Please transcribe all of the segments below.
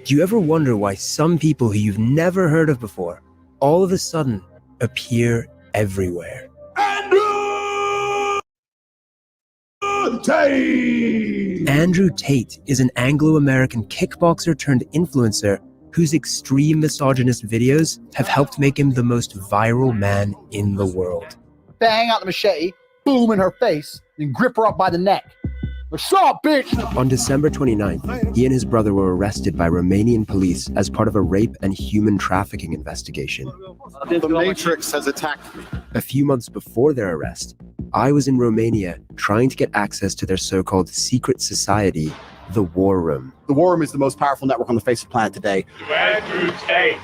Do you ever wonder why some people who you've never heard of before all of a sudden appear everywhere? Tate! Andrew Tate is an Anglo-American kickboxer turned influencer whose extreme misogynist videos have helped make him the most viral man in the world. Bang out the machete, boom in her face, and grip her up by the neck. What's up, bitch? On December 29th, he and his brother were arrested by Romanian police as part of a rape and human trafficking investigation. The Matrix has attacked me. A few months before their arrest, I was in Romania trying to get access to their so-called secret society, the War Room. The War Room is the most powerful network on the face of the planet today. Andrew Tate!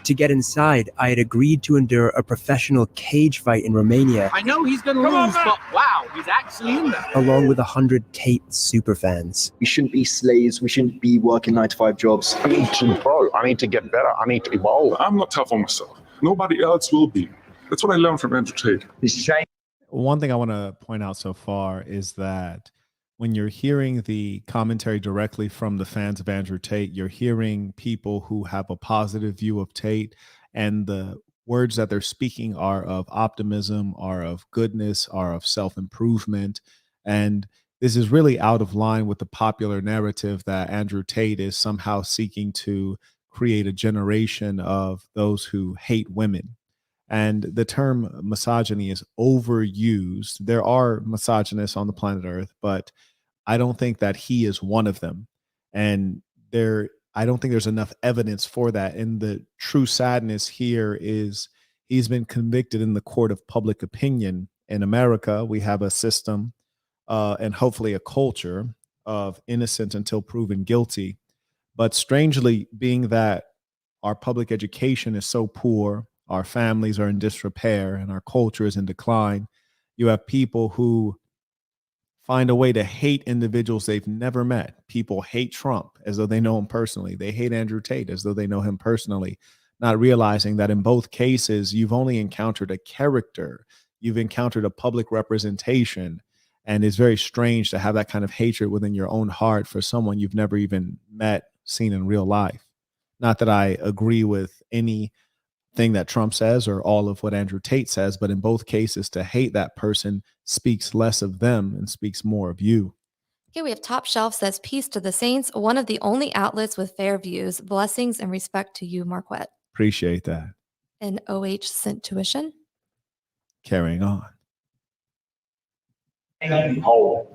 To get inside, I had agreed to endure a professional cage fight in Romania. I know he's going to lose, but wow, he's actually in there. Along with 100 Tate superfans. We shouldn't be slaves. We shouldn't be working 9-to-5 jobs. I need to grow. I need to get better. I need to evolve. I'm not tough on myself. Nobody else will be. That's what I learned from Andrew Tate. One thing I want to point out so far is that when you're hearing the commentary directly from the fans of Andrew Tate, you're hearing people who have a positive view of Tate, and the words that they're speaking are of optimism, are of goodness, are of self-improvement. And this is really out of line with the popular narrative that Andrew Tate is somehow seeking to create a generation of those who hate women. And the term misogyny is overused. There are misogynists on the planet Earth, but I don't think that he is one of them. And I don't think there's enough evidence for that. And the true sadness here is he's been convicted in the court of public opinion. In America, we have a system and hopefully a culture of innocent until proven guilty. But strangely, being that our public education is so poor, our families are in disrepair, and our culture is in decline, you have people who find a way to hate individuals they've never met. People hate Trump as though they know him personally. They hate Andrew Tate as though they know him personally, not realizing that in both cases, you've only encountered a character. You've encountered a public representation. And it's very strange to have that kind of hatred within your own heart for someone you've never even met, seen in real life. Not that I agree with anything that Trump says or all of what Andrew Tate says, but in both cases, to hate that person speaks less of them and speaks more of you. Okay, we have Top Shelf says, peace to the saints, one of the only outlets with fair views. Blessings and respect to you, Marquett. Appreciate that. And OH sent tuition. Carrying on. Hold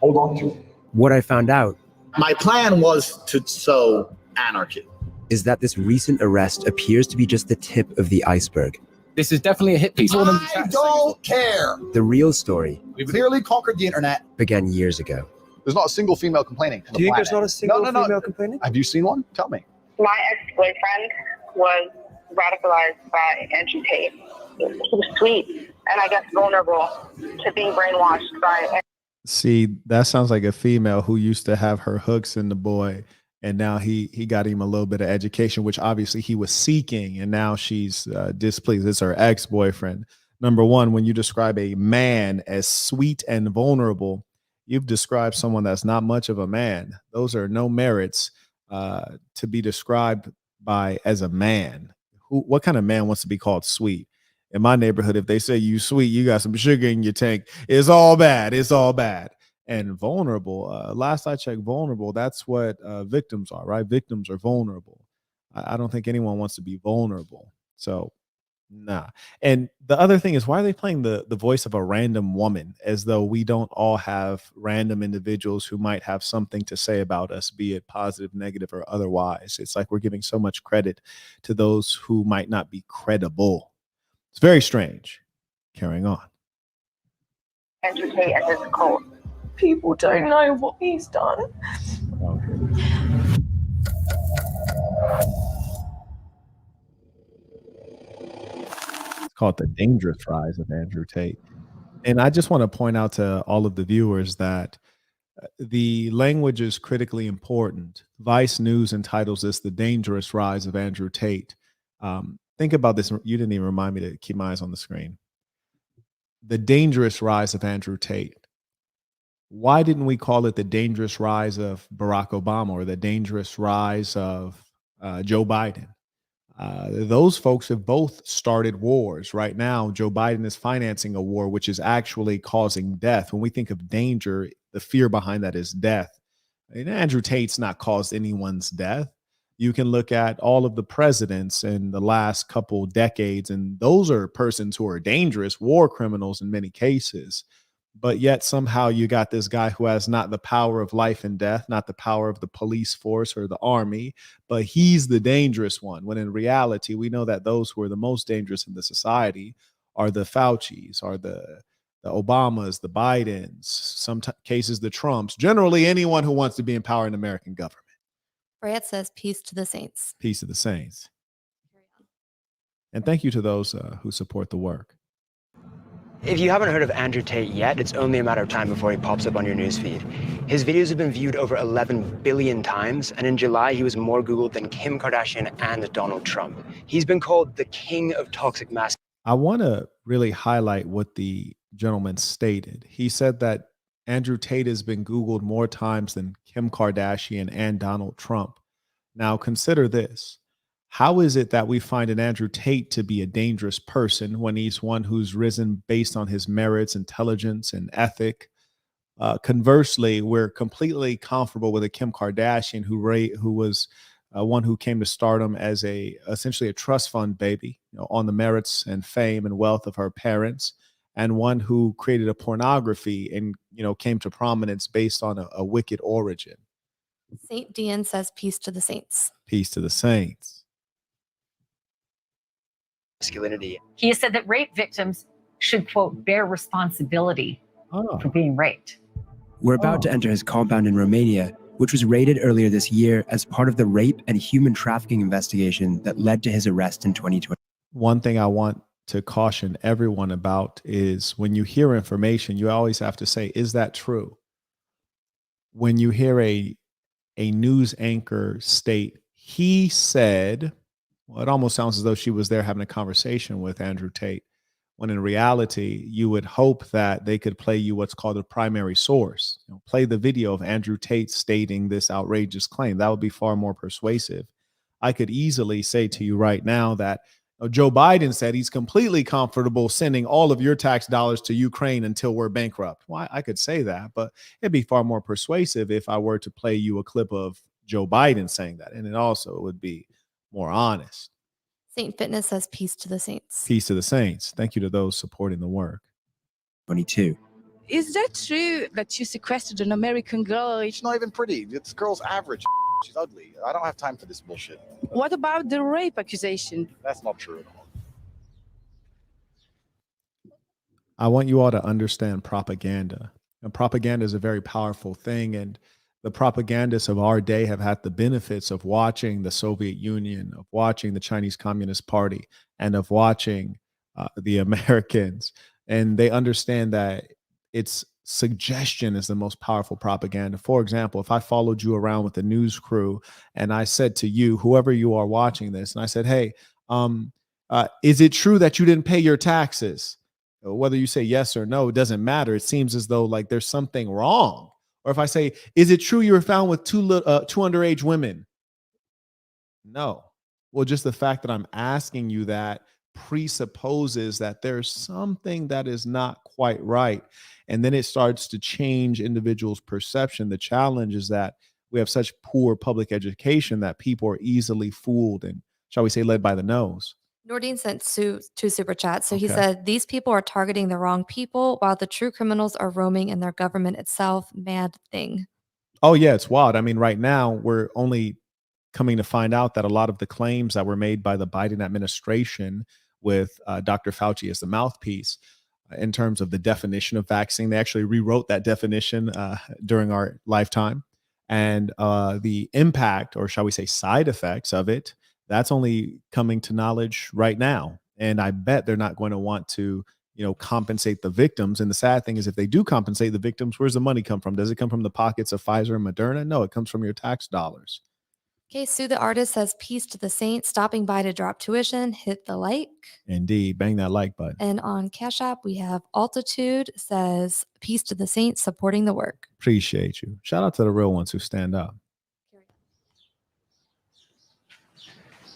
on to. What I found out My plan was to sow anarchy. is that this recent arrest appears to be just the tip of the iceberg. This is definitely a hit piece. I don't care. The real story We've clearly conquered the internet. began years ago. There's not a single female complaining. Do you think there's not a single female complaining? Have you seen one? Tell me. My ex-boyfriend was radicalized by Andrew Tate. He was sweet and I guess vulnerable to being brainwashed by. See, that sounds like a female who used to have her hooks in the boy, and now he got him a little bit of education, which obviously he was seeking, and now she's displeased. It's her ex-boyfriend. Number one, when you describe a man as sweet and vulnerable, you've described someone that's not much of a man. Those are no merits to be described by as a man. What kind of man wants to be called sweet? In my neighborhood, if they say you sweet, you got some sugar in your tank, it's all bad. It's all bad. And vulnerable, last I checked, vulnerable, that's what victims are, right? Victims are vulnerable. I don't think anyone wants to be vulnerable. So, nah. And the other thing is, why are they playing the voice of a random woman as though we don't all have random individuals who might have something to say about us, be it positive, negative, or otherwise? It's like we're giving so much credit to those who might not be credible. It's very strange. Carrying on. Andrew Tate and his cult. People don't know what he's done. It's called The Dangerous Rise of Andrew Tate. And I just want to point out to all of the viewers that the language is critically important. Vice News entitles this The Dangerous Rise of Andrew Tate. Think about this. You didn't even remind me to keep my eyes on the screen. The Dangerous Rise of Andrew Tate. Why didn't we call it the dangerous rise of Barack Obama or the dangerous rise of Joe Biden? Those folks have both started wars. Right now, Joe Biden is financing a war which is actually causing death. When we think of danger, the fear behind that is death. And Andrew Tate's not caused anyone's death. You can look at all of the presidents in the last couple decades, and those are persons who are dangerous, war criminals in many cases. But yet somehow you got this guy who has not the power of life and death, not the power of the police force or the army, but he's the dangerous one. When in reality, we know that those who are the most dangerous in the society are the Faucis, are the Obamas, the Bidens, some cases the Trumps, generally anyone who wants to be in power in American government. Brad says, peace to the saints. Peace to the saints. And thank you to those who support the work. If you haven't heard of Andrew Tate yet, it's only a matter of time before he pops up on your newsfeed. His videos have been viewed over 11 billion times, and in July, he was more Googled than Kim Kardashian and Donald Trump. He's been called the king of toxic masculinity. I want to really highlight what the gentleman stated. He said that Andrew Tate has been Googled more times than Kim Kardashian and Donald Trump. Now, consider this. How is it that we find an Andrew Tate to be a dangerous person when he's one who's risen based on his merits, intelligence, and ethic? Conversely, we're completely comfortable with a Kim Kardashian who was one who came to stardom as essentially a trust fund baby, on the merits and fame and wealth of her parents, and one who created a pornography and came to prominence based on a wicked origin. Saint Dean says, peace to the saints. Peace to the saints. Masculinity. He has said that rape victims should, quote, bear responsibility for being raped. We're about to enter his compound in Romania, which was raided earlier this year as part of the rape and human trafficking investigation that led to his arrest in 2020. One thing I want to caution everyone about is when you hear information, you always have to say, is that true? When you hear a news anchor state, he said, well, it almost sounds as though she was there having a conversation with Andrew Tate, when in reality, you would hope that they could play you what's called a primary source. Play the video of Andrew Tate stating this outrageous claim. That would be far more persuasive. I could easily say to you right now that Joe Biden said he's completely comfortable sending all of your tax dollars to Ukraine until we're bankrupt. Well, I could say that, but it'd be far more persuasive if I were to play you a clip of Joe Biden saying that. And it also would be more honest. Saint Fitness says, peace to the saints. Peace to the saints. Thank you to those supporting the work. 22. Is that true that you sequestered an American girl? She's not even pretty. This girl's average. She's ugly. I don't have time for this bullshit. What about the rape accusation? That's not true at all. I want you all to understand propaganda. And propaganda is a very powerful thing. And the propagandists of our day have had the benefits of watching the Soviet Union, of watching the Chinese Communist Party, and of watching the Americans. And they understand that it's suggestion is the most powerful propaganda. For example, if I followed you around with the news crew and I said to you, whoever you are watching this, and I said, hey, is it true that you didn't pay your taxes? Whether you say yes or no, it doesn't matter. It seems as though like there's something wrong. Or if I say, is it true you were found with two underage women? No. Well, just the fact that I'm asking you that presupposes that there's something that is not quite right. And then it starts to change individuals' perception. The challenge is that we have such poor public education that people are easily fooled and, shall we say, led by the nose. Nordine sent two super chats. So he said, these people are targeting the wrong people while the true criminals are roaming in their government itself. Mad thing. Oh, yeah, it's wild. I mean, right now, we're only coming to find out that a lot of the claims that were made by the Biden administration with Dr. Fauci as the mouthpiece in terms of the definition of vaccine, they actually rewrote that definition during our lifetime. And the impact, or shall we say side effects of it, that's only coming to knowledge right now. And I bet they're not going to want to, compensate the victims. And the sad thing is if they do compensate the victims, where's the money come from? Does it come from the pockets of Pfizer and Moderna? No, it comes from your tax dollars. Okay, Sue the artist says, peace to the saints, stopping by to drop tuition, hit the like. Indeed, bang that like button. And on Cash App, we have Altitude says, peace to the saints, supporting the work. Appreciate you. Shout out to the real ones who stand up.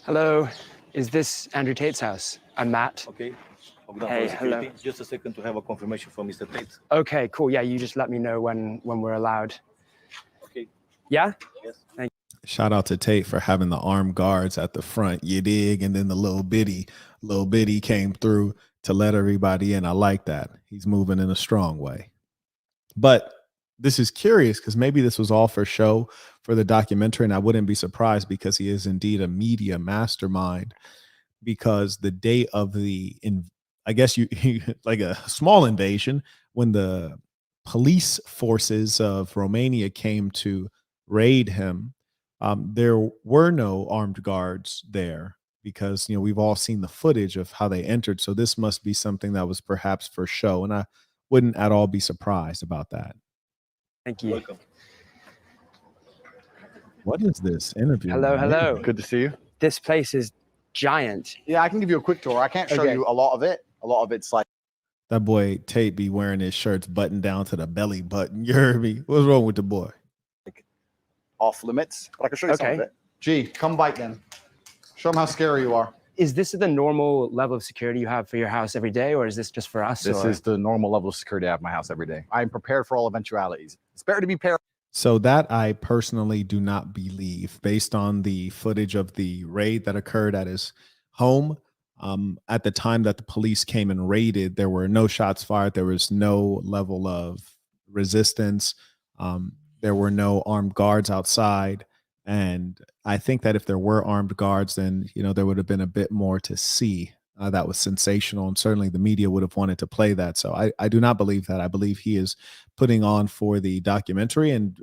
Hello, is this Andrew Tate's house? I'm Matt. Okay. Hey, hello. Just a second to have a confirmation from Mr. Tate. Okay, cool. Yeah, you just let me know when we're allowed. Okay. Yeah? Yes. Thank you. Shout out to Tate for having the armed guards at the front, you dig? And then the little bitty came through to let everybody in. I like that. He's moving in a strong way. But this is curious because maybe this was all for show for the documentary, and I wouldn't be surprised because he is indeed a media mastermind, because the day of the, I guess you like a small invasion, when the police forces of Romania came to raid him, there were no armed guards there because, you know, we've all seen the footage of how they entered. So this must be something that was perhaps for show. And I wouldn't at all be surprised about that. Thank you. Welcome. What is this interview? Hello, hello. Good to see you. This place is giant. Yeah, I can give you a quick tour. I can't show you a lot of it. A lot of it's like That boy Tate be wearing his shirts buttoned down to the belly button. You heard me? What's wrong with the boy? off limits, but I can show you some of it. Gee, come bite then. Show them how scary you are. Is this the normal level of security you have for your house every day, or is this just for us? This is the normal level of security I have in my house every day. I'm prepared for all eventualities. It's better to be prepared. So that I personally do not believe, based on the footage of the raid that occurred at his home. At the time that the police came and raided, there were no shots fired. There was no level of resistance. There were no armed guards outside. And I think that if there were armed guards, then, you know, there would have been a bit more to see. That was sensational. And certainly the media would have wanted to play that. So I do not believe that. I believe he is putting on for the documentary. And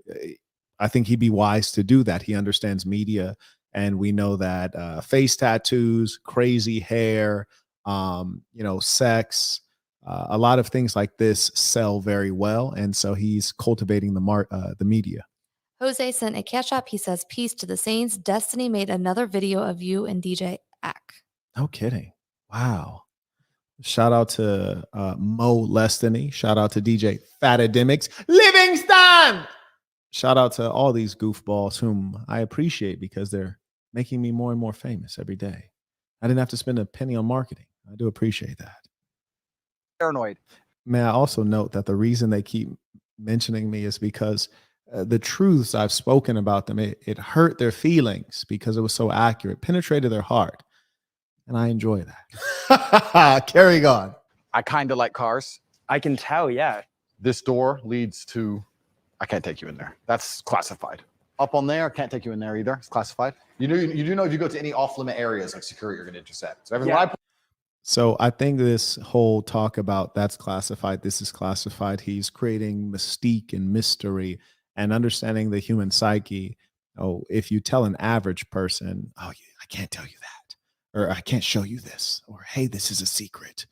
I think he'd be wise to do that. He understands media. And we know that face tattoos, crazy hair, you know, sex, a lot of things like this sell very well. And so he's cultivating the media. Jose sent a cash app. He says, peace to the Saints. Destiny made another video of you and DJ Ack. No kidding. Wow. Shout out to Mo Lestiny. Shout out to DJ Fatademics. Livingston! Shout out to all these goofballs whom I appreciate because they're making me more and more famous every day. I didn't have to spend a penny on marketing. I do appreciate that. Paranoid. May I also note that the reason they keep mentioning me is because the truths I've spoken about them, it hurt their feelings because it was so accurate, penetrated their heart. And I enjoy that. Carry on. I kind of like cars. I can tell, yeah. This door leads to, I can't take you in there. That's classified. Up on there, I can't take you in there either. It's classified. You do know if you go to any off-limit areas of security, you're going to intercept. So everyone. So I think this whole talk about that's classified, this is classified, he's creating mystique and mystery and understanding the human psyche. Oh, if you tell an average person, oh, I can't tell you that, or I can't show you this, or hey, this is a secret.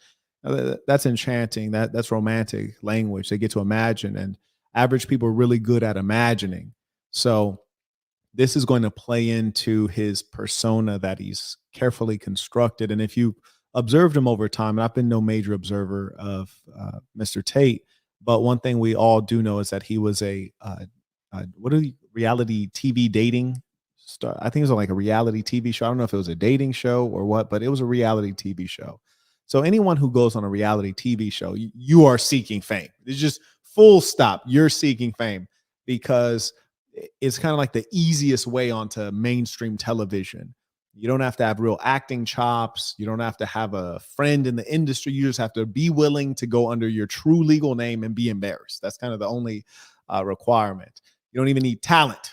That's enchanting. That's romantic language. They get to imagine, and average people are really good at imagining. So this is going to play into his persona that he's carefully constructed. And if you observed him over time, and I've been no major observer of Mr. Tate, but one thing we all do know is that he was a reality TV dating star. I think it was like a reality TV show. I don't know if it was a dating show or what, but it was a reality TV show. So anyone who goes on a reality TV show, you are seeking fame. It's just full stop. You're seeking fame because it's kind of like the easiest way onto mainstream television. You don't have to have real acting chops. You don't have to have a friend in the industry. You just have to be willing to go under your true legal name and be embarrassed. That's kind of the only requirement. You don't even need talent.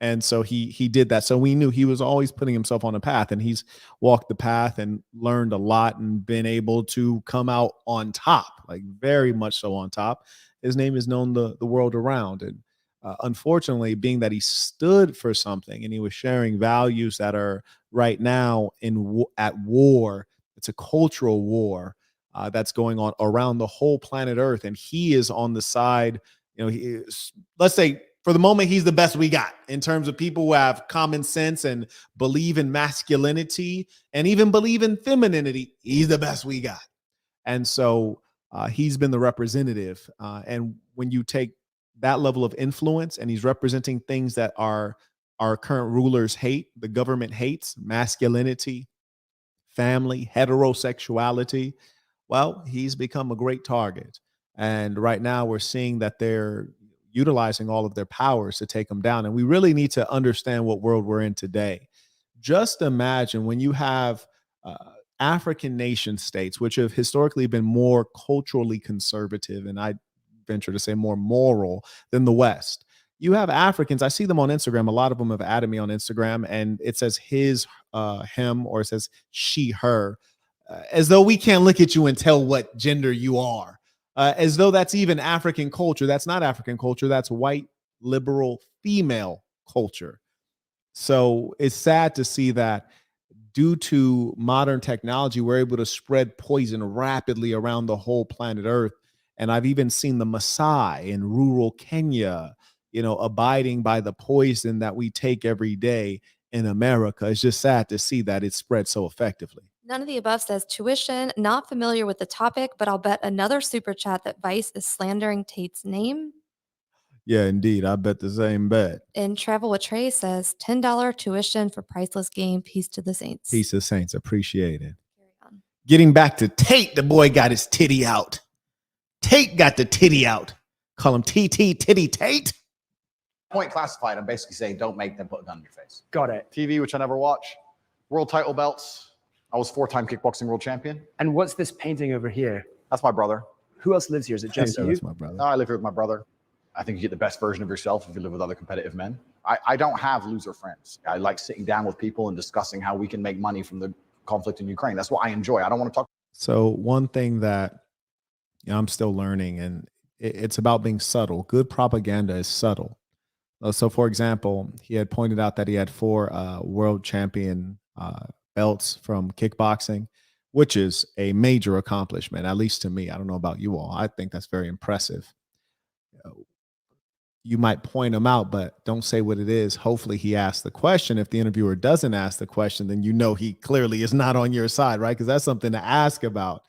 And so he did that. So we knew he was always putting himself on a path, and he's walked the path and learned a lot and been able to come out on top, like very much so on top. His name is known the world around. And unfortunately, being that he stood for something and he was sharing values that are right now at war, it's a cultural war that's going on around the whole planet Earth. And he is on the side, you know, let's say For the moment, he's the best we got in terms of people who have common sense and believe in masculinity and even believe in femininity. He's the best we got. And so he's been the representative. And when you take that level of influence and he's representing things that our current rulers hate, the government hates, masculinity, family, heterosexuality, well, he's become a great target. And right now we're seeing that they're utilizing all of their powers to take them down. And we really need to understand what world we're in today. Just imagine when you have African nation states, which have historically been more culturally conservative, and I venture to say more moral than the West. You have Africans, I see them on Instagram. A lot of them have added me on Instagram, and it says his, him, or it says she, her, as though we can't look at you and tell what gender you are. As though that's even African culture. That's not African culture. That's white, liberal, female culture. So it's sad to see that due to modern technology, we're able to spread poison rapidly around the whole planet Earth. And I've even seen the Maasai in rural Kenya, abiding by the poison that we take every day in America. It's just sad to see that it spread so effectively. None of the above says tuition. Not familiar with the topic, but I'll bet another super chat that Vice is slandering Tate's name. Yeah, indeed. I bet the same bet. And Travel with Trey says $10 tuition for priceless game. Peace to the Saints. Peace to the Saints. Appreciate it. Getting back to Tate, the boy got his titty out. Tate got the titty out. Call him TT Titty Tate. Point classified. I'm basically saying don't make them put a gun in your face. Got it. TV, which I never watch. World title belts. I was 4-time kickboxing world champion. And what's this painting over here? That's my brother. Who else lives here? Is it just you? That's my brother. No, I live here with my brother. I think you get the best version of yourself if you live with other competitive men. I don't have loser friends. I like sitting down with people and discussing how we can make money from the conflict in Ukraine. That's what I enjoy. I don't want to talk. So one thing that I'm still learning, and it's about being subtle. Good propaganda is subtle. So for example, he had pointed out that he had 4 world champion belts from kickboxing, which is a major accomplishment, at least to me. I don't know about you all. I think that's very impressive. You might point him out, but don't say what it is. Hopefully he asks the question. If the interviewer doesn't ask the question, then he clearly is not on your side, right? Because that's something to ask about.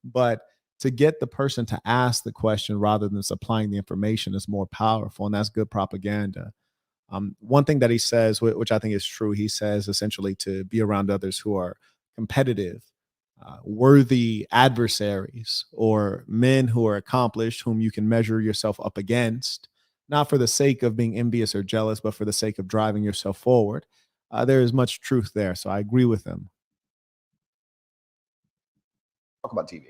But to get the person to ask the question rather than supplying the information is more powerful, and that's good propaganda. One thing that he says, which I think is true, he says essentially to be around others who are competitive, worthy adversaries, or men who are accomplished, whom you can measure yourself up against, not for the sake of being envious or jealous, but for the sake of driving yourself forward. There is much truth there, so I agree with him. Talk about TV.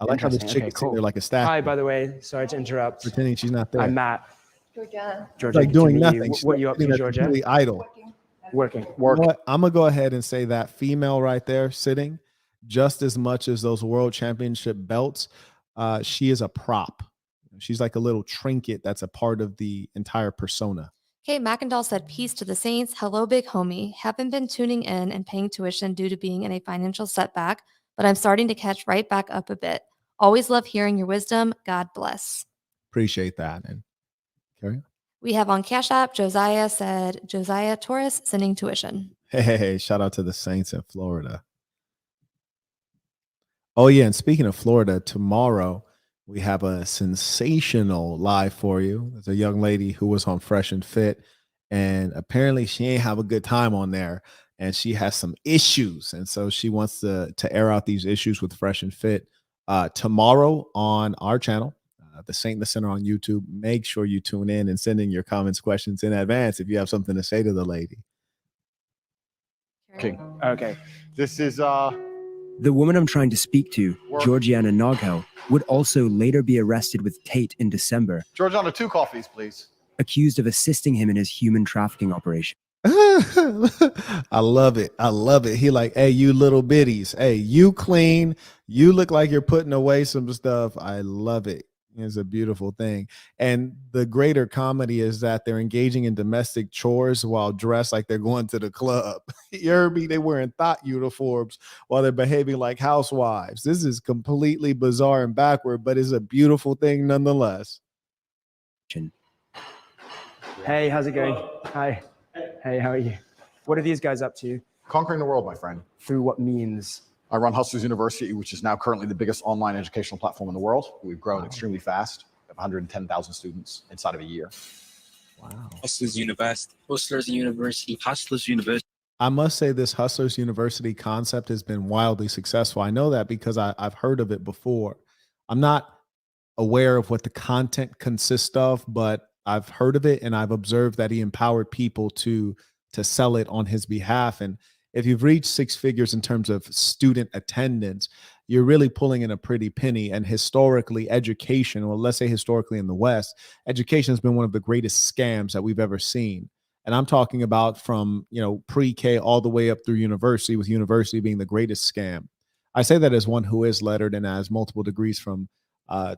I like how this chick is sitting there like a staff. Hi, by the way. Sorry to interrupt. Pretending she's not there. I'm Matt. Georgia. Georgia, Like doing nothing. What are you up to, Georgia? Really idle. Working. I'm gonna go ahead and say that female right there sitting, just as much as those world championship belts, she is a prop. She's like a little trinket that's a part of the entire persona. Okay, Mackendall said, peace to the Saints. Hello, big homie. Haven't been tuning in and paying tuition due to being in a financial setback, but I'm starting to catch right back up a bit. Always love hearing your wisdom. God bless. Appreciate that. And carry on. We have on Cash App, Josiah said, Josiah Torres sending tuition. Hey, shout out to the Saints in Florida. Oh, yeah. And speaking of Florida, tomorrow we have a sensational live for you. There's a young lady who was on Fresh and Fit, and apparently she ain't have a good time on there, and she has some issues. And so she wants to air out these issues with Fresh and Fit tomorrow on our channel, the Saint in the Center on YouTube. Make sure you tune in and send in your comments, questions in advance if you have something to say to the lady. Okay. This is The woman I'm trying to speak to, Georgiana Noghill, would also later be arrested with Tate in December, Georgiana, 2 coffees, please. accused of assisting him in his human trafficking operation. I love it. I love it. He like, hey, you little bitties. Hey, you clean. You look like you're putting away some stuff. I love it. It's a beautiful thing. And the greater comedy is that they're engaging in domestic chores while dressed like they're going to the club. You heard me? They're wearing thought uniforms while they're behaving like housewives. This is completely bizarre and backward, but it's a beautiful thing nonetheless. Hey, how's it going? Hi. Hey, how are you? What are these guys up to? Conquering the world, my friend. Through what means? I run Hustlers University, which is now currently the biggest online educational platform in the world. We've grown extremely fast. We have 110,000 students inside of a year. Wow. Hustlers University. Hustlers University. Hustlers University. I must say this Hustlers University concept has been wildly successful. I know that because I've heard of it before. I'm not aware of what the content consists of, but I've heard of it and I've observed that he empowered people to sell it on his behalf. And if you've reached six figures in terms of student attendance, you're really pulling in a pretty penny. And historically, education, well, let's say historically in the West, education has been one of the greatest scams that we've ever seen. And I'm talking about from, pre-K all the way up through university, with university being the greatest scam. I say that as one who is lettered and has multiple degrees from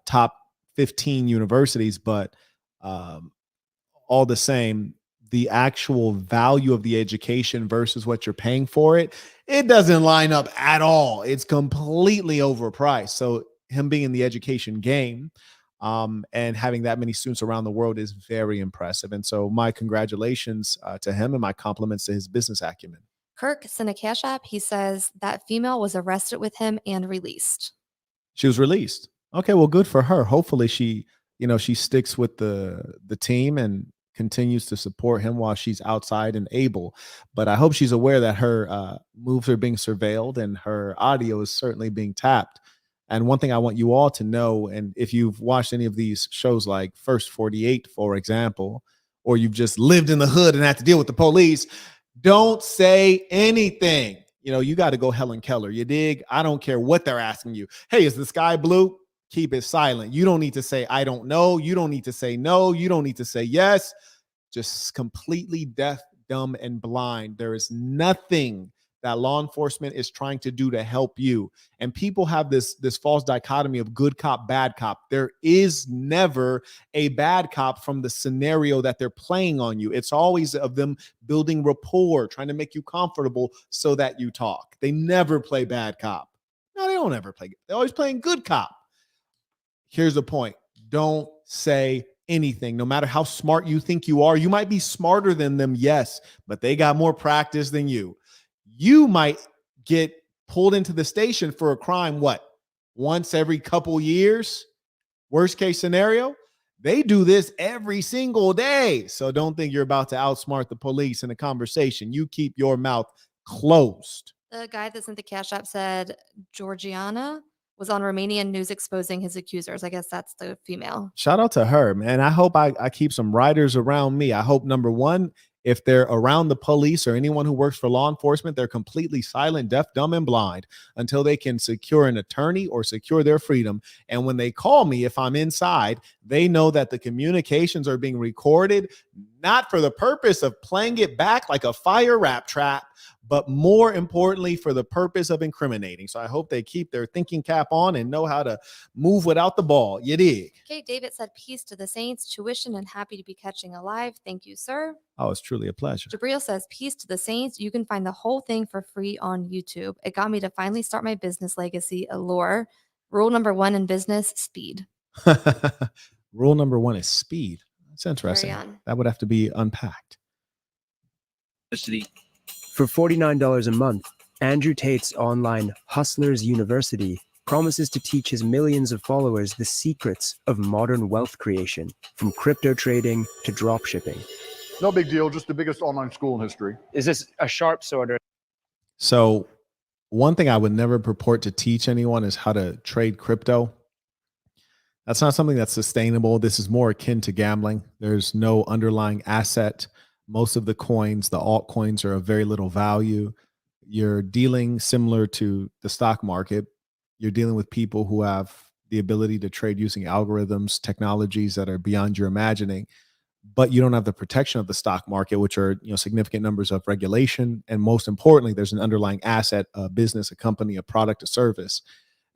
top 15 universities, but all the same, the actual value of the education versus what you're paying for it, it doesn't line up at all. It's completely overpriced. So him being in the education game and having that many students around the world is very impressive. And so my congratulations to him and my compliments to his business acumen. Kirk sent a cash app. He says that female was arrested with him and released. She was released. Okay, well, good for her. Hopefully she sticks with the team and continues to support him while she's outside and able. But I hope she's aware that her moves are being surveilled and her audio is certainly being tapped. And one thing I want you all to know, and if you've watched any of these shows like First 48, for example, or you've just lived in the hood and had to deal with the police, don't say anything. You got to go Helen Keller. You dig? I don't care what they're asking you. Hey, is the sky blue? Keep it silent. You don't need to say, I don't know. You don't need to say no. You don't need to say yes. Just completely deaf, dumb, and blind. There is nothing that law enforcement is trying to do to help you. And people have this false dichotomy of good cop, bad cop. There is never a bad cop from the scenario that they're playing on you. It's always of them building rapport, trying to make you comfortable so that you talk. They never play bad cop. No, they don't ever play. They're always playing good cop. Here's the point. Don't say anything. No matter how smart you think you are, you might be smarter than them, yes, but they got more practice than you. You might get pulled into the station for a crime, once every couple years? Worst case scenario, they do this every single day. So don't think you're about to outsmart the police in a conversation. You keep your mouth closed. The guy that sent the cash app said Georgiana was on Romanian news exposing his accusers. I guess that's the female. Shout out to her, man. I hope I keep some writers around me. I hope, number one, if they're around the police or anyone who works for law enforcement, they're completely silent, deaf, dumb, and blind until they can secure an attorney or secure their freedom. And when they call me, if I'm inside, they know that the communications are being recorded, not for the purpose of playing it back like a fire rap trap, but more importantly, for the purpose of incriminating. So I hope they keep their thinking cap on and know how to move without the ball. You dig? Okay, David said, peace to the saints, tuition, and happy to be catching a live. Thank you, sir. Oh, it's truly a pleasure. Jabril says, peace to the saints. You can find the whole thing for free on YouTube. It got me to finally start my business legacy, Allure. Rule number one in business, speed. Rule number one is speed. That's interesting. That would have to be unpacked. For $49 a month, Andrew Tate's online Hustlers University promises to teach his millions of followers the secrets of modern wealth creation, from crypto trading to drop shipping. No big deal, just the biggest online school in history. Is this a sharp sword? So one thing I would never purport to teach anyone is how to trade crypto. That's not something that's sustainable. This is more akin to gambling. There's no underlying asset. Most of the coins, the altcoins, are of very little value. You're dealing similar to the stock market. You're dealing with people who have the ability to trade using algorithms, technologies that are beyond your imagining, but you don't have the protection of the stock market, which are significant numbers of regulation. And most importantly, there's an underlying asset, a business, a company, a product, a service.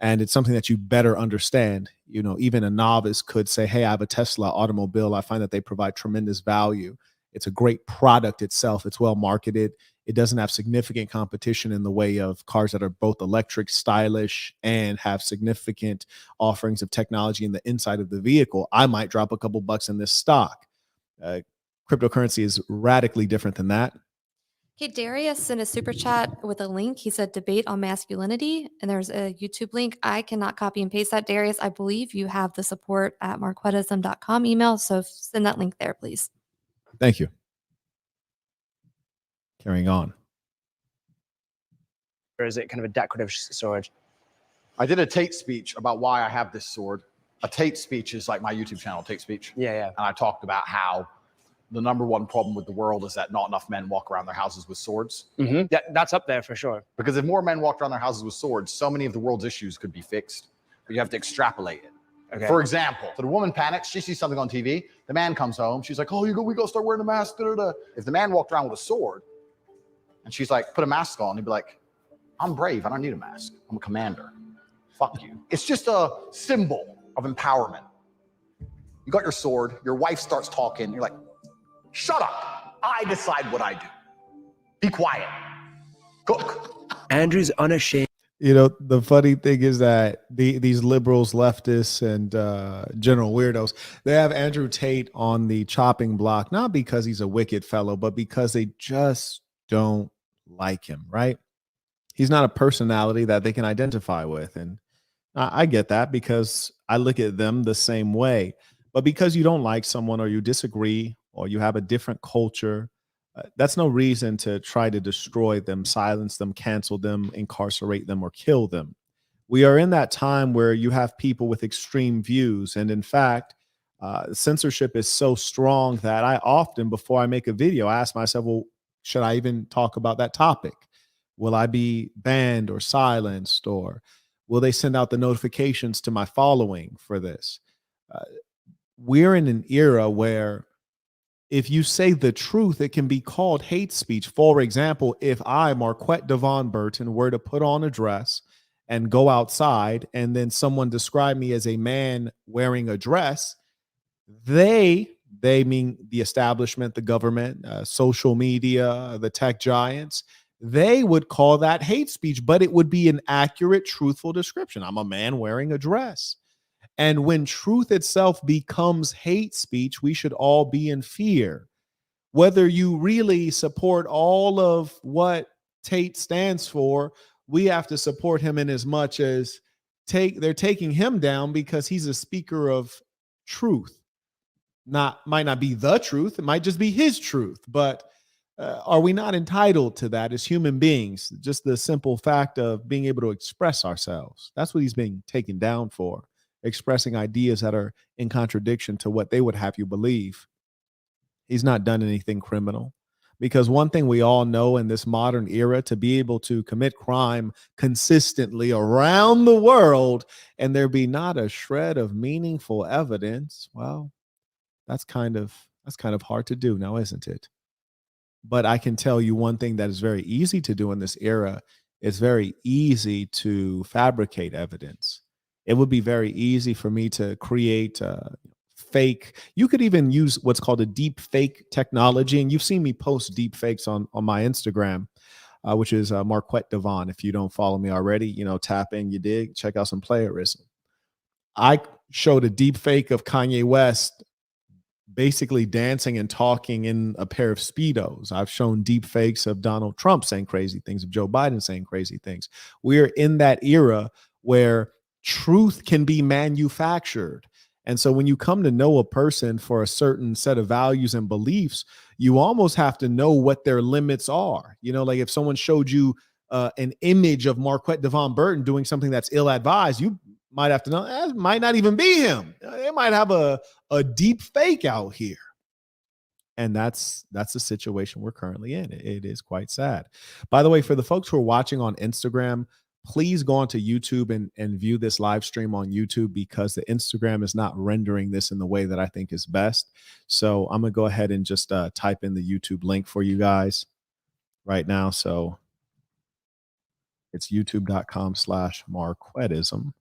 And it's something that you better understand. Even a novice could say, hey, I have a Tesla automobile. I find that they provide tremendous value. It's a great product itself. It's well marketed. It doesn't have significant competition in the way of cars that are both electric, stylish, and have significant offerings of technology in the inside of the vehicle. I might drop a couple bucks in this stock. Cryptocurrency is radically different than that. Okay, Darius sent a super chat with a link. He said debate on masculinity, and there's a YouTube link. I cannot copy and paste that, Darius. I believe you have the support at marquettism.com email, so send that link there, please. Thank you. Carrying on. Or is it kind of a decorative sword? I did a Tate speech about why I have this sword. A Tate speech is like my YouTube channel, Tate Speech. Yeah. And I talked about how the number one problem with the world is that not enough men walk around their houses with swords. Mm-hmm. That's up there for sure. Because if more men walked around their houses with swords, so many of the world's issues could be fixed. But you have to extrapolate it. Okay. For example, so the woman panics. She sees something on TV. The man comes home. She's like, "Oh, we go start wearing a mask." Da, da, da. If the man walked around with a sword, and she's like, "Put a mask on," he'd be like, "I'm brave. I don't need a mask. I'm a commander. Fuck you." It's just a symbol of empowerment. You got your sword. Your wife starts talking. You're like, "Shut up. I decide what I do. Be quiet. Cook." Andrew's unashamed. You know, the funny thing is that these liberals, leftists, and general weirdos, they have Andrew Tate on the chopping block, not because he's a wicked fellow, but because they just don't like him, right? He's not a personality that they can identify with. And I get that because I look at them the same way. But because you don't like someone or you disagree or you have a different culture, that's no reason to try to destroy them, silence them, cancel them, incarcerate them, or kill them. We are in that time where you have people with extreme views. And in fact, censorship is so strong that I often, before I make a video, I ask myself, well, should I even talk about that topic? Will I be banned or silenced, or will they send out the notifications to my following for this? We're in an era where if you say the truth, it can be called hate speech. For example, if I, Marquett Devon Burton, were to put on a dress and go outside and then someone described me as a man wearing a dress, they mean the establishment, the government, social media, the tech giants, they would call that hate speech, but it would be an accurate, truthful description. I'm a man wearing a dress. And when truth itself becomes hate speech, we should all be in fear. Whether you really support all of what Tate stands for, we have to support him in as much as they're taking him down because he's a speaker of truth. Might not be the truth. It might just be his truth. But are we not entitled to that as human beings? Just the simple fact of being able to express ourselves. That's what he's being taken down for. Expressing ideas that are in contradiction to what they would have you believe. He's not done anything criminal, because one thing we all know in this modern era, to be able to commit crime consistently around the world and there be not a shred of meaningful evidence, well, that's kind of hard to do now, isn't it? But I can tell you one thing that is very easy to do in this era. It's very easy to fabricate evidence. It would be very easy for me to create fake. You could even use what's called a deep fake technology. And you've seen me post deep fakes on my Instagram, which is Marquett Devon. If you don't follow me already, tap in, you dig, check out some playerism. I showed a deep fake of Kanye West basically dancing and talking in a pair of Speedos. I've shown deep fakes of Donald Trump saying crazy things, of Joe Biden saying crazy things. We're in that era where truth can be manufactured. And so when you come to know a person for a certain set of values and beliefs, you almost have to know what their limits are. Like if someone showed you an image of Marquett Devon Burton doing something that's ill-advised, you might have to know that might not even be him. They might have a deep fake out here. And that's the situation we're currently in. It is quite sad. By the way, for the folks who are watching on Instagram, please go onto YouTube and view this live stream on YouTube, because the Instagram is not rendering this in the way that I think is best. So I'm going to go ahead and just type in the YouTube link for you guys right now. So it's youtube.com/Marquettism.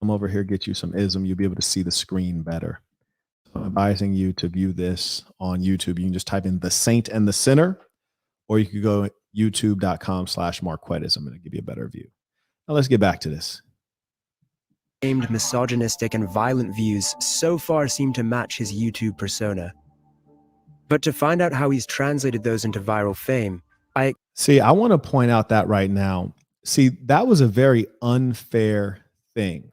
Come over here, get you some ism. You'll be able to see the screen better. So I'm advising you to view this on YouTube. You can just type in The Saint and the Sinner, or you could go youtube.com/Marquettism and it'll give you a better view. Now let's get back to this. Aimed misogynistic and violent views so far seem to match his YouTube persona. But to find out how he's translated those into viral fame, I want to point out that right now. See, that was a very unfair thing.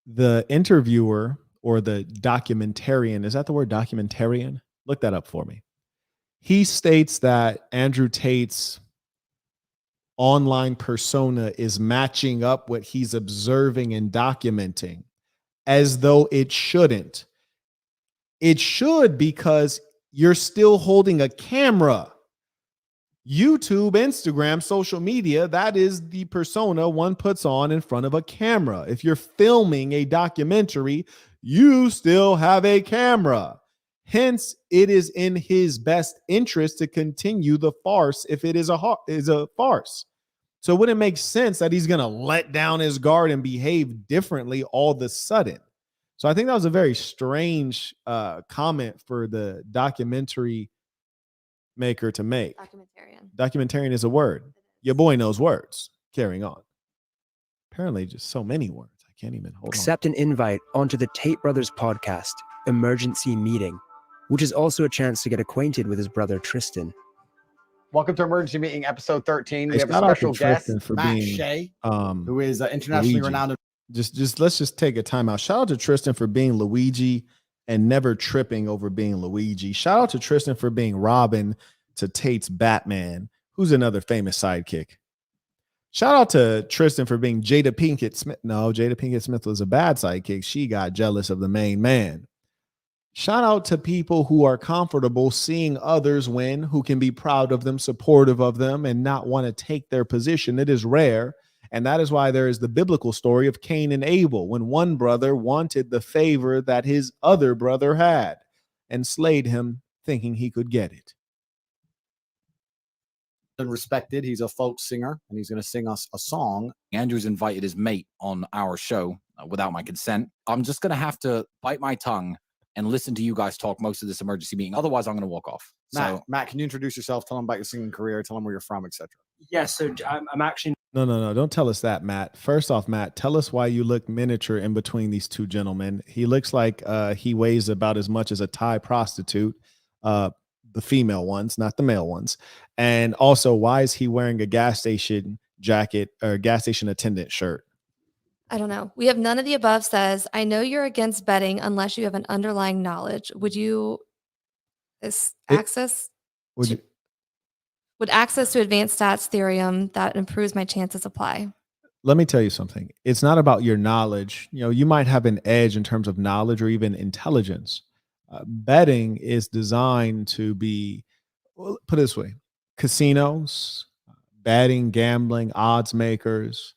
The interviewer or the documentarian, is that the word documentarian? Look that up for me. He states that Andrew Tate's online persona is matching up what he's observing and documenting, as though it shouldn't. It should, because you're still holding a camera. YouTube, Instagram, social media, that is the persona one puts on in front of a camera. If you're filming a documentary, you still have a camera. Hence, it is in his best interest to continue the farce if it is a farce. So it wouldn't make sense that he's going to let down his guard and behave differently all of a sudden. So I think that was a very strange comment for the documentary maker to make. Documentarian is a word. Your boy knows words. Carrying on. Apparently just so many words. I can't even hold on. accept an invite onto the Tate Brothers podcast, Emergency Meeting, which is also a chance to get acquainted with his brother Tristan. Welcome to Emergency Meeting, episode 13. We Hey, have a shout out to special guest, Tristan for Matt being, Shea, who is internationally Luigi. renowned. Let's take a time out. Shout out to Tristan for being Luigi and never tripping over being Luigi. Shout out to Tristan for being Robin to Tate's Batman, who's another famous sidekick. Shout out to Tristan for being Jada Pinkett Smith. No, Jada Pinkett Smith was a bad sidekick. She got jealous of the main man. Shout out to people who are comfortable seeing others win, who can be proud of them, supportive of them, and not want to take their position. It is rare. And that is why there is the biblical story of Cain and Abel, when one brother wanted the favor that his other brother had and slayed him, thinking he could get it. And respected. He's a folk singer, and he's going to sing us a song. Andrew's invited his mate on our show without my consent. I'm just going to have to bite my tongue and listen to you guys talk most of this emergency meeting. Otherwise, I'm going to walk off. Matt, can you introduce yourself? Tell them about your singing career. Tell them where you're from, etc. Yes, so I'm actually. No. Don't tell us that, Matt. First off, Matt, tell us why you look miniature in between these two gentlemen. He looks like he weighs about as much as a Thai prostitute, the female ones, not the male ones. And also, why is he wearing a gas station jacket or gas station attendant shirt? I don't know. We have none of the above says, I know you're against betting unless you have an underlying knowledge. Would you access would access to advanced stats theorem that improves my chances apply? Let me tell you something. It's not about your knowledge. You know, you might have an edge in terms of knowledge or even intelligence. Betting is designed to be, well, put it this way, casinos, betting, gambling, odds makers,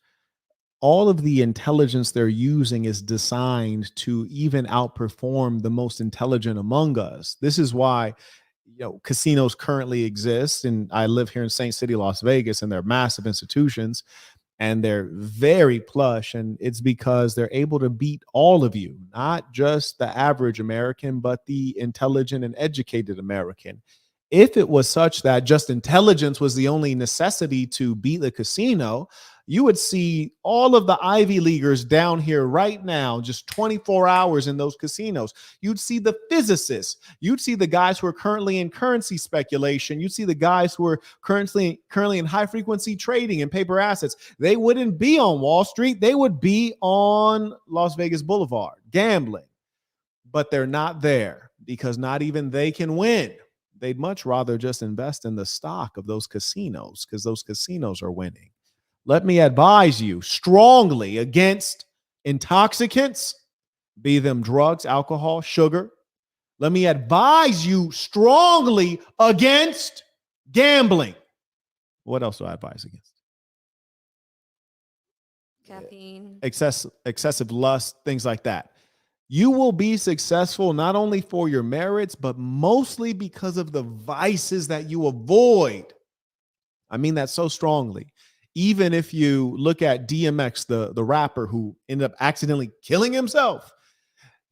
all of the intelligence they're using is designed to even outperform the most intelligent among us. This is why, you know, casinos currently exist. And I live here in St. City, Las Vegas, and they're massive institutions and they're very plush. And it's because they're able to beat all of you, not just the average American, but the intelligent and educated American. If it was such that just intelligence was the only necessity to beat the casino, you would see all of the Ivy Leaguers down here right now, just 24 hours in those casinos. You'd see the physicists. You'd see the guys who are currently in currency speculation. You'd see the guys who are currently in high frequency trading and paper assets. They wouldn't be on Wall Street. They would be on Las Vegas Boulevard gambling, but they're not there because not even they can win. They'd much rather just invest in the stock of those casinos because those casinos are winning. Let me advise you strongly against intoxicants, be them drugs, alcohol, sugar. Let me advise you strongly against gambling. What else do I advise against? Caffeine. Excessive lust, things like that. You will be successful not only for your merits, but mostly because of the vices that you avoid. I mean that so strongly. Even if you look at DMX, the rapper who ended up accidentally killing himself,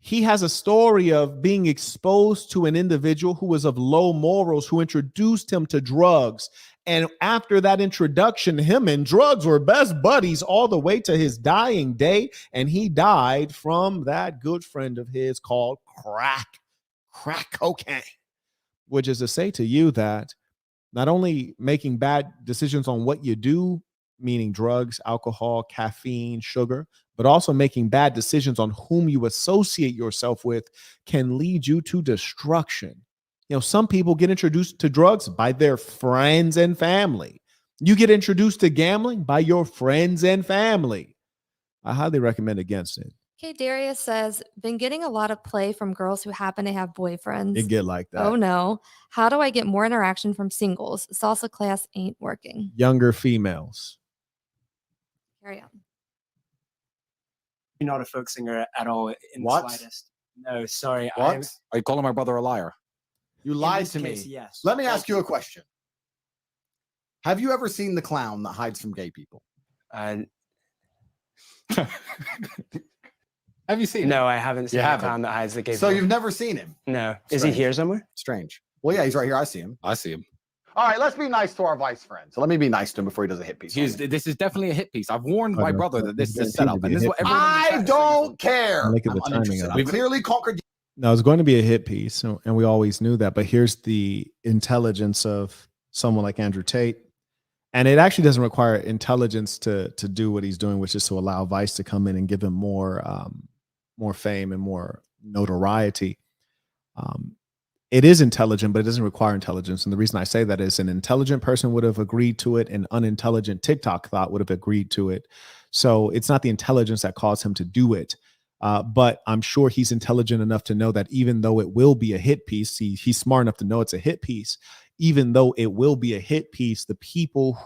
he has a story of being exposed to an individual who was of low morals, who introduced him to drugs. And after that introduction, him and drugs were best buddies all the way to his dying day. And he died from that good friend of his called crack cocaine, which is to say to you that not only making bad decisions on what you do, meaning drugs, alcohol, caffeine, sugar, but also making bad decisions on whom you associate yourself with can lead you to destruction. You know, some people get introduced to drugs by their friends and family. You get introduced to gambling by your friends and family. I highly recommend against it. Okay, Darius says, been getting a lot of play from girls who happen to have boyfriends. It get like that. Oh no. How do I get more interaction from singles? Salsa class ain't working. Younger females. Carry on. You're not a folk singer at all in What? the slightest. No, sorry. What? Are you calling my brother a liar? You lied to me. Case, yes. Let me ask you a question. Have you ever seen the clown that hides from gay people? Have you seen him? No, I haven't seen You the haven't? clown that hides the gay So people. you've never seen him? No. Is he Strange. here somewhere? Strange. Well, yeah, he's right here. I see him. I see him. All right, let's be nice to our vice friend. So let me be nice to him before he does a hit piece. This is definitely a hit piece. I've warned my Okay. brother that this is a Guaranteed setup, to be and a this is hit what piece. everyone. I don't care. Look at the I'm timing uninterested. of I've it. clearly conquered. No, it's going to be a hit piece, and we always knew that. But here's the intelligence of someone like Andrew Tate. And it actually doesn't require intelligence to do what he's doing, which is to allow Vice to come in and give him more fame and more notoriety. It is intelligent, but it doesn't require intelligence. And the reason I say that is an intelligent person would have agreed to it. An unintelligent TikTok thought would have agreed to it. So it's not the intelligence that caused him to do it. But I'm sure he's intelligent enough to know that even though it will be a hit piece, he's smart enough to know it's a hit piece. Even though it will be a hit piece, the people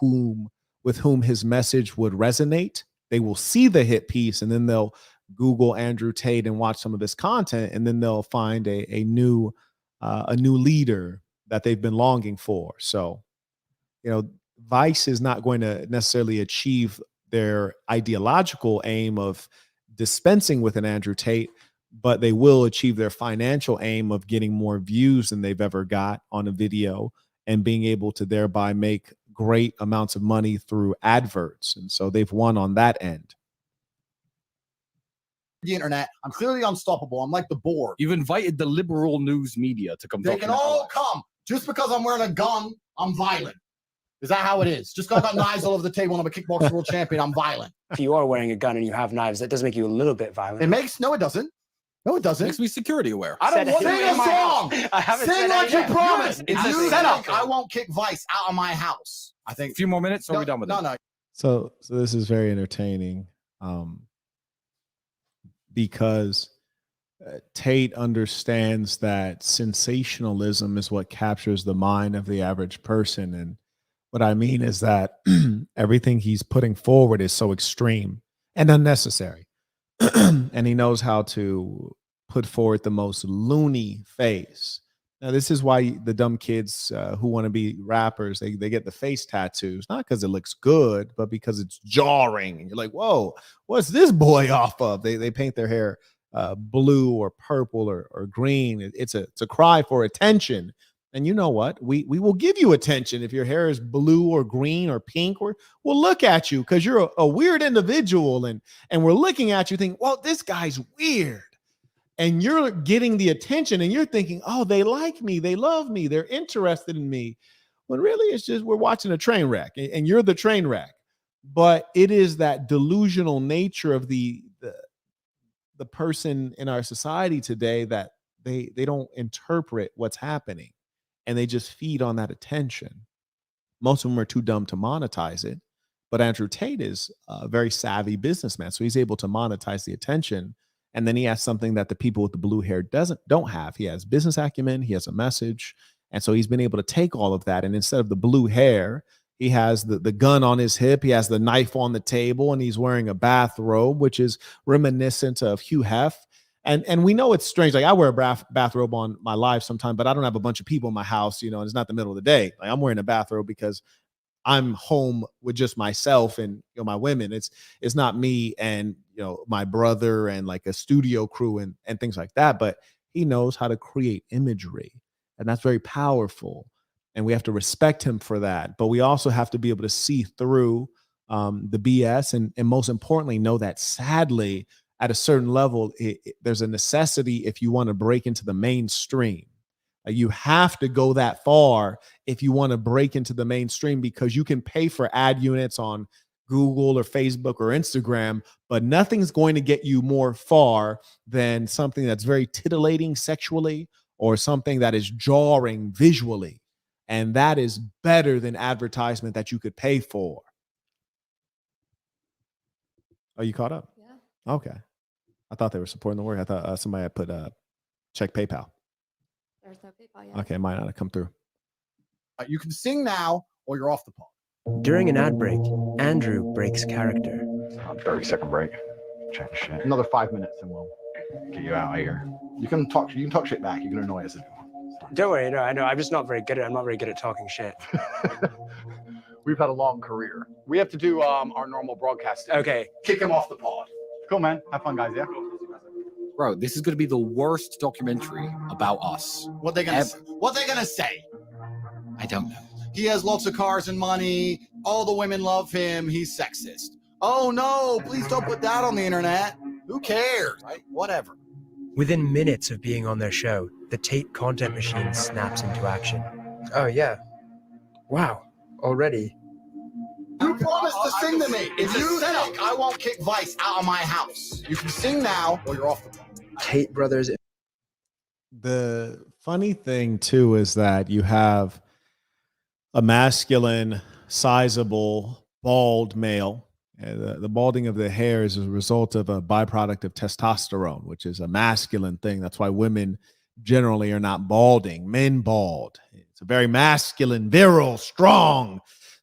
with whom his message would resonate, they will see the hit piece and then they'll Google Andrew Tate and watch some of his content, and then they'll find a new leader that they've been longing for. So, you know, Vice is not going to necessarily achieve their ideological aim of dispensing with an Andrew Tate, but they will achieve their financial aim of getting more views than they've ever got on a video and being able to thereby make great amounts of money through adverts. And so they've won on that end. The internet. I'm clearly unstoppable. I'm like the board. You've invited the liberal news media to come. They talk can in our all lives. come. Just because I'm wearing a gun, I'm violent. Is that how it is? Just because I've got knives all over the table and I'm a kickboxing world champion, I'm violent. If you are wearing a gun and you have knives, that does make you a little bit violent. It makes no, it doesn't. No, it doesn't. Makes me security aware. I don't Said want it. to sing a song. I haven't Sing said like you anything. promised. It's If a you setup. think I won't kick Vice out of my house, I think. A few more minutes, or are we done with No, it? no. So this is very entertaining because Tate understands that sensationalism is what captures the mind of the average person. And what I mean is that everything he's putting forward is so extreme and unnecessary. And he knows how to put forward the most loony face. Now, this is why the dumb kids who want to be rappers, they get the face tattoos, not because it looks good, but because it's jarring. And you're like, whoa, what's this boy off of? They paint their hair blue or purple or green. It's a cry for attention. And you know what? We will give you attention if your hair is blue or green or pink. We'll look at you because you're a weird individual. And we're looking at you thinking, well, this guy's weird. And you're getting the attention and you're thinking, oh, they like me. They love me. They're interested in me. When really it's just we're watching a train wreck and you're the train wreck. But it is that delusional nature of the person in our society today that they don't interpret what's happening and they just feed on that attention. Most of them are too dumb to monetize it. But Andrew Tate is a very savvy businessman. So he's able to monetize the attention. And then he has something that the people with the blue hair don't have. He has business acumen. He has a message. And so he's been able to take all of that. And instead of the blue hair, he has the gun on his hip. He has the knife on the table, and he's wearing a bathrobe, which is reminiscent of Hugh Hef. And we know it's strange. Like I wear a bathrobe on my live sometimes, but I don't have a bunch of people in my house, and it's not the middle of the day. Like I'm wearing a bathrobe because I'm home with just myself and my women. It's not me and my brother and like a studio crew and things like that. But he knows how to create imagery, and that's very powerful. And we have to respect him for that. But we also have to be able to see through the BS, and most importantly, know that sadly, at a certain level, there's a necessity if you want to break into the mainstream. You have to go that far if you want to break into the mainstream, because you can pay for ad units on Google or Facebook or Instagram, but nothing's going to get you more far than something that's very titillating sexually or something that is jarring visually. And that is better than advertisement that you could pay for. Are you caught up? Yeah. Okay. I thought they were supporting the work. I thought somebody had put check PayPal. There's no PayPal yet. Okay, might not have come through. You can sing now or you're off the pod. During an ad break, Andrew breaks character. 30-second break. Check shit. Another 5 minutes and we'll get you out of here. You can talk shit back. You can annoy us if you want. Don't worry, no, I know. I'm just not very good at it. I'm not very good at talking shit. We've had a long career. We have to do our normal broadcast. Okay. Kick him off the pod. Cool, man. Have fun, guys. Yeah. Bro, this is going to be the worst documentary about us. What they gonna say? What they gonna say? I don't know. He has lots of cars and money. All the women love him. He's sexist. Oh no! Please don't put that on the internet. Who cares? Right? Whatever. Within minutes of being on their show, the Tate content machine snaps into action. Oh yeah. Wow. Already. You promised to sing to me. If you think I won't kick Vice out of my house, you can sing now or you're off the phone. Tate brothers. The funny thing too is that you have a masculine, sizable, bald male. The balding of the hair is a result of a byproduct of testosterone, which is a masculine thing. That's why women generally are not balding. Men bald. It's a very masculine, virile, strong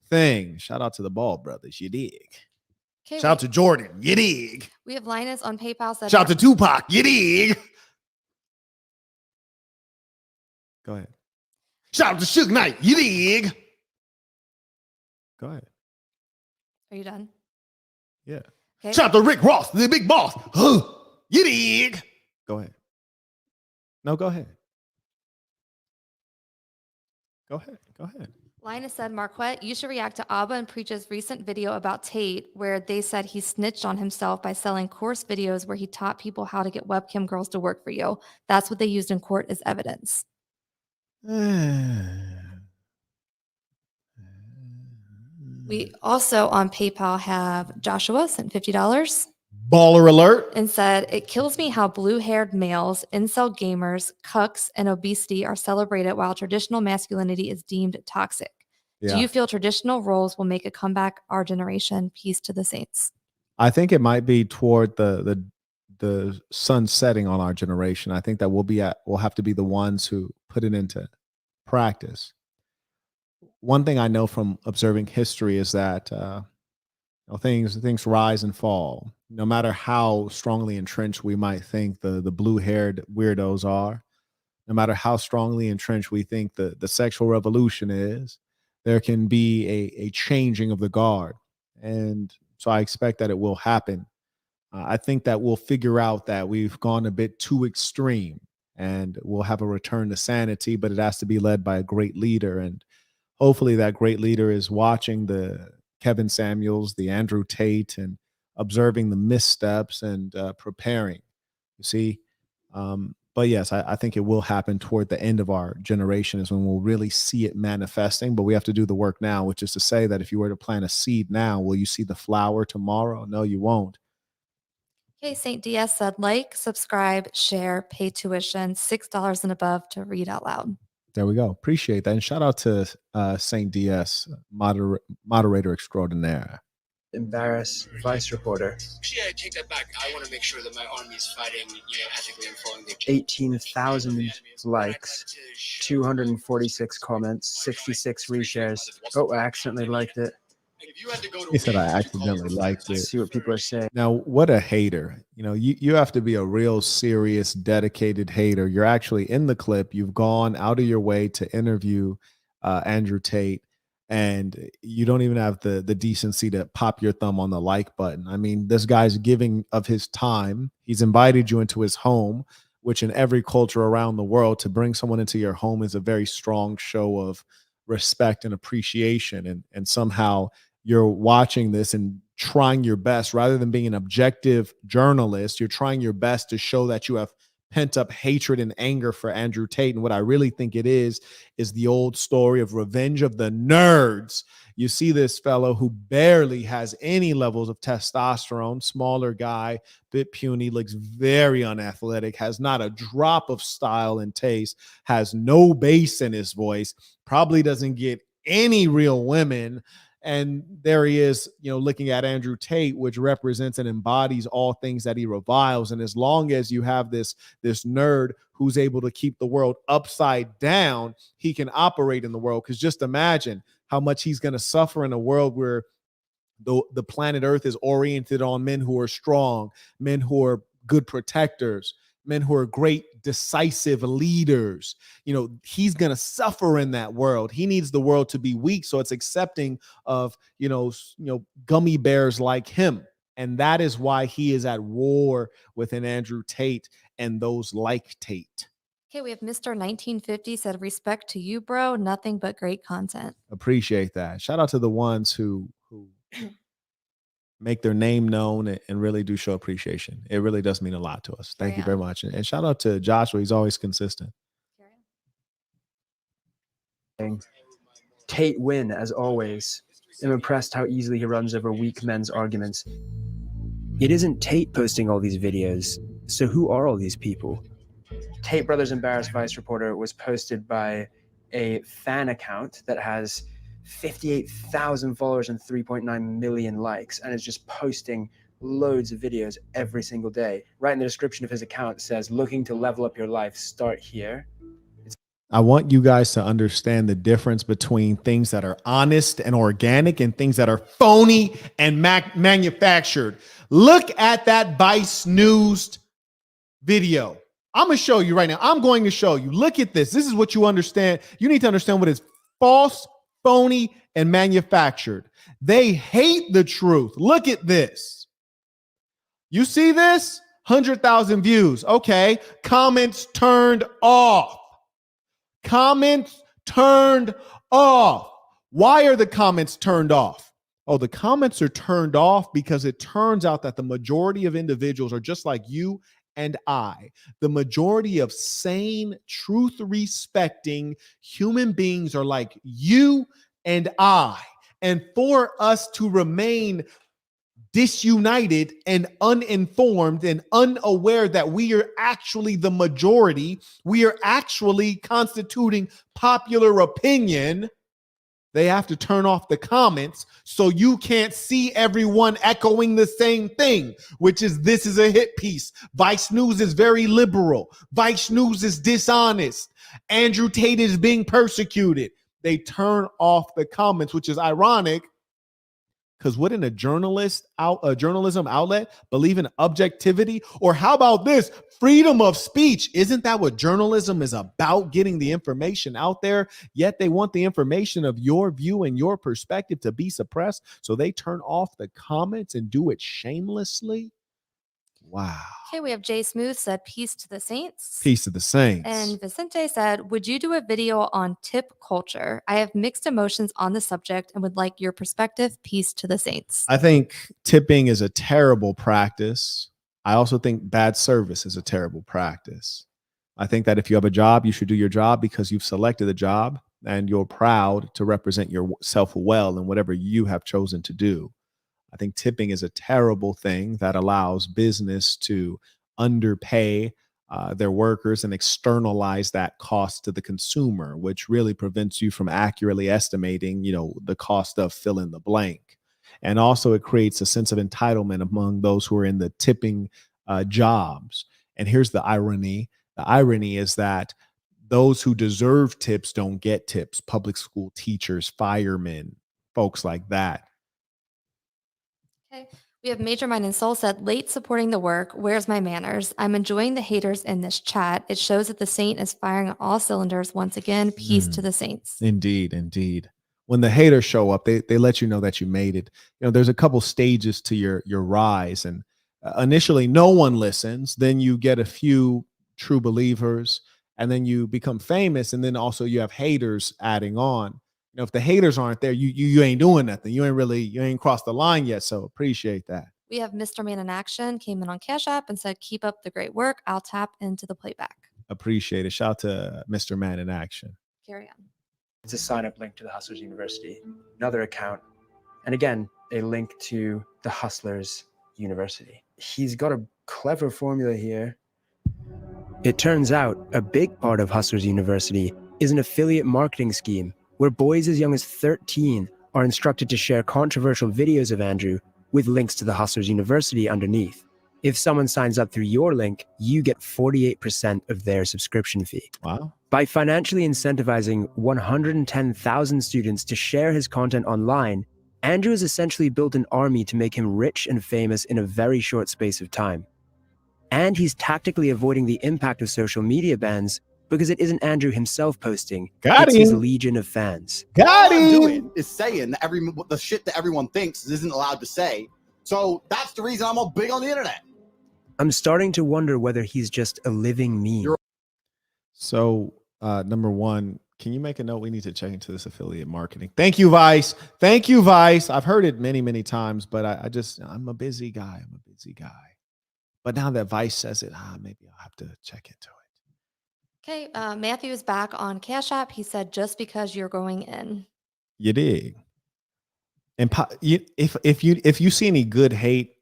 thing. Shout out to the Bald brothers. You dig? Okay, Shout out to Jordan. You dig? We have Linus on PayPal. Said Shout out to Tupac. You dig? Go ahead. Shout out to Suge Knight. You dig? Go ahead. Are you done? Yeah. Okay. Shout out to Rick Ross, the big boss. You dig? Go ahead. No, go ahead. Go ahead. Go ahead. Linus said, Marquett, you should react to Abba and Preach's recent video about Tate, where they said he snitched on himself by selling course videos where he taught people how to get webcam girls to work for you. That's what they used in court as evidence. We also on PayPal have Joshua sent $50. Baller alert. And said, it kills me how blue-haired males, incel gamers, cucks, and obesity are celebrated while traditional masculinity is deemed toxic. Yeah. Do you feel traditional roles will make a comeback our generation? Peace to the saints. I think it might be toward the sun setting on our generation. I think that we'll have to be the ones who put it into practice. One thing I know from observing history is that things rise and fall. No matter how strongly entrenched we might think the blue-haired weirdos are, no matter how strongly entrenched we think the sexual revolution is, there can be a changing of the guard. And so I expect that it will happen. I think that we'll figure out that we've gone a bit too extreme, and we'll have a return to sanity, but it has to be led by a great leader. And hopefully that great leader is watching the Kevin Samuels, the Andrew Tate, and observing the missteps and preparing, you see. But yes, I think it will happen toward the end of our generation is when we'll really see it manifesting. But we have to do the work now, which is to say that if you were to plant a seed now, will you see the flower tomorrow? No, you won't. Okay, St. DS said, like, subscribe, share, pay tuition, $6 and above to read out loud. There we go. Appreciate that. And shout out to St. DS, moderator extraordinaire. Embarrass Vice reporter. Actually, I take that back. I want to make sure that my army is fighting, ethically and following the 18,000 likes, 246 comments, 66 reshares. Oh, I accidentally liked it. He said I accidentally liked it. See what people are saying. Now, what a hater. You have to be a real serious, dedicated hater. You're actually in the clip. You've gone out of your way to interview Andrew Tate. and you don't even have the decency to pop your thumb on the like button. I mean, this guy's giving of his time. He's invited you into his home, which in every culture around the world, to bring someone into your home is a very strong show of respect and appreciation. And somehow you're watching this and trying your best, rather than being an objective journalist, you're trying your best to show that you have pent up hatred and anger for Andrew Tate. And what I really think it is the old story of revenge of the nerds. You see this fellow who barely has any levels of testosterone, smaller guy, bit puny, looks very unathletic, has not a drop of style and taste, has no bass in his voice, probably doesn't get any real women. And there he is, looking at Andrew Tate, which represents and embodies all things that he reviles. And as long as you have this nerd who's able to keep the world upside down, he can operate in the world. Because just imagine how much he's going to suffer in a world where the planet Earth is oriented on men who are strong, men who are good protectors, men who are great decisive leaders. He's going to suffer in that world. He needs the world to be weak, so it's accepting of gummy bears like him. And that is why he is at war with an Andrew Tate and those like Tate. Okay, we have Mr. 1950 said, respect to you, bro. Nothing but great content. Appreciate that. Shout out to the ones who make their name known and really do show appreciation. It really does mean a lot to us. Thank you very much. And shout out to Joshua. He's always consistent. Tate win, as always. I'm impressed how easily he runs over weak men's arguments. It isn't Tate posting all these videos, so who are all these people? Tate Brothers Embarrassed Vice Reporter was posted by a fan account that has 58,000 followers and 3.9 million likes, and is just posting loads of videos every single day. Right in the description of his account, it says, looking to level up your life, start here. I want you guys to understand the difference between things that are honest and organic and things that are phony and manufactured. Look at that Vice News video. I'm going to show you right now. I'm going to show you. Look at this. This is what you understand. You need to understand what is false, phony, and manufactured. They hate the truth. Look at this. You see this? 100,000 views. Okay. Comments turned off. Comments turned off. Why are the comments turned off? Oh, the comments are turned off because it turns out that the majority of individuals are just like you and I. The majority of sane, truth-respecting human beings are like you and I. And for us to remain disunited and uninformed and unaware that we are actually the majority, we are actually constituting popular opinion, they have to turn off the comments so you can't see everyone echoing the same thing, which is this is a hit piece. Vice News is very liberal. Vice News is dishonest. Andrew Tate is being persecuted. They turn off the comments, which is ironic, because wouldn't a journalism outlet believe in objectivity? Or how about this? Freedom of speech. Isn't that what journalism is about? Getting the information out there. Yet they want the information of your view and your perspective to be suppressed. So they turn off the comments and do it shamelessly. Wow. Okay, we have Jay Smooth said, peace to the saints. Peace to the saints. And Vicente said, would you do a video on tip culture? I have mixed emotions on the subject and would like your perspective. Peace to the saints. I think tipping is a terrible practice. I also think bad service is a terrible practice. I think that if you have a job, you should do your job because you've selected the job and you're proud to represent yourself well in whatever you have chosen to do. I think tipping is a terrible thing that allows business to underpay their workers and externalize that cost to the consumer, which really prevents you from accurately estimating, the cost of fill in the blank. And also it creates a sense of entitlement among those who are in the tipping jobs. And here's the irony. The irony is that those who deserve tips don't get tips. Public school teachers, firemen, folks like that. Okay. We have Major Mind and Soul said, late supporting the work. Where's my manners? I'm enjoying the haters in this chat. It shows that the saint is firing on all cylinders once again. Peace to the saints. Indeed, indeed. when the haters show up, they let you know that you made it. You know, there's a couple stages to your rise, and initially no one listens. Then you get a few true believers, and then you become famous, and then also you have haters adding on. You know, if the haters aren't there, you ain't doing nothing. You ain't crossed the line yet. So appreciate that. We have Mr. Man in Action came in on Cash App and said, "Keep up the great work. I'll tap into the playback." Appreciate it. Shout out to Mr. Man in Action. Carry on. It's a sign-up link to the Hustlers University, another account, and again, a link to the Hustlers University. He's got a clever formula here. It turns out a big part of Hustlers University is an affiliate marketing scheme where boys as young as 13 are instructed to share controversial videos of Andrew with links to the Hustlers University underneath. If someone signs up through your link, you get 48% of their subscription fee. Wow. By financially incentivizing 110,000 students to share his content online, Andrew has essentially built an army to make him rich and famous in a very short space of time. And he's tactically avoiding the impact of social media bans because it isn't Andrew himself posting, it's his legion of fans. All I'm doing is saying that the shit that everyone thinks isn't allowed to say. So that's the reason I'm all big on the internet. I'm starting to wonder whether he's just a living meme. So, number one, can you make a note? We need to check into this affiliate marketing. Thank you, Vice. Thank you, Vice. I've heard it many, many times, but I'm a busy guy. But now that Vice says it, maybe I'll have to check into it. Okay, Matthew is back on Cash App. He said, "Just because you're going in." You dig? And if you see any good hate,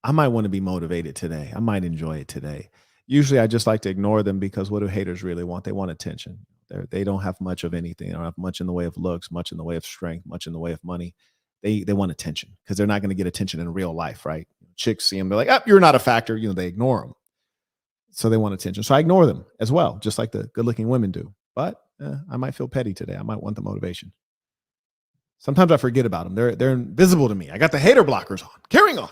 I might want to be motivated today. I might enjoy it today. Usually I just like to ignore them because what do haters really want? They want attention. They don't have much of anything. They don't have much in the way of looks, much in the way of strength, much in the way of money. They want attention because they're not going to get attention in real life, right? Chicks see them, they're like, "Oh, you're not a factor." You know, they ignore them. So they want attention. So I ignore them as well, just like the good-looking women do. But I might feel petty today. I might want the motivation. Sometimes I forget about them. They're invisible to me. I got the hater blockers on. Carrying on.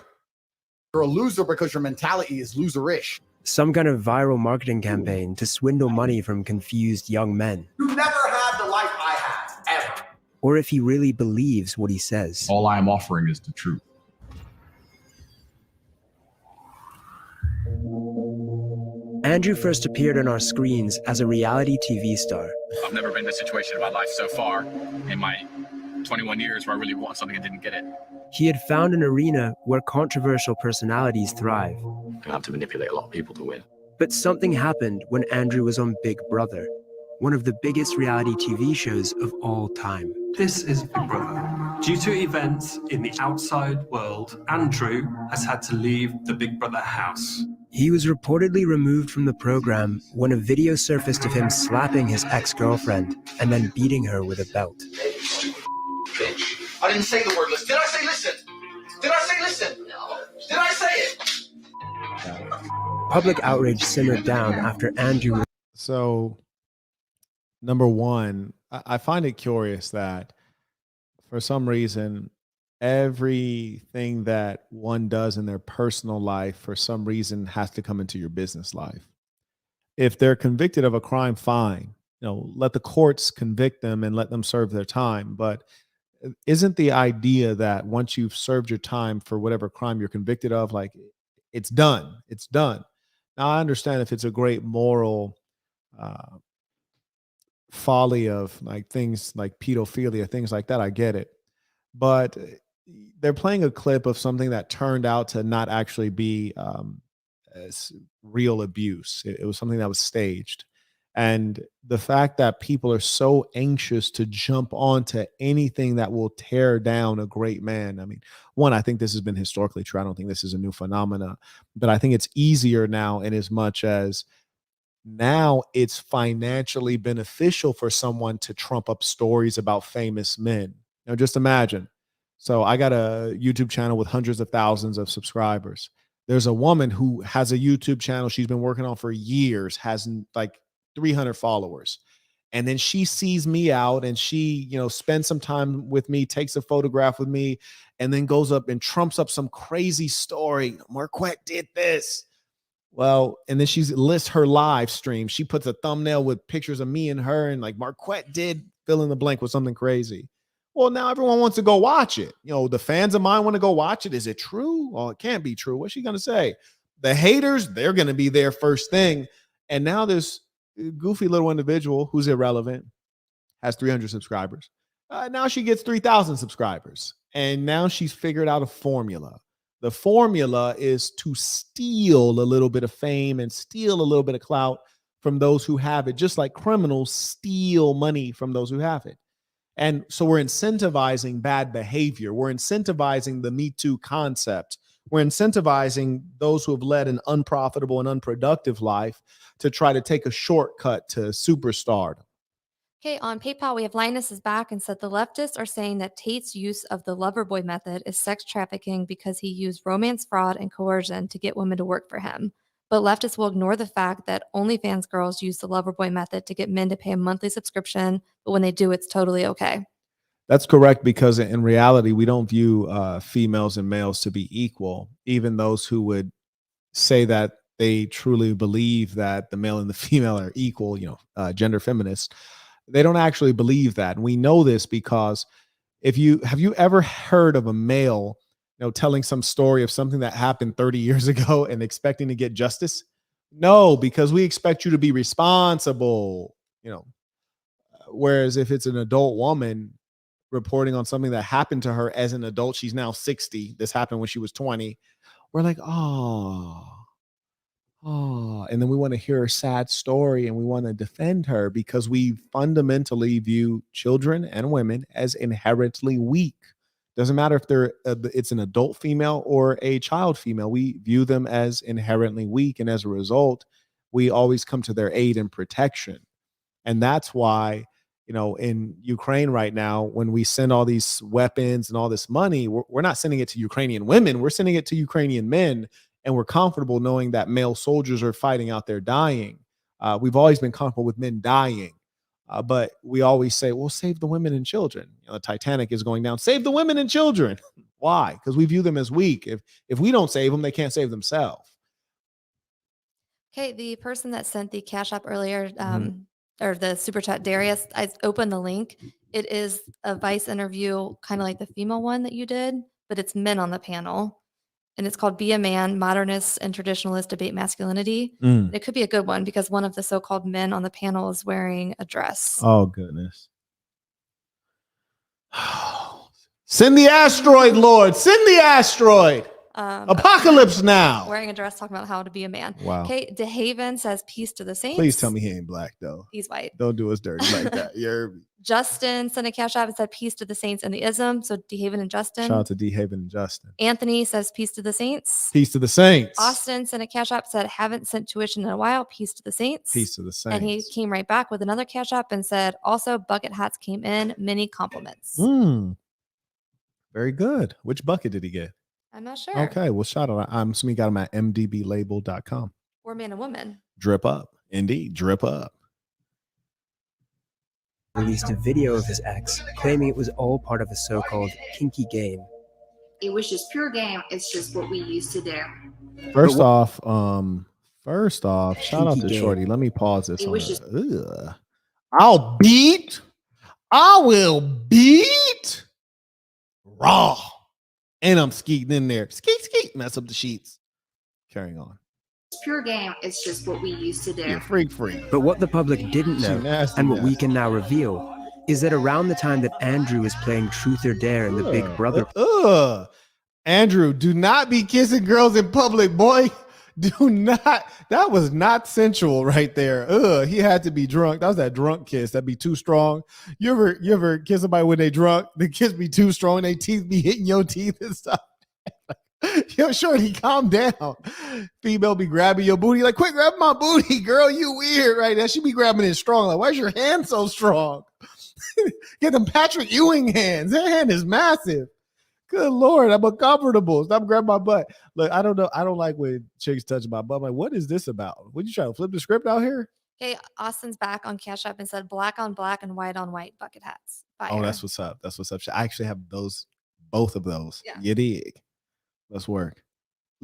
You're a loser because your mentality is loserish. Some kind of viral marketing campaign to swindle money from confused young men. You never had the life I had, ever. Or if he really believes what he says. All I am offering is the truth. Andrew first appeared on our screens as a reality TV star. I've never been in a situation in my life so far in my 21 years where I really want something and didn't get it. He had found an arena where controversial personalities thrive. I have to manipulate a lot of people to win. But something happened when Andrew was on Big Brother, one of the biggest reality TV shows of all time. This is Big Brother. Due to events in the outside world, Andrew has had to leave the Big Brother house. He was reportedly removed from the program when a video surfaced of him slapping his ex-girlfriend and then beating her with a belt. Bitch. I didn't say the word listen. Did I say listen? Did I say listen? No. Did I say it? Public outrage simmered down after Andrew. So, number one, I find it curious that for some reason, everything that one does in their personal life, for some reason, has to come into your business life. If they're convicted of a crime, fine. You know, let the courts convict them and let them serve their time. But isn't the idea that once you've served your time for whatever crime you're convicted of, like it's done, it's done. Now, I understand if it's a great moral folly of like things like pedophilia, things like that, I get it. But they're playing a clip of something that turned out to not actually be real abuse. It was something that was staged. And the fact that people are so anxious to jump onto anything that will tear down a great man. I mean, one, I think this has been historically true. I don't think this is a new phenomena, but I think it's easier now in as much as now it's financially beneficial for someone to trump up stories about famous men. Now, just imagine. So I got a YouTube channel with hundreds of thousands of subscribers. There's a woman who has a YouTube channel she's been working on for years, has like 300 followers. And then she sees me out and she, spends some time with me, takes a photograph with me, and then goes up and trumps up some crazy story. Marquett did this. Well, and then she lists her live stream. She puts a thumbnail with pictures of me and her and like Marquett did fill in the blank with something crazy. Well, now everyone wants to go watch it. You know, the fans of mine want to go watch it. Is it true? Well, it can't be true. What's she going to say? The haters, they're going to be there first thing. And now this goofy little individual who's irrelevant has 300 subscribers. Now she gets 3,000 subscribers. And now she's figured out a formula. The formula is to steal a little bit of fame and steal a little bit of clout from those who have it, just like criminals steal money from those who have it. And so we're incentivizing bad behavior. We're incentivizing the Me Too concept. We're incentivizing those who have led an unprofitable and unproductive life to try to take a shortcut to superstardom. Okay, on PayPal, we have Linus is back and said the leftists are saying that Tate's use of the lover boy method is sex trafficking because he used romance fraud and coercion to get women to work for him. But leftists will ignore the fact that OnlyFans girls use the lover boy method to get men to pay a monthly subscription, but when they do, it's totally okay. That's correct, because in reality, we don't view females and males to be equal. Even those who would say that they truly believe that the male and the female are equal, gender feminists, they don't actually believe that. And we know this because have you ever heard of a male, telling some story of something that happened 30 years ago and expecting to get justice? No, because we expect you to be responsible, whereas if it's an adult woman reporting on something that happened to her as an adult, she's now 60. This happened when she was 20. We're like, oh, and then we want to hear a sad story and we want to defend her because we fundamentally view children and women as inherently weak. Doesn't matter if it's an adult female or a child female. We view them as inherently weak, and as a result, we always come to their aid and protection. And that's why, in Ukraine right now, when we send all these weapons and all this money, we're not sending it to Ukrainian women. We're sending it to Ukrainian men. And we're comfortable knowing that male soldiers are fighting out there dying. We've always been comfortable with men dying. But we always say, well, save the women and children. The Titanic is going down. Save the women and children. Why? Because we view them as weak. If we don't save them, they can't save themselves. Okay, the person that sent the Cash App earlier, or the super chat, Darius, I opened the link. It is a Vice interview, kind of like the female one that you did, but it's men on the panel. And it's called Be a Man, Modernists and Traditionalists Debate Masculinity. It could be a good one because one of the so-called men on the panel is wearing a dress. Oh, goodness. Send the asteroid, Lord. Send the asteroid. Apocalypse now. Wearing a dress, talking about how to be a man. Wow. Okay, DeHaven says peace to the saints. Please tell me he ain't black, though. He's white. Don't do us dirty like that. Justin sent a Cash App and said peace to the saints and the ism. So DeHaven and Justin. Shout out to DeHaven and Justin. Anthony says peace to the saints. Peace to the saints. Austin sent a Cash App, said haven't sent tuition in a while. Peace to the saints. Peace to the saints. And he came right back with another Cash App and said also bucket hats came in. Many compliments. Very good. Which bucket did he get? I'm not sure. Okay, well, shout out. I'm assuming he got them at mdblabel.com. Or man and woman. Drip up. Indeed, drip up. Released a video of his ex, claiming it was all part of a so-called kinky game. It was just pure game. It's just what we used to do. First off, shout out to game. Shorty. Let me pause this. It was just I will beat raw. And I'm skeeting in there. Skeet, mess up the sheets. Carrying on. pure game. It's just what we used to do. Yeah, freak. But what the public didn't know, and what we can now reveal, is that around the time that Andrew was playing Truth or Dare in the Big Brother. Andrew, do not be kissing girls in public, boy. Do not. That was not sensual right there. He had to be drunk. That was that drunk kiss. That'd be too strong. You ever kiss somebody when they drunk? The kiss be too strong. They teeth be hitting your teeth and stuff. Yo, Shorty, calm down. Female be grabbing your booty. Like, quit grabbing my booty, girl. You weird right now. She be grabbing it strong. Like, why's your hand so strong? Get them Patrick Ewing hands. That hand is massive. Good Lord, I'm uncomfortable. Stop grabbing my butt. Look, I don't know. I don't like when chicks touch my butt. I'm like, what is this about? What, you trying to flip the script out here? Okay, Austin's back on Cash App and said black on black and white on white bucket hats. Fire. Oh, that's what's up. That's what's up. I actually have both of those. Yeah. You dig? Let's work.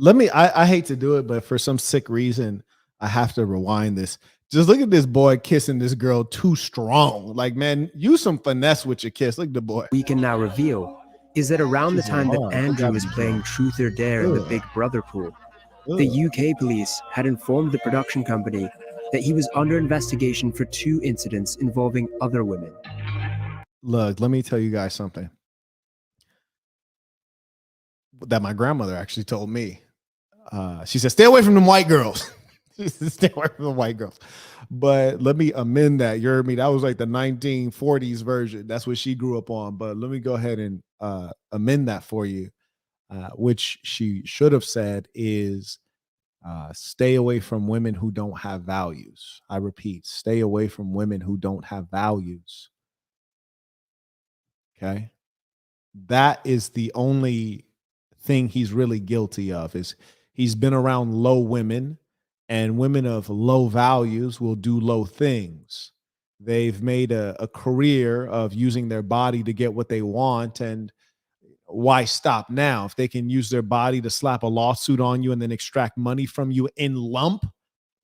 I hate to do it, but for some sick reason, I have to rewind this. Just look at this boy kissing this girl too strong. Like, man, use some finesse with your kiss. Look at the boy. We can now reveal is that around the She's time that hard. Andrew was playing Truth or Dare in the Big Brother pool, the UK police had informed the production company that he was under investigation for 2 incidents involving other women. Look, let me tell you guys something that my grandmother actually told me. She said, stay away from them white girls. Stay away from the white girls. But let me amend that. You heard me? That was like the 1940s version. That's what she grew up on. But let me go ahead and amend that for you. Which she should have said is stay away from women who don't have values. I repeat, stay away from women who don't have values. Okay. That is the only thing he's really guilty of, is he's been around low women, and women of low values will do low things. They've made a career of using their body to get what they want. And why stop now? If they can use their body to slap a lawsuit on you and then extract money from you in lump,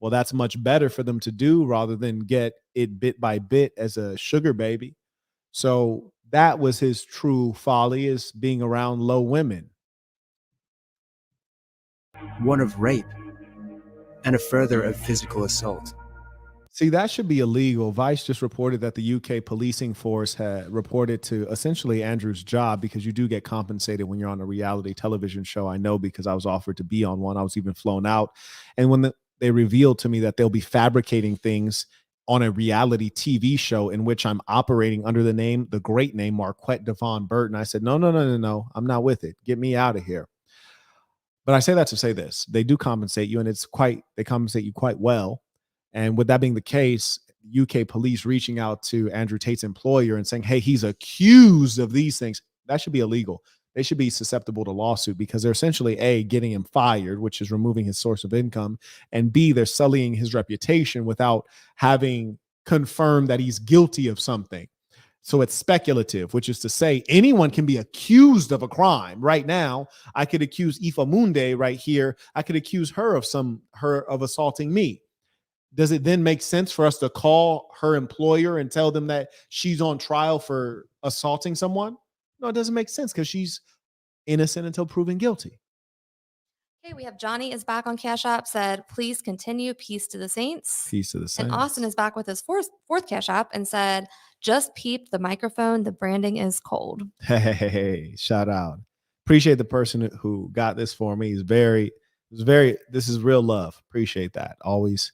well, that's much better for them to do rather than get it bit by bit as a sugar baby. So that was his true folly, is being around low women. One of rape, and a further of physical assault. See, that should be illegal. Vice just reported that the UK policing force had reported to essentially Andrew's job, because you do get compensated when you're on a reality television show. I know, because I was offered to be on one. I was even flown out. And when they revealed to me that they'll be fabricating things on a reality TV show in which I'm operating under the name, the great name, Marquett Devon Burton, I said, no, I'm not with it. Get me out of here. But I say that to say this: they do compensate you, and they compensate you quite well. And with that being the case, UK police reaching out to Andrew Tate's employer and saying, hey, he's accused of these things, that should be illegal. They should be susceptible to lawsuit, because they're essentially A, getting him fired, which is removing his source of income, and B, they're sullying his reputation without having confirmed that he's guilty of something. So it's speculative, which is to say anyone can be accused of a crime. Right now, I could accuse Ifa Munde right here. I could accuse her of assaulting me. Does it then make sense for us to call her employer and tell them that she's on trial for assaulting someone? No, it doesn't make sense, because she's innocent until proven guilty. Okay, we have Johnny is back on Cash App, said, please continue. Peace to the saints. Peace to the saints. And Austin is back with his fourth Cash App and said, just peep the microphone. The branding is cold. Hey, shout out. Appreciate the person who got this for me. This is real love. Appreciate that. Always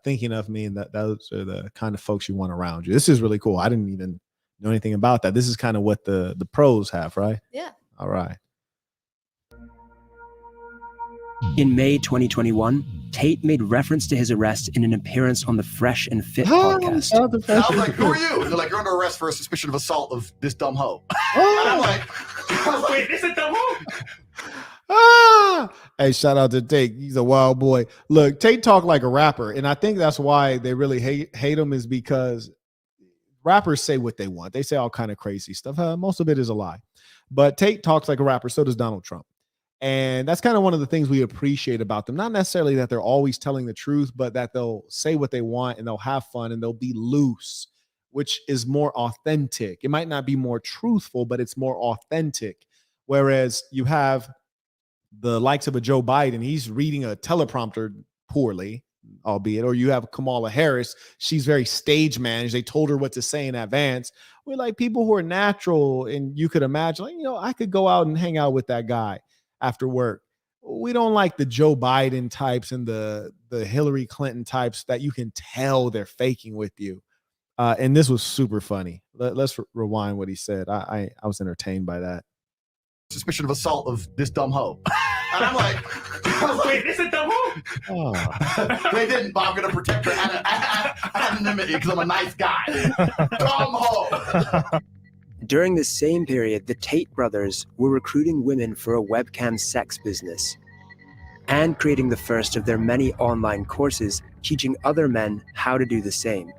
thinking of me, and those are the kind of folks you want around you. This is really cool. I didn't even know anything about that. This is kind of what the pros have, right? Yeah. All right. In May 2021, Tate made reference to his arrest in an appearance on the Fresh and Fit podcast. I was like, who are you? They're like, you're under arrest for a suspicion of assault of this dumb hoe. And I'm like, wait, this is dumb hoe? Hey, shout out to Tate. He's a wild boy. Look, Tate talk like a rapper, and I think that's why they really hate him, is because rappers say what they want. They say all kind of crazy stuff. Most of it is a lie. But Tate talks like a rapper. So does Donald Trump. And that's kind of one of the things we appreciate about them. Not necessarily that they're always telling the truth, but that they'll say what they want and they'll have fun and they'll be loose, which is more authentic. It might not be more truthful, but it's more authentic. Whereas you have the likes of a Joe Biden, he's reading a teleprompter poorly, albeit, or you have Kamala Harris, she's very stage managed. They told her what to say in advance. We're like people who are natural, and you could imagine, like, I could go out and hang out with that guy after work. We don't like the Joe Biden types and the Hillary Clinton types that you can tell they're faking with you. And this was super funny. Let's rewind what he said. I was entertained by that. Suspicion of assault of this dumb hoe. And I'm like, wait, this is dumb hoe? Oh. They didn't, but I'm going to protect her anonymity because I'm a nice guy. Dumb hoe. During the same period, the Tate brothers were recruiting women for a webcam sex business and creating the first of their many online courses teaching other men how to do the same.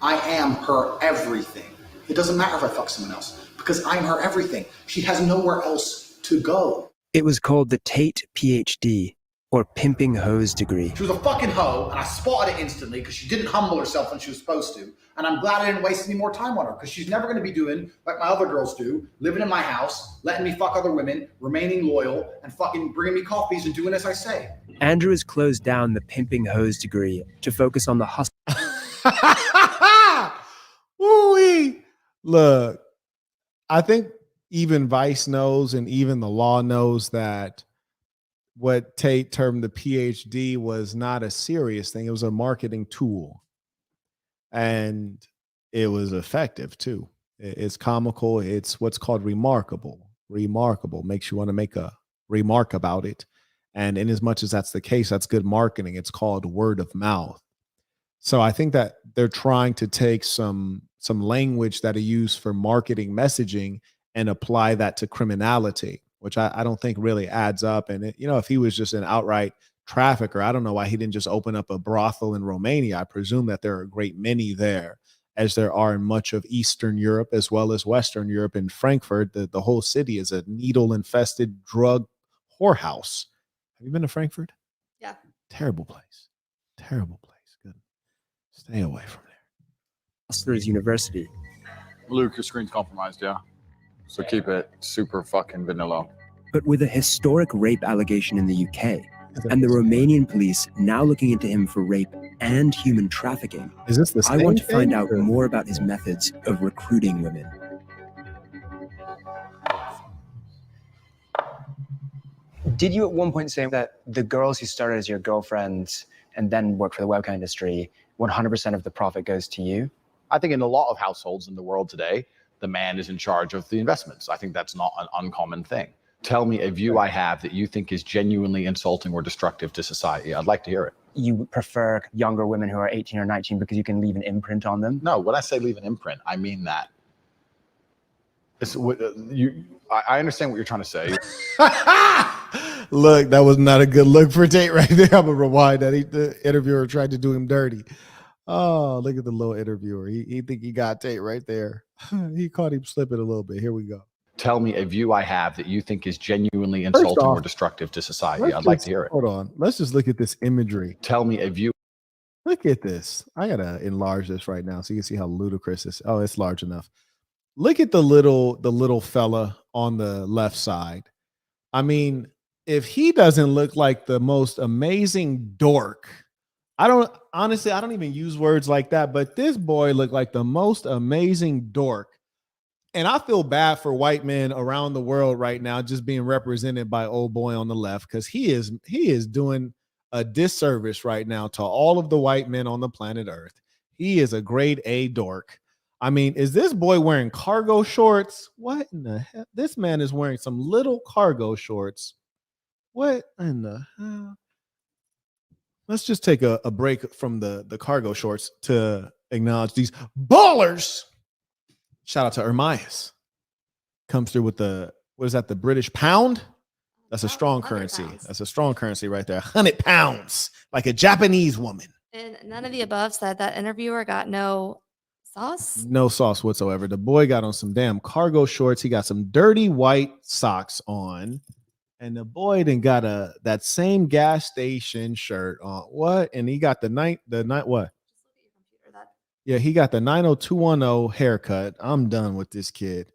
I am her everything. It doesn't matter if I fuck someone else, because I'm her everything. She has nowhere else to go. It was called the Tate PhD, or pimping hoes degree. She was a fucking hoe, and I spotted it instantly because she didn't humble herself when she was supposed to. And I'm glad I didn't waste any more time on her because she's never going to be doing like my other girls do, living in my house, letting me fuck other women, remaining loyal, and fucking bringing me coffees and doing as I say. Andrew has closed down the pimping hoes degree to focus on the hustle. Woo-wee. Look, I think even Vice knows and even the law knows that what Tate termed the PhD was not a serious thing. It was a marketing tool. And it was effective too. It's comical. It's what's called remarkable. Remarkable makes you want to make a remark about it. And in as much as that's the case, that's good marketing. It's called word of mouth. So I think that they're trying to take some language that are used for marketing messaging and apply that to criminality, which I don't think really adds up. And if he was just an outright trafficker, I don't know why he didn't just open up a brothel in Romania. I presume that there are a great many there, as there are in much of Eastern Europe as well as Western Europe. In Frankfurt, the whole city is a needle-infested drug whorehouse. Have you been to Frankfurt? Yeah. Terrible place. Terrible place. Good. Stay away from there. Hustlers University. Luke, your screen's compromised, yeah? So keep it super fucking vanilla. But with a historic rape allegation in the UK, and the Romanian police now looking into him for rape and human trafficking, is this the I want to find out more about his methods of recruiting women. Did you at one point say that the girls who started as your girlfriends and then work for the webcam industry, 100% of the profit goes to you? I think in a lot of households in the world today, the man is in charge of the investments. I think that's not an uncommon thing. Tell me a view I have that you think is genuinely insulting or destructive to society. I'd like to hear it. You prefer younger women who are 18 or 19 because you can leave an imprint on them? No, when I say leave an imprint, I mean that. I understand what you're trying to say. Look, that was not a good look for Tate right there. I'm going to rewind that. The interviewer tried to do him dirty. Oh, look at the little interviewer. He think he got Tate right there. He caught him slipping a little bit. Here we go. Tell me a view I have that you think is genuinely insulting or destructive to society. I'd like to hear it. Hold on. Let's just look at this imagery. Tell me a view. Look at this. I got to enlarge this right now so you can see how ludicrous this is. Oh, it's large enough. Look at the little fella on the left side. I mean, if he doesn't look like the most amazing dork, I don't even use words like that, but this boy looked like the most amazing dork. And I feel bad for white men around the world right now just being represented by old boy on the left, because he is doing a disservice right now to all of the white men on the planet Earth. He is a grade A dork. I mean, is this boy wearing cargo shorts? What in the hell? This man is wearing some little cargo shorts. What in the hell? Let's just take a break from the cargo shorts to acknowledge these ballers. Shout out to Ermias. Comes through with the British pound? That's a strong currency. That's a strong currency right there. 100 pounds, like a Japanese woman. And none of the above said that interviewer got no sauce. No sauce whatsoever. The boy got on some damn cargo shorts. He got some dirty white socks on. And the boy then got that same gas station shirt on. What? And he got the night what? Yeah, he got the 90210 haircut. I'm done with this kid.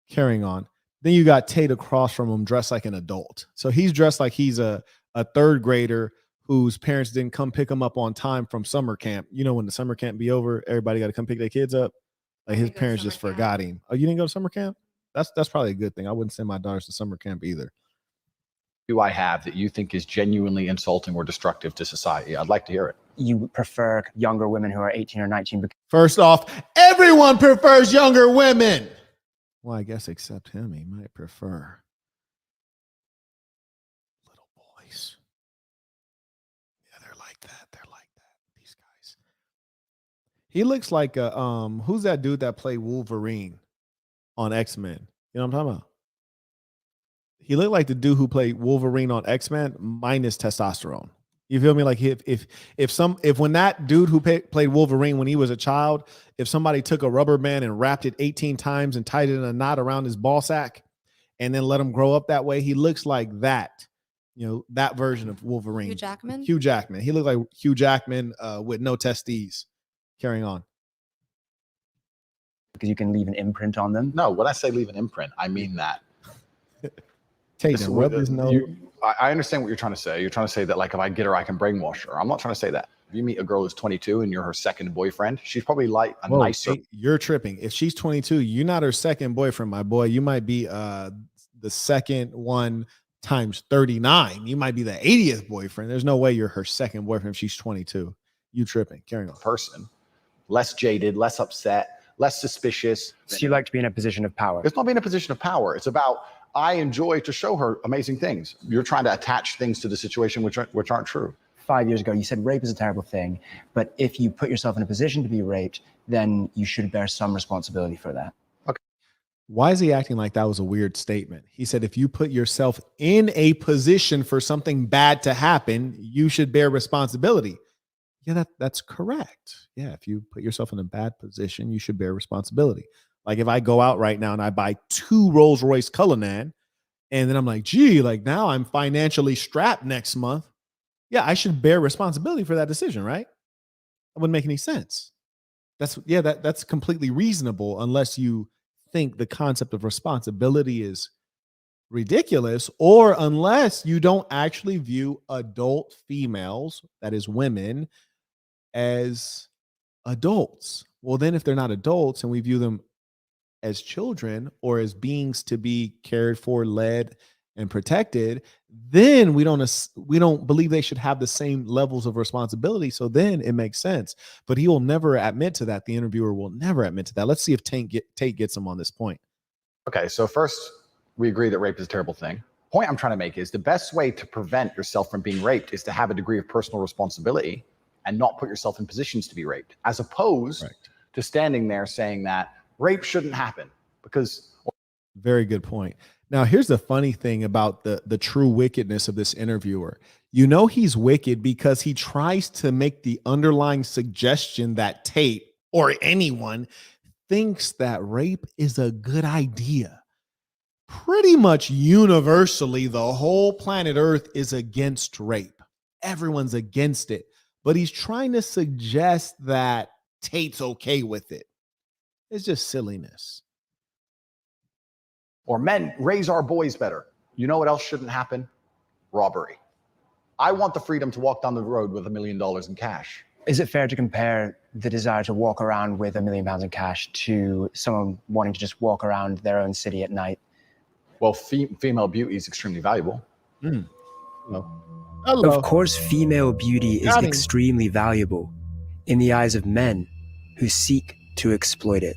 Carrying on. Then you got Tate across from him dressed like an adult. So he's dressed like he's a third grader whose parents didn't come pick him up on time from summer camp. You know, when the summer camp be over, everybody got to come pick their kids up. Like his parents just forgot him. Oh, you didn't go to summer camp? That's probably a good thing. I wouldn't send my daughters to summer camp either. Do I have that you think is genuinely insulting or destructive to society? I'd like to hear it. You prefer younger women who are 18 or 19. First off, everyone prefers younger women. Well, I guess except him. He might prefer little boys. Yeah, they're like that. They're like that. These guys. He looks like who's that dude that played Wolverine on X-Men? You know what I'm talking about? He looked like the dude who played Wolverine on X-Men minus testosterone. You feel me? Like if when that dude who played Wolverine when he was a child, if somebody took a rubber band and wrapped it 18 times and tied it in a knot around his ball sack and then let him grow up that way, he looks like that You know, that version of Wolverine. Hugh Jackman? Hugh Jackman. He looked like Hugh Jackman with no testes. Carrying on. Because you can leave an imprint on them. No, when I say leave an imprint, I mean that. Tate, I understand what you're trying to say. You're trying to say that, like, if I get her, I can brainwash her. I'm not trying to say that. If you meet a girl who's 22 and you're her second boyfriend, she's probably like a nicer. Tate, you're tripping. If she's 22, you're not her second boyfriend, my boy. You might be the second one times 39. You might be the 80th boyfriend. There's no way you're her second boyfriend if she's 22. You tripping. Carrying on. Person. Less jaded, less upset, less suspicious. So you like to be in a position of power. It's not being in a position of power. It's about, I enjoy to show her amazing things. You're trying to attach things to the situation which aren't true. 5 years ago, you said rape is a terrible thing, but if you put yourself in a position to be raped, then you should bear some responsibility for that. Okay. Why is he acting like that was a weird statement? He said, if you put yourself in a position for something bad to happen, you should bear responsibility. Yeah, that's correct. Yeah, if you put yourself in a bad position, you should bear responsibility. Like if I go out right now and I buy 2 Rolls-Royce Cullinan, and then I'm like, gee, like now I'm financially strapped next month. Yeah, I should bear responsibility for that decision, right? That wouldn't make any sense. That's completely reasonable unless you think the concept of responsibility is ridiculous, or unless you don't actually view adult females, that is women, as adults. Well, then if they're not adults and we view them as children or as beings to be cared for, led, and protected, then we don't believe they should have the same levels of responsibility. So then it makes sense. But he will never admit to that. The interviewer will never admit to that. Let's see if Tate gets him on this point. Okay, so first, we agree that rape is a terrible thing. Point I'm trying to make is the best way to prevent yourself from being raped is to have a degree of personal responsibility and not put yourself in positions to be raped, as opposed to standing there saying that rape shouldn't happen. Because very good point. Now, here's the funny thing about the true wickedness of this interviewer. You know he's wicked because he tries to make the underlying suggestion that Tate or anyone thinks that rape is a good idea. Pretty much universally, the whole planet Earth is against rape. Everyone's against it. But he's trying to suggest that Tate's okay with it. It's just silliness. Or men, raise our boys better. You know what else shouldn't happen? Robbery. I want the freedom to walk down the road with $1 million in cash. Is it fair to compare the desire to walk around with £1 million in cash to someone wanting to just walk around their own city at night? Well, female beauty is extremely valuable. Of course, female beauty is extremely valuable in the eyes of men who seek to exploit it.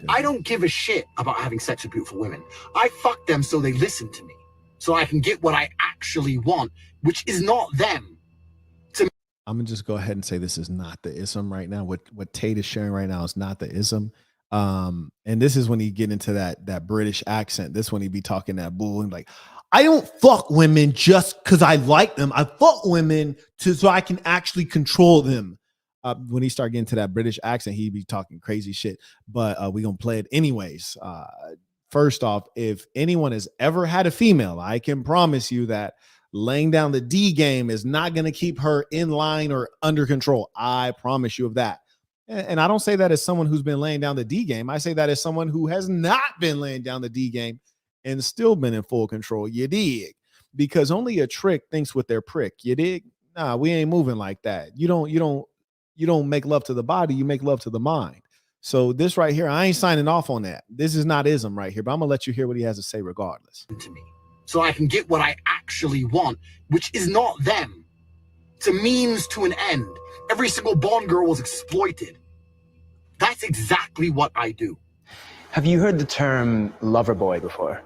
I don't give a shit about having sex with beautiful women. I fuck them so they listen to me, so I can get what I actually want, which is not them. I'm gonna just go ahead and say this is not the ism right now. What Tate is sharing right now is not the ism. And this is when he get into that British accent. This when he be talking that bull and like, I don't fuck women just because I like them. I fuck women so I can actually control them. When he start getting to that British accent, he'd be talking crazy shit. But we gonna play it anyways. First off, if anyone has ever had a female, I can promise you that laying down the D game is not going to keep her in line or under control. I promise you of that. And I don't say that as someone who's been laying down the D game. I say that as someone who has not been laying down the D game and still been in full control. You dig? Because only a trick thinks with their prick. You dig? Nah, we ain't moving like that. You don't make love to the body. You make love to the mind. So this right here, I ain't signing off on that. This is not ism right here, but I'm gonna let you hear what he has to say regardless. To me, so I can get what I actually want, which is not them. It's a means to an end. Every single Bond girl was exploited. That's exactly what I do. Have you heard the term lover boy before?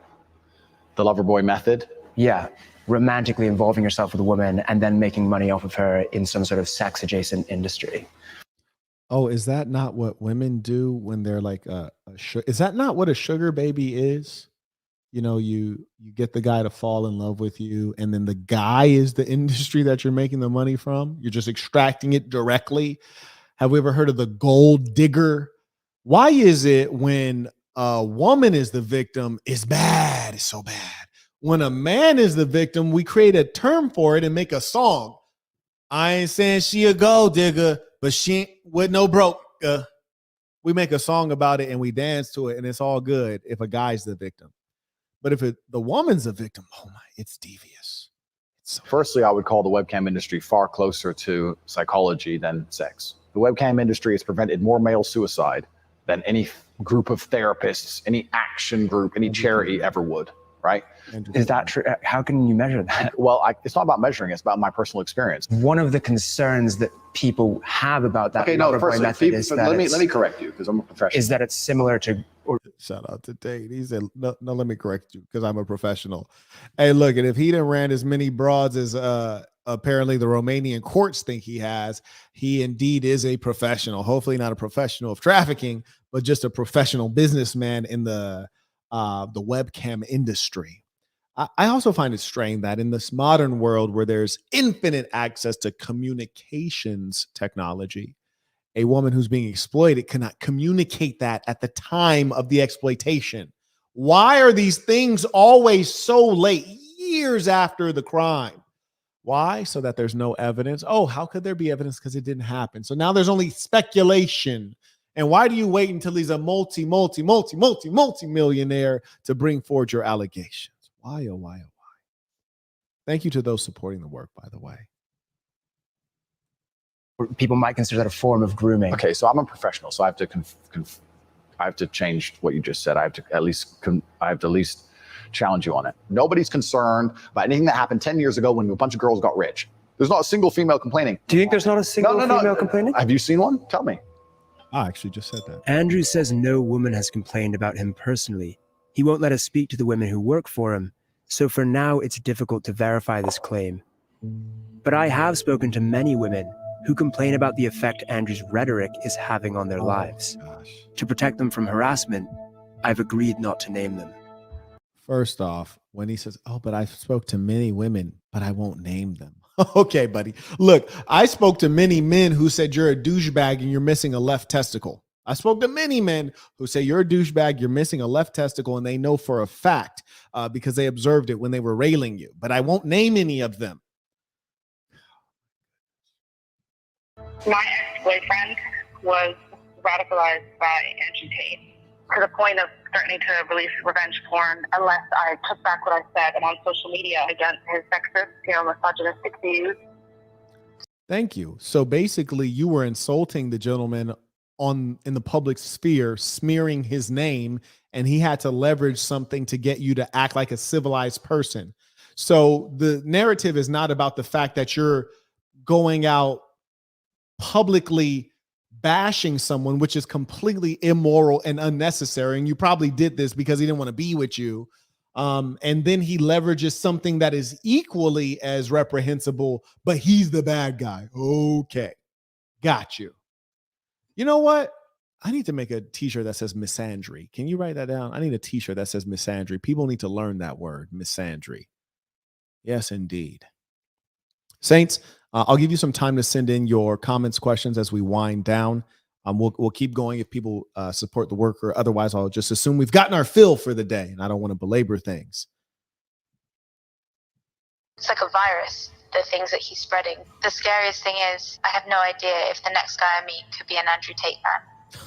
The lover boy method? Yeah. Romantically involving yourself with a woman and then making money off of her in some sort of sex adjacent industry. Oh, is that not what women do when they're like is that not what a sugar baby is? You know, you get the guy to fall in love with you, and then the guy is the industry that you're making the money from. You're just extracting it directly. Have we ever heard of the gold digger? Why is it when a woman is the victim, it's bad, it's so bad? When a man is the victim, we create a term for it and make a song. I ain't saying she a gold digger, but she ain't with no broke. We make a song about it and we dance to it, and it's all good if a guy's the victim. But if the woman's the victim, oh my, it's devious. Firstly, I would call the webcam industry far closer to psychology than sex. The webcam industry has prevented more male suicide than any group of therapists, any action group, any charity ever would, right? Is that true? How can you measure that? Well, it's not about measuring, it's about my personal experience. One of the concerns that people have about that Okay, no, Loverboy method is that let me correct you, because I'm a professional. Is that it's similar to... Shout out to Tate. He said, no, let me correct you, because I'm a professional. Hey, look, and if he done ran as many broads as apparently the Romanian courts think he has, he indeed is a professional. Hopefully not a professional of trafficking, but just a professional businessman in the webcam industry. I also find it strange that in this modern world where there's infinite access to communications technology, a woman who's being exploited cannot communicate that at the time of the exploitation. Why are these things always so late, years after the crime? Why? So that there's no evidence. Oh, how could there be evidence? Because it didn't happen. So now there's only speculation. And why do you wait until he's a multi-millionaire to bring forward your allegations? Why, oh, why, oh, why? Thank you to those supporting the work, by the way. People might consider that a form of grooming. Okay, so I'm a professional, so I have to I have to change what you just said. I have to at least challenge you on it. Nobody's concerned about anything that happened 10 years ago when a bunch of girls got rich. There's not a single female complaining. Do you think there's not a single female complaining? Have you seen one? Tell me. I actually just said that. Andrew says no woman has complained about him personally. He won't let us speak to the women who work for him, so for now it's difficult to verify this claim. But I have spoken to many women who complain about the effect Andrew's rhetoric is having on their lives. To protect them from harassment, I've agreed not to name them. First off, when he says, oh, but I spoke to many women, but I won't name them. Okay, buddy. Look, I spoke to many men who said you're a douchebag and you're missing a left testicle. I spoke to many men who say you're a douchebag, you're missing a left testicle, and they know for a fact because they observed it when they were railing you. But I won't name any of them. My ex-boyfriend was radicalized by Andrew Tate to the point of threatening to release revenge porn unless I took back what I said on social media against his sexist, misogynistic views. Thank you. So basically, you were insulting the gentleman in the public sphere, smearing his name, and he had to leverage something to get you to act like a civilized person. So the narrative is not about the fact that you're going out publicly bashing someone, which is completely immoral and unnecessary. And you probably did this because he didn't want to be with you. And then he leverages something that is equally as reprehensible, but he's the bad guy. Okay. Got you. You know what? I need to make a t-shirt that says misandry. Can you write that down? I need a t-shirt that says misandry. People need to learn that word, misandry. Yes, indeed. Saints, I'll give you some time to send in your comments, questions as we wind down. We'll keep going if people support the worker. Otherwise, I'll just assume we've gotten our fill for the day, and I don't want to belabor things. It's like a virus, the things that he's spreading. The scariest thing is I have no idea if the next guy I meet could be an Andrew Tate fan.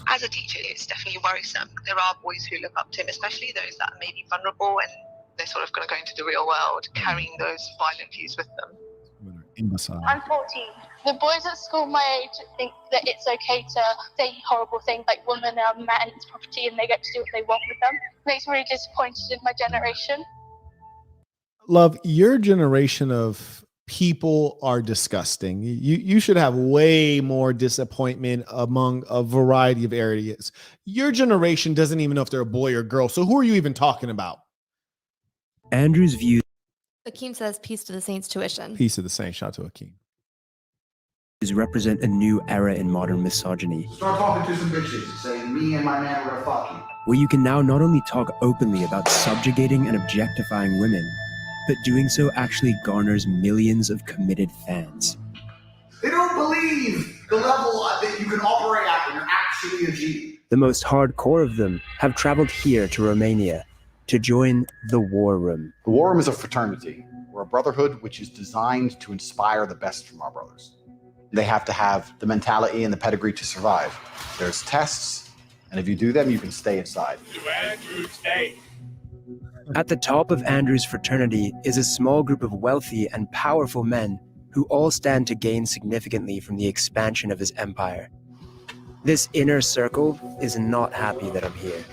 As a teacher, it's definitely worrisome. There are boys who look up to him, especially those that may be vulnerable and they're sort of going to go into the real world carrying those violent views with them. I'm 14. The boys at school my age think that it's okay to say horrible things like women are man's property and they get to do what they want with them. It makes me really disappointed in my generation. Love, your generation of people are disgusting. You should have way more disappointment among a variety of areas. Your generation doesn't even know if they're a boy or girl. So who are you even talking about? Andrew's view. Akeem says, peace to the Saints tuition. Peace to the Saints. Shout out to Akeem. Represent a new era in modern misogyny. Start talking to some bitches and say, me and my man are gonna fuck you. Where you can now not only talk openly about subjugating and objectifying women, but doing so actually garners millions of committed fans. They don't believe the level that you can operate at when you're actually a G. The most hardcore of them have traveled here to Romania, to join the War Room. The War Room is a fraternity. We're a brotherhood which is designed to inspire the best from our brothers. They have to have the mentality and the pedigree to survive. There's tests, and if you do them, you can stay inside. At the top of Andrew's fraternity is a small group of wealthy and powerful men who all stand to gain significantly from the expansion of his empire. This inner circle is not happy that I'm here.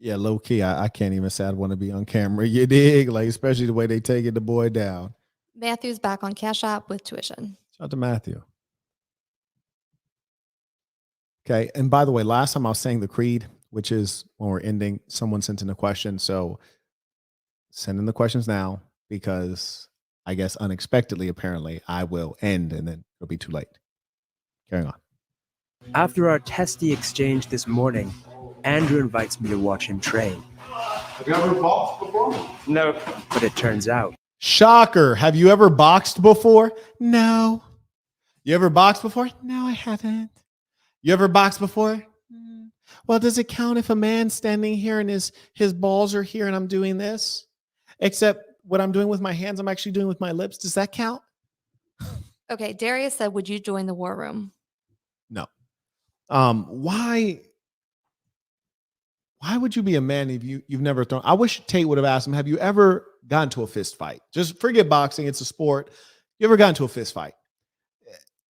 Yeah, low key, I can't even say I'd want to be on camera. You dig? Like, especially the way they taking the boy down. Matthew's back on Cash App with tuition. Shout out to Matthew. Okay, and by the way, last time I was saying the creed, which is when we're ending, someone sent in a question. So send in the questions now, because I guess unexpectedly, apparently, I will end and then it'll be too late. Carrying on. After our testy exchange this morning, Andrew invites me to watch him train. Have you ever boxed before? No. But it turns out. Shocker. Have you ever boxed before? No. You ever boxed before? No, I haven't. You ever boxed before? Well, does it count if a man's standing here and his balls are here and I'm doing this? Except what I'm doing with my hands, I'm actually doing with my lips. Does that count? Okay, Darius said, would you join the War Room? No. Why would you be a man if you've never thrown? I wish Tate would have asked him, have you ever gotten to a fist fight? Just forget boxing. It's a sport. You ever gotten to a fist fight?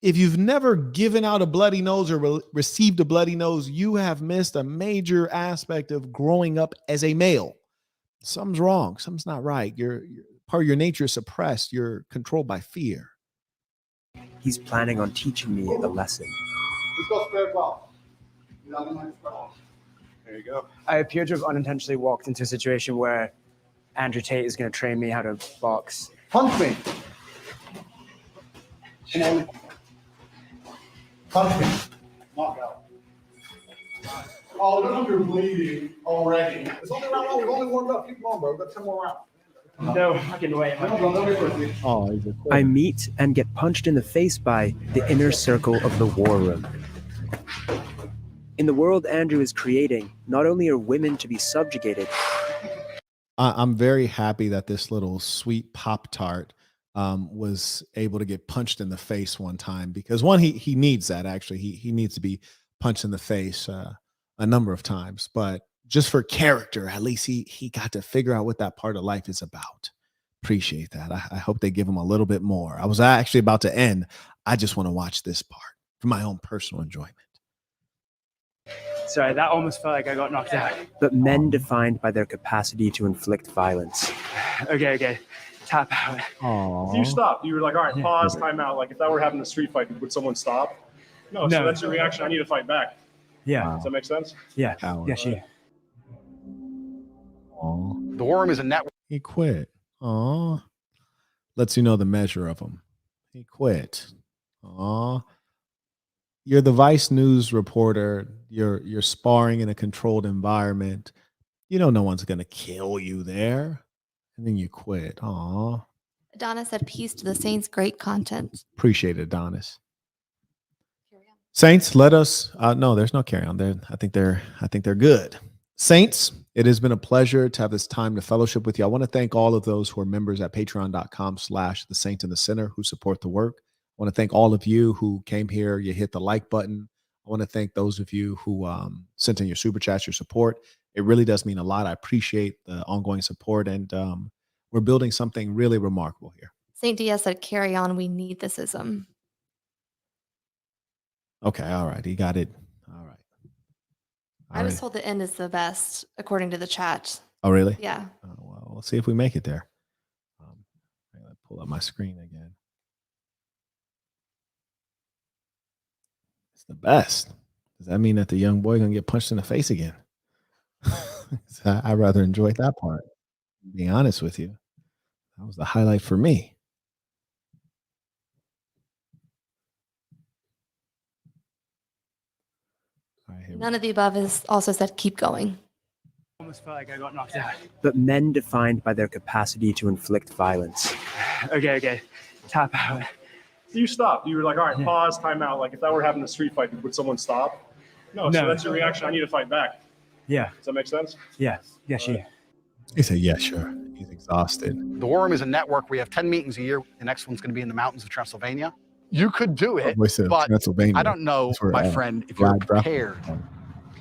If you've never given out a bloody nose or received a bloody nose, you have missed a major aspect of growing up as a male. Something's wrong. Something's not right. Your part of your nature is suppressed. You're controlled by fear. He's planning on teaching me a lesson. There you go. I appear to have unintentionally walked into a situation where Andrew Tate is going to train me how to box. Punch me. Punch me. Knock out. Oh, look, you're bleeding already. It's only round one. We've only warmed up. Keep going, bro. We've got 10 more rounds. No fucking way. I meet and get punched in the face by the inner circle of the War Room. In the world Andrew is creating, not only are women to be subjugated. I'm very happy that this little sweet Pop-Tart was able to get punched in the face one time, because one, he needs that. Actually, he needs to be punched in the face a number of times, but just for character, at least he got to figure out what that part of life is about. Appreciate that. I hope they give him a little bit more. I was actually about to end. I just want to watch this part for my own personal enjoyment. Sorry, that almost felt like I got knocked out. But men defined by their capacity to inflict violence. Okay. Tap out. Aww. You stopped. You were like, all right, pause, time out. Like if that were having a street fight, would someone stop? No, so that's your reaction. I need to fight back. Yeah. Does that make sense? Yeah. Yeah, she. The War Room is a network. He quit. Aw. Lets you know the measure of him. He quit. Aw. You're the Vice News reporter. You're sparring in a controlled environment. You know no one's gonna kill you there. And then you quit. Aw. Adonis said, peace to the saints. Great content. Appreciate it, Adonis. Saints, let us no, there's no carry on there. I think they're good. Saints, it has been a pleasure to have this time to fellowship with you. I want to thank all of those who are members at patreon.com/the Saint and the Sinner who support the work. I want to thank all of you who came here. You hit the like button. I want to thank those of you who sent in your super chats, your support. It really does mean a lot. I appreciate the ongoing support, and we're building something really remarkable here. St. Diaz said, carry on. We need this ism. Okay. All right. He got it. All right. I was told the end is the best, according to the chat. Oh, really? Yeah. Oh, well, let's see if we make it there. I'm going to pull up my screen again. It's the best. Does that mean that the young boy going to get punched in the face again? I rather enjoyed that part. Being honest with you, that was the highlight for me. None of the above is also said, keep going. Almost felt like I got knocked out. But men defined by their capacity to inflict violence. Okay. Tap out. You stopped. You were like, all right, pause, time out. Like if that were having a street fight, would someone stop? No, so that's your reaction. I need to fight back. Yeah. Does that make sense? Yeah. Yeah, she. He said, yeah, sure. He's exhausted. The War Room is a network. We have 10 meetings a year. The next one's going to be in the mountains of Transylvania. You could do it, but I don't know, my friend, if you're prepared.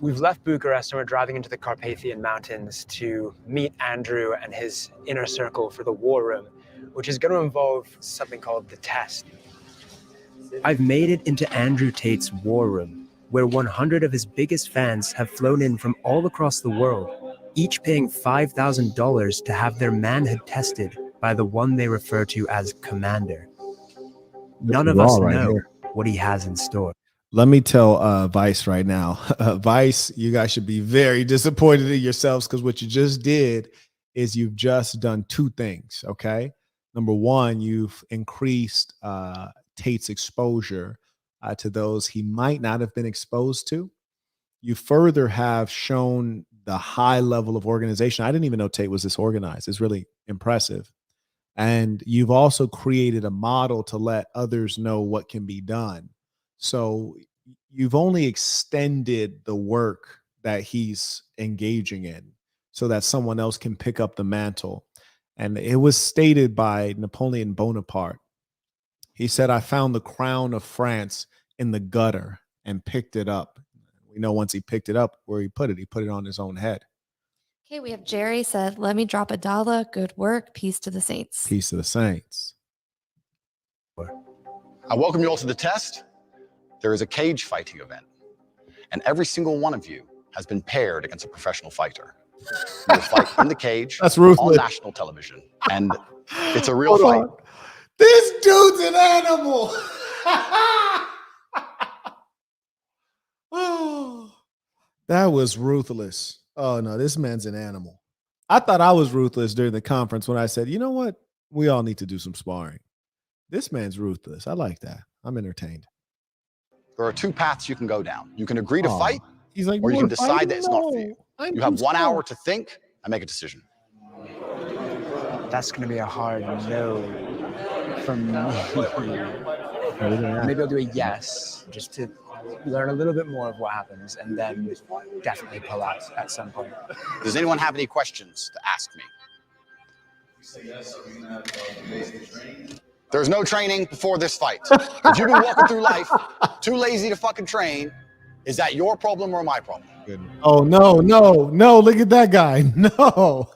We've left Bucharest and we're driving into the Carpathian Mountains to meet Andrew and his inner circle for the War Room, which is going to involve something called the test. I've made it into Andrew Tate's War Room, where 100 of his biggest fans have flown in from all across the world, each paying $5,000 to have their manhood tested by the one they refer to as Commander. None of us know what he has in store. Let me tell Vice right now. Vice, you guys should be very disappointed in yourselves because what you just did is you've just done two things, okay? Number one, you've increased Tate's exposure to those he might not have been exposed to. You further have shown the high level of organization. I didn't even know Tate was this organized. It's really impressive. And you've also created a model to let others know what can be done. So you've only extended the work that he's engaging in so that someone else can pick up the mantle. And it was stated by Napoleon Bonaparte. He said, I found the crown of France in the gutter and picked it up. We know once he picked it up where he put it on his own head. Okay, we have Jerry said, let me drop $1. Good work. Peace to the saints. Peace to the saints. I welcome you all to the test. There is a cage fighting event, and every single one of you has been paired against a professional fighter. You will fight in the cage. That's ruthless. On national television, and it's a real fight. This dude's an animal. Oh, that was ruthless. Oh no, this man's an animal. I thought I was ruthless during the conference when I said, you know what? We all need to do some sparring. This man's ruthless. I like that. I'm entertained. There are two paths you can go down. You can agree to fight, or you can decide that it's not for you. You have 1 hour to think and make a decision. That's going to be a hard no for me. Maybe I'll do a yes, just to learn a little bit more of what happens, and then definitely pull out at some point. Does anyone have any questions to ask me? There's no training before this fight. If you've been walking through life too lazy to fucking train, is that your problem or my problem? Oh, no. Look at that guy. No.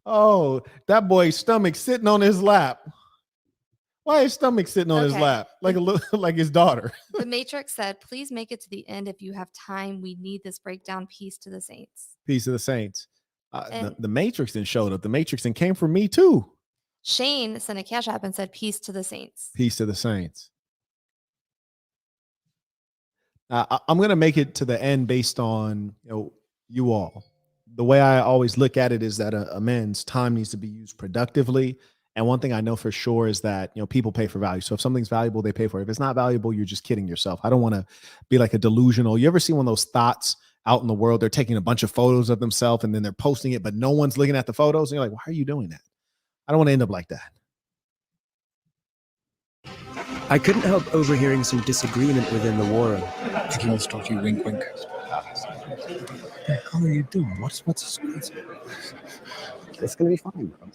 Oh, that boy's stomach sitting on his lap. Why is his stomach sitting on his lap? Like his daughter. The Matrix said, please make it to the end if you have time. We need this breakdown. Peace to the saints. Peace to the saints. The Matrix then showed up. The Matrix then came for me too. Shane sent a cash app and said, peace to the saints. Peace to the saints. I'm going to make it to the end based on you all. The way I always look at it is that a man's time needs to be used productively. And one thing I know for sure is that people pay for value. So if something's valuable, they pay for it. If it's not valuable, you're just kidding yourself. I don't want to be like a delusional. You ever see one of those thoughts out in the world? They're taking a bunch of photos of themselves and then they're posting it, but no one's looking at the photos. And you're like, why are you doing that? I don't want to end up like that. I couldn't help overhearing some disagreement within the war room. He wants to talk to you, wink, wink. What the hell are you doing? What's It's gonna be fine, bro.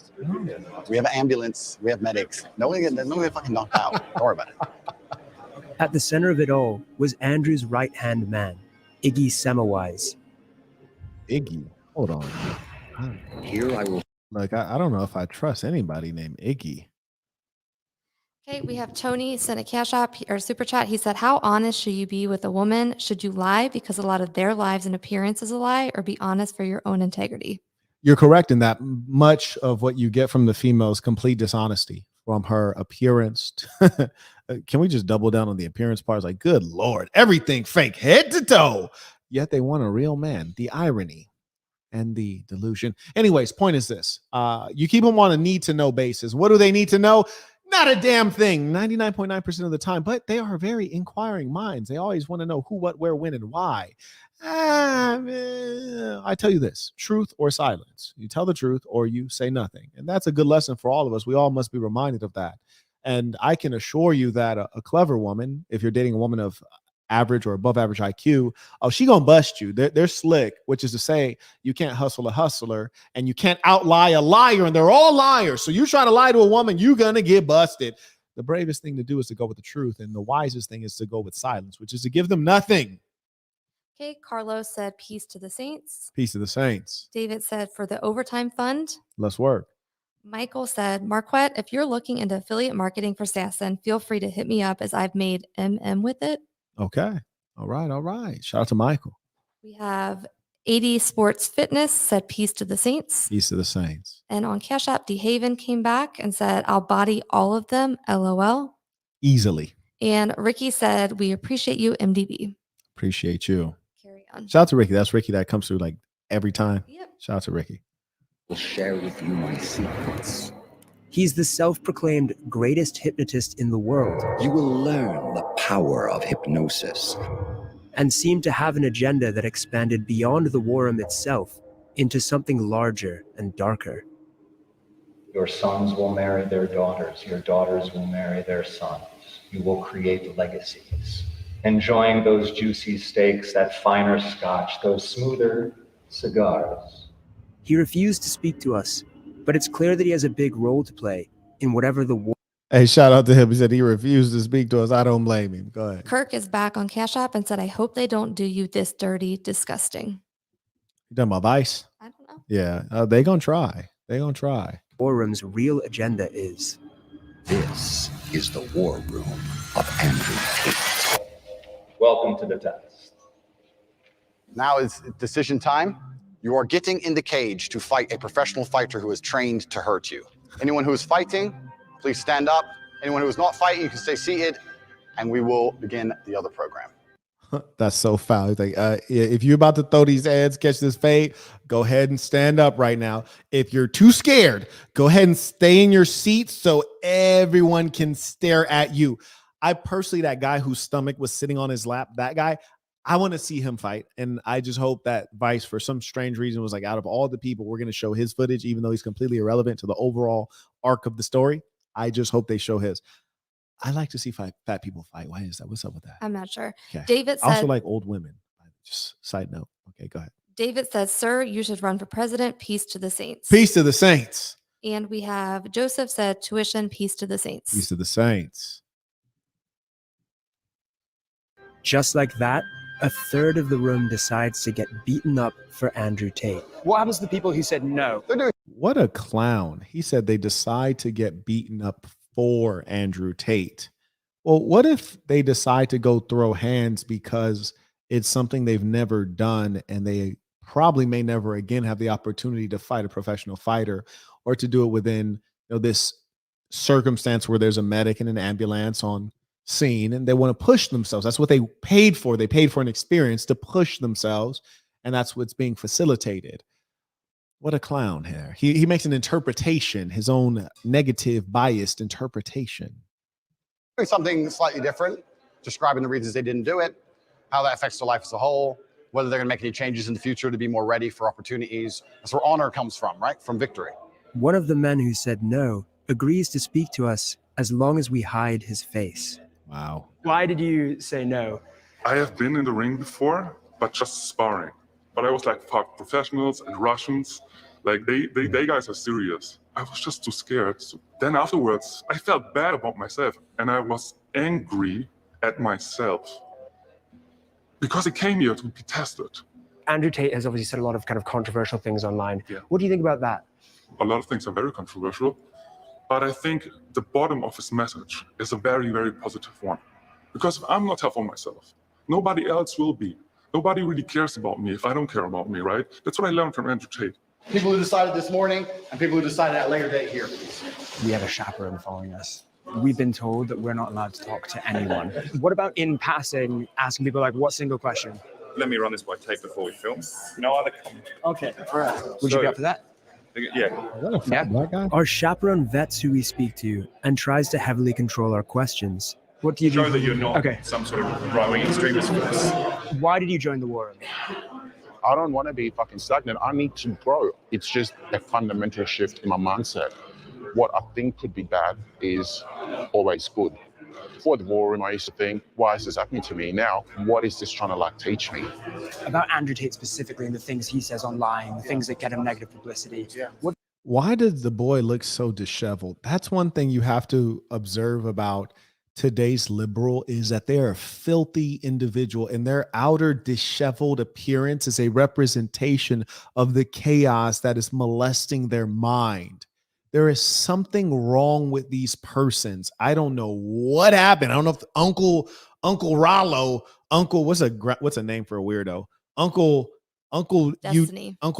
We have an ambulance, we have medics. No one get fucking knocked out. Don't worry about it. At the center of it all was Andrew's right-hand man, Iggy Semmelweis. Iggy? Hold on. Here I will. Like, I don't know if I trust anybody named Iggy. Okay, we have Tony sent a cash app or super chat. He said, how honest should you be with a woman? Should you lie because a lot of their lives and appearance is a lie, or be honest for your own integrity? You're correct in that much of what you get from the female is complete dishonesty from her appearance. Can we just double down on the appearance part? It's like, good Lord, everything fake head to toe. Yet they want a real man. The irony and the delusion. Anyways, point is this. You keep them on a need to know basis. What do they need to know? Not a damn thing 99.9% of the time, but they are very inquiring minds. They always want to know who, what, where, when, and why. I tell you this, truth or silence. You tell the truth or you say nothing. And that's a good lesson for all of us. We all must be reminded of that. And I can assure you that a clever woman, if you're dating a woman of average or above average IQ, oh, she gonna bust you. They're slick, which is to say you can't hustle a hustler and you can't outlie a liar, and they're all liars. So you try to lie to a woman, you're gonna get busted. The bravest thing to do is to go with the truth, and the wisest thing is to go with silence, which is to give them nothing. Okay, Carlos said, peace to the saints. Peace to the saints. David said, for the overtime fund. Let's work. Michael said, Marquett, if you're looking into affiliate marketing for Sasson, feel free to hit me up as I've made MM with it. Okay. All right. All right. Shout out to Michael. We have 80 Sports Fitness said, peace to the saints. Peace to the saints. And on Cash App, DeHaven came back and said, I'll body all of them, LOL. Easily. And Ricky said, we appreciate you, MDB. Appreciate you. Carry on. Shout out to Ricky. That's Ricky that comes through like every time. Yep. Shout out to Ricky. Will share with you my secrets. He's the self-proclaimed greatest hypnotist in the world. You will learn the power of hypnosis. And seemed to have an agenda that expanded beyond the war room itself into something larger and darker. Your sons will marry their daughters. Your daughters will marry their sons. You will create legacies. Enjoying those juicy steaks, that finer scotch, those smoother cigars. He refused to speak to us, but it's clear that he has a big role to play in whatever the war. Hey, shout out to him. He said he refused to speak to us. I don't blame him. Go ahead. Kirk is back on Cash App and said, I hope they don't do you this dirty, disgusting. You talking about Vice? I don't know. Yeah, they gonna try. They gonna try. War room's real agenda is. This is the war room of Andrew Tate. Welcome to the test. Now is decision time. You are getting in the cage to fight a professional fighter who is trained to hurt you. Anyone who is fighting, please stand up. Anyone who is not fighting, you can stay seated, and we will begin the other program. That's so foul. He's like, if you're about to throw these heads, catch this fade, go ahead and stand up right now. If you're too scared, go ahead and stay in your seat so everyone can stare at you. I personally, that guy whose stomach was sitting on his lap, that guy, I want to see him fight. And I just hope that Vice, for some strange reason, was like, out of all the people, we're going to show his footage, even though he's completely irrelevant to the overall arc of the story. I just hope they show his. I like to see fat people fight. Why is that? What's up with that? I'm not sure. Okay. David said, I also like old women. Just side note. Okay, go ahead. David says, sir, you should run for president. Peace to the saints. Peace to the saints. And we have Joseph said, tuition, peace to the saints. Peace to the saints. Just like that, a third of the room decides to get beaten up for Andrew Tate. What happens to the people who said no? What a clown. He said they decide to get beaten up for Andrew Tate. Well, what if they decide to go throw hands because it's something they've never done and they probably may never again have the opportunity to fight a professional fighter or to do it within this circumstance where there's a medic and an ambulance on scene and they want to push themselves. That's what they paid for. They paid for an experience to push themselves, and that's what's being facilitated. What a clown here. He makes an interpretation, his own negative, biased interpretation. Doing something slightly different, describing the reasons they didn't do it, how that affects their life as a whole, whether they're going to make any changes in the future to be more ready for opportunities. That's where honor comes from, right? From victory. One of the men who said no agrees to speak to us as long as we hide his face. Wow. Why did you say no? I have been in the ring before, but just sparring. But I was like, fuck, professionals and Russians, like they guys are serious. I was just too scared. So then afterwards, I felt bad about myself and I was angry at myself because I came here to be tested. Andrew Tate has obviously said a lot of kind of controversial things online. Yeah. What do you think about that? A lot of things are very controversial, but I think the bottom of his message is a very, very positive one. Because if I'm not tough on myself, nobody else will be. Nobody really cares about me if I don't care about me, right? That's what I learned from Andrew Tate. People who decided this morning and people who decided at a later date here, please. We have a chaperone following us. We've been told that we're not allowed to talk to anyone. What about in passing, asking people like, what single question? Let me run this by Tate before we film. No other comment. Okay, all right. Would you be up for that? Yeah. Our chaperone vets who we speak to and tries to heavily control our questions. What do you do? Show that you're not some sort of growing extremist for this. Why did you join the war? I don't want to be fucking stagnant. I need to grow. It's just a fundamental shift in my mindset. What I think could be bad is always good. Before the war room, I used to think, why is this happening to me? Now, what is this trying to like teach me? About Andrew Tate specifically and the things he says online, the things that get him negative publicity. Why does the boy look so disheveled? That's one thing you have to observe about today's liberal is that they're a filthy individual, and their outer disheveled appearance is a representation of the chaos that is molesting their mind. There is something wrong with these persons. I don't know what happened. I don't know if Uncle Rollo, what's a name for a weirdo? Uncle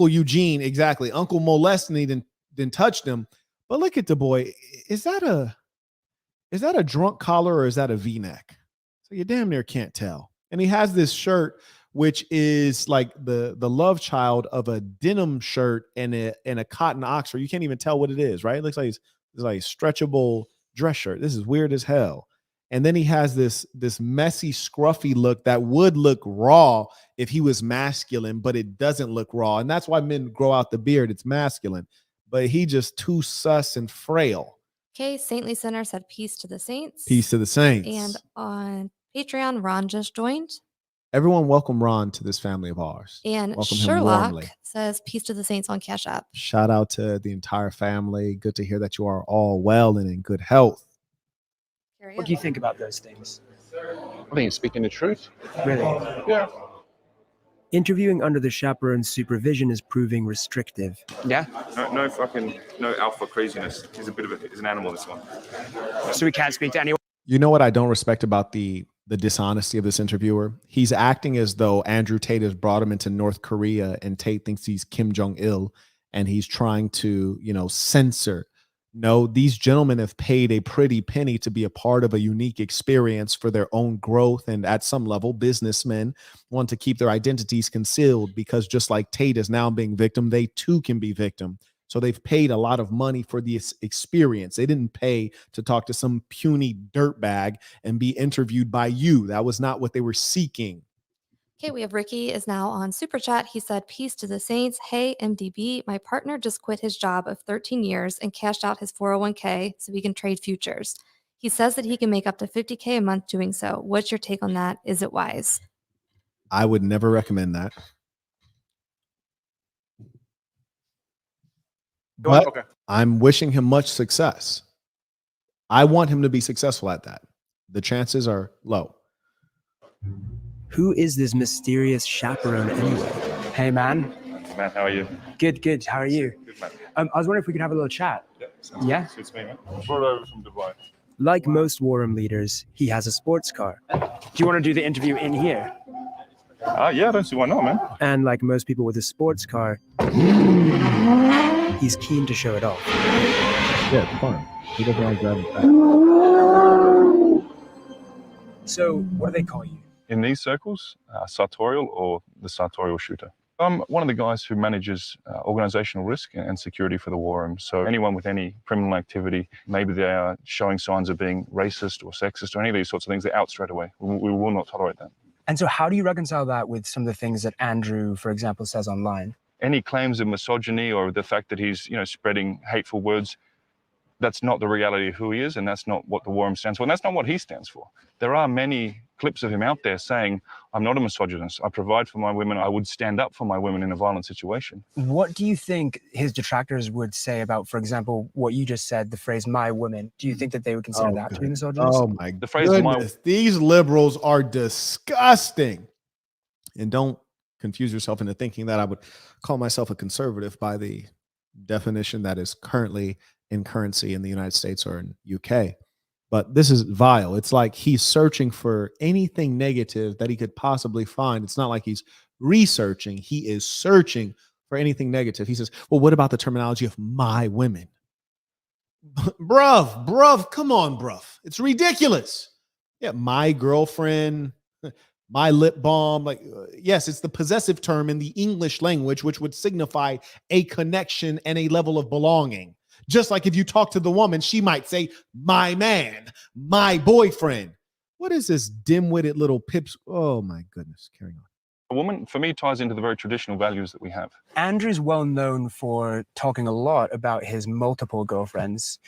Eugene, exactly. Uncle Molestany didn't touch them. But look at the boy. Is that a drunk collar or is that a V-neck? So you damn near can't tell. And he has this shirt, which is like the love child of a denim shirt and a cotton Oxford. You can't even tell what it is, right? It looks like it's like a stretchable dress shirt. This is weird as hell. And then he has this messy, scruffy look that would look raw if he was masculine, but it doesn't look raw. And that's why men grow out the beard. It's masculine. But he just too sus and frail. Okay, Saintly Sinner said peace to the saints. Peace to the saints. And on Patreon, Ron just joined. Everyone welcome Ron to this family of ours. And welcome him Sherlock warmly. says peace to the saints on Cash App. Shout out to the entire family. Good to hear that you are all well and in good health. What do you think about those things? I think it's speaking the truth. Really? Yeah. Interviewing under the chaperone's supervision is proving restrictive. Yeah. No alpha craziness. He's an animal, this one. So we can't speak to anyone. You know what I don't respect about the dishonesty of this interviewer? He's acting as though Andrew Tate has brought him into North Korea and Tate thinks he's Kim Jong-il and he's trying to, censor. No, these gentlemen have paid a pretty penny to be a part of a unique experience for their own growth. And at some level, businessmen want to keep their identities concealed because just like Tate is now being victim, they too can be victim. So they've paid a lot of money for this experience. They didn't pay to talk to some puny dirtbag and be interviewed by you. That was not what they were seeking. Okay, we have Ricky is now on Super Chat. He said, peace to the saints. Hey, MDB, my partner just quit his job of 13 years and cashed out his 401k so he can trade futures. He says that he can make up to $50K a month doing so. What's your take on that? Is it wise? I would never recommend that. But okay. I'm wishing him much success. I want him to be successful at that. The chances are low. Who is this mysterious chaperone anyway? Hey, man. Matt, how are you? Good. How are you? Good, man. I was wondering if we could have a little chat. Yeah? Suits me, man. Brought over from Dubai. Like most war room leaders, he has a sports car. Do you want to do the interview in here? Yeah, I don't see why not, man. And like most people with a sports car, he's keen to show it off. Yeah, it's fun. He doesn't like driving fast. So, what do they call you? In these circles, sartorial or the sartorial shooter. I'm one of the guys who manages organizational risk and security for the war room. So anyone with any criminal activity, maybe they are showing signs of being racist or sexist or any of these sorts of things, they're out straight away. We will not tolerate that. And so how do you reconcile that with some of the things that Andrew, for example, says online? Any claims of misogyny or the fact that he's, spreading hateful words, that's not the reality of who he is, and that's not what the war room stands for, and that's not what he stands for. There are many clips of him out there saying, I'm not a misogynist, I provide for my women, I would stand up for my women in a violent situation. What do you think his detractors would say about, for example, what you just said, the phrase, my women? Do you think that they would consider that to be misogynist? Oh my goodness. These liberals are disgusting. And don't confuse yourself into thinking that I would call myself a conservative by the definition that is currently in currency in the United States or in UK. But this is vile. It's like he's searching for anything negative that he could possibly find. It's not like he's researching. He is searching for anything negative. He says, well, what about the terminology of my women? Bruv, come on, bruv. It's ridiculous. Yeah, my girlfriend, my lip balm. Yes, it's the possessive term in the English language, which would signify a connection and a level of belonging. Just like if you talk to the woman, she might say, my man, my boyfriend. What is this dim-witted little pips? Oh, my goodness. Carrying on. A woman, for me, ties into the very traditional values that we have. Andrew's well known for talking a lot about his multiple girlfriends.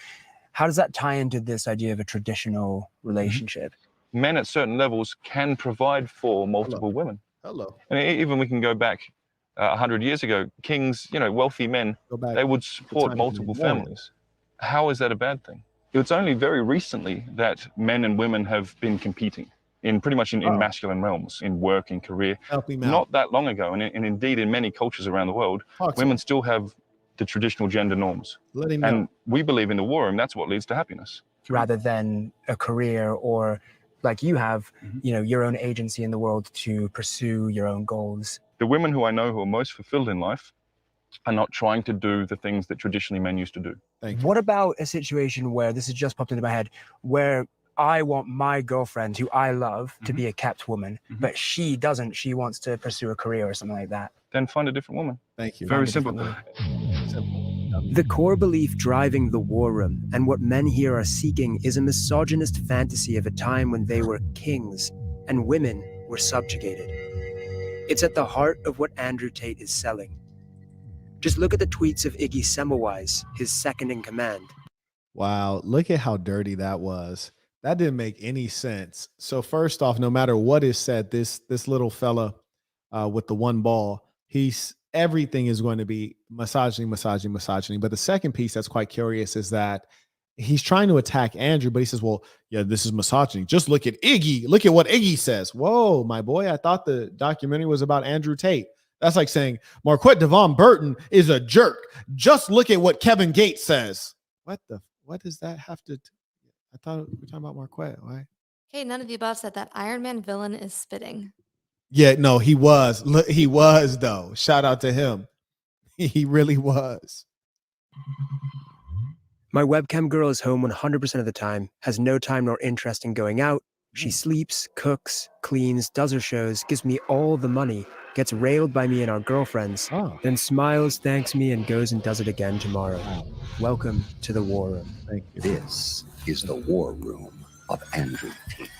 How does that tie into this idea of a traditional relationship? Men at certain levels can provide for multiple women. And even we can go back 100 years ago, kings, wealthy men, they would support multiple families. How is that a bad thing? It's only very recently that men and women have been competing in pretty much in masculine realms, in work and career. Help him out. Not that long ago, and indeed in many cultures around the world, women still have the traditional gender norms. Let him know. And we believe in the war room, that's what leads to happiness. Rather than a career or like you have, your own agency in the world to pursue your own goals. The women who I know who are most fulfilled in life are not trying to do the things that traditionally men used to do. What about a situation where, this has just popped into my head, where I want my girlfriend, who I love, to be a kept woman, but she doesn't. She wants to pursue a career or something like that. Then find a different woman. Thank you. Very simple. The core belief driving the war room and what men here are seeking is a misogynist fantasy of a time when they were kings and women were subjugated. It's at the heart of what Andrew Tate is selling. Just look at the tweets of Iggy Semmelweis, his second in command. Wow, look at how dirty that was. That didn't make any sense. So first off, no matter what is said, this little fella with the one ball, everything is going to be misogyny. But the second piece that's quite curious is that he's trying to attack Andrew, but he says, well, yeah, this is misogyny. Just look at Iggy. Look at what Iggy says. Whoa, my boy, I thought the documentary was about Andrew Tate. That's like saying Marquett Devon Burton is a jerk. Just look at what Kevin Gates says. What does that have to I thought we were talking about Marquett, right? Okay, none of the above said that Iron Man villain is spitting. Yeah, no, he was. Look, he was though. Shout out to him. He really was. My webcam girl is home 100% of the time, has no time nor interest in going out. She sleeps, cooks, cleans, does her shows, gives me all the money, gets railed by me and our girlfriends, then smiles, thanks me, and goes and does it again tomorrow. Welcome to the war room. Thank you. This is the war room of Andrew Tate.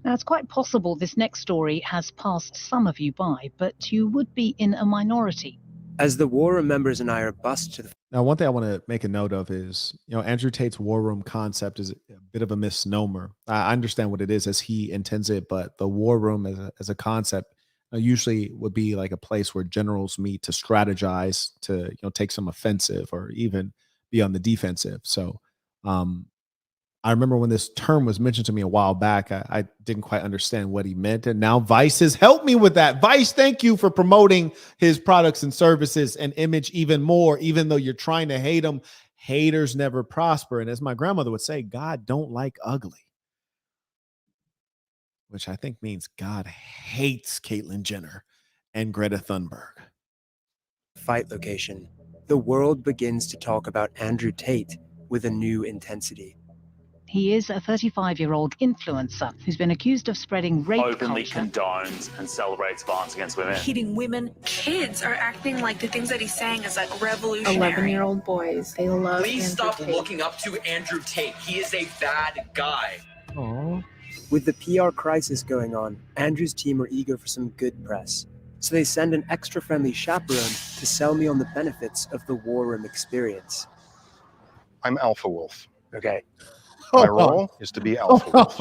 Now, it's quite possible this next story has passed some of you by, but you would be in a minority. As the war room members and I are bussed to the... Now, one thing I want to make a note of is, Andrew Tate's war room concept is a bit of a misnomer. I understand what it is as he intends it, but the war room as a concept usually would be like a place where generals meet to strategize, to take some offensive or even be on the defensive. So I remember when this term was mentioned to me a while back, I didn't quite understand what he meant. And now Vice has helped me with that. Vice, thank you for promoting his products and services and image even more, even though you're trying to hate them. Haters never prosper. And as my grandmother would say, God don't like ugly, which I think means God hates Caitlyn Jenner and Greta Thunberg. Fight location. The world begins to talk about Andrew Tate with a new intensity. He is a 35-year-old influencer who's been accused of spreading rape openly culture. condones and celebrates violence against women. Hitting women. Kids are acting like the things that he's saying is like revolutionary. 11-year-old boys, they love Please Andrew stop Tate. looking up to Andrew Tate. He is a bad guy. Aww. With the PR crisis going on, Andrew's team are eager for some good press. So they send an extra friendly chaperone to sell me on the benefits of the war room experience. I'm Alpha Wolf. Okay. My role is to be Alpha Wolf.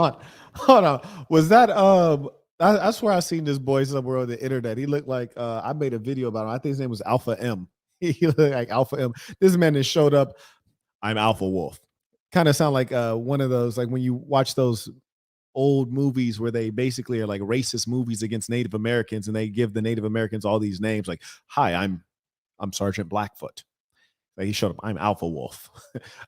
Hold on. Was that I swear I seen this boy somewhere on the internet. He looked like I made a video about him. I think his name was Alpha M. He looked like Alpha M. This man has showed up. I'm Alpha Wolf. Kind of sound like one of those, like when you watch those old movies where they basically are like racist movies against Native Americans, and they give the Native Americans all these names like, hi, I'm Sergeant Blackfoot. He showed up. I'm Alpha Wolf.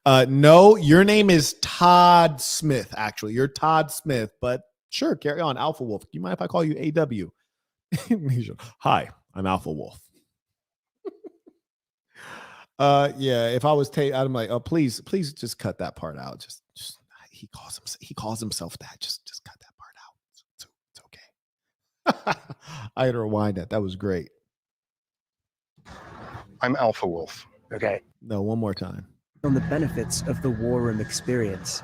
No, your name is Todd Smith. Actually, you're Todd Smith, but sure, carry on. Alpha Wolf. Do you mind if I call you AW? Hi, I'm Alpha Wolf. Yeah, if I was Tate, I'm like, oh, please just cut that part out. Just he calls himself that. Just cut that part out. It's okay. I had to rewind that. That was great. I'm Alpha Wolf. Okay. No, one more time. On the benefits of the war room experience.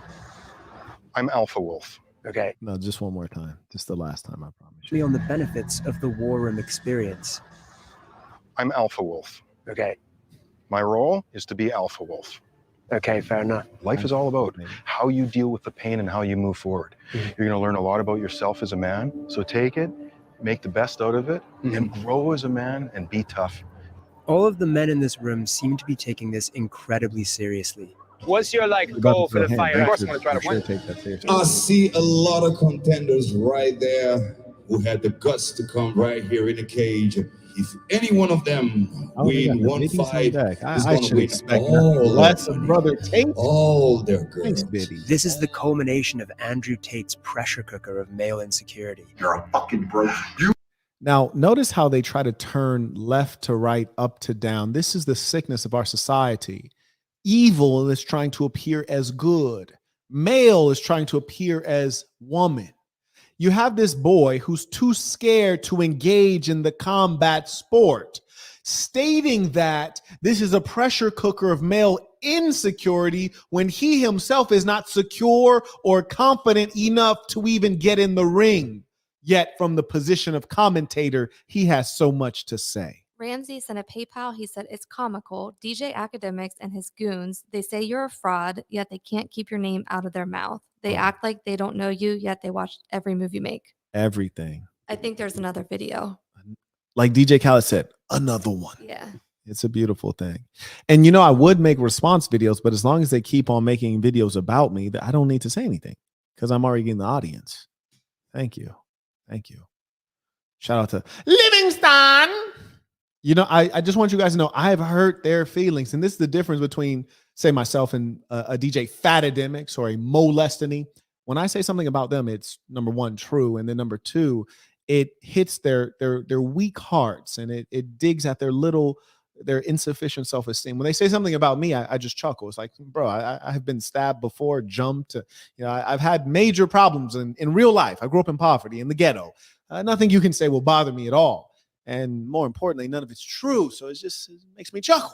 I'm Alpha Wolf. Okay. No, just one more time. Just the last time, I promise. Me on the benefits of the war room experience. I'm Alpha Wolf. Okay. My role is to be Alpha Wolf. Okay, fair enough. Life is all about how you deal with the pain and how you move forward. You're going to learn a lot about yourself as a man. So take it, make the best out of it, and grow as a man and be tough. All of the men in this room seem to be taking this incredibly seriously. What's your goal for the fight? Of course, I'm going to try to win. Take that seriously. I see a lot of contenders right there who had the guts to come right here in the cage. If any one of them win one fight, I should expect less of Brother Tate. All their Thanks, girls. Biddy. This is the culmination of Andrew Tate's pressure cooker of male insecurity. You're a fucking broke. Now, notice how they try to turn left to right, up to down. This is the sickness of our society. Evil is trying to appear as good. Male is trying to appear as woman. You have this boy who's too scared to engage in the combat sport, stating that this is a pressure cooker of male insecurity when he himself is not secure or confident enough to even get in the ring. Yet from the position of commentator, he has so much to say. Ramsey sent a PayPal. He said, it's comical. DJ Academics and his goons, they say you're a fraud, yet they can't keep your name out of their mouth. They act like they don't know you, yet they watch every move you make. Everything. I think there's another video. Like DJ Khaled said, another one. Yeah. It's a beautiful thing. And, I would make response videos, but as long as they keep on making videos about me, I don't need to say anything because I'm already in the audience. Thank you. Thank you. Shout out to Livingston. I just want you guys to know I've hurt their feelings. And this is the difference between, say, myself and a DJ Fatademics or a Molestiny. When I say something about them, it's number one, true. And then number two, it hits their weak hearts and it digs at their insufficient self-esteem. When they say something about me, I just chuckle. It's like, bro, I have been stabbed before, jumped. I've had major problems in real life. I grew up in poverty, in the ghetto. Nothing you can say will bother me at all. And more importantly, none of it's true. So it makes me chuckle.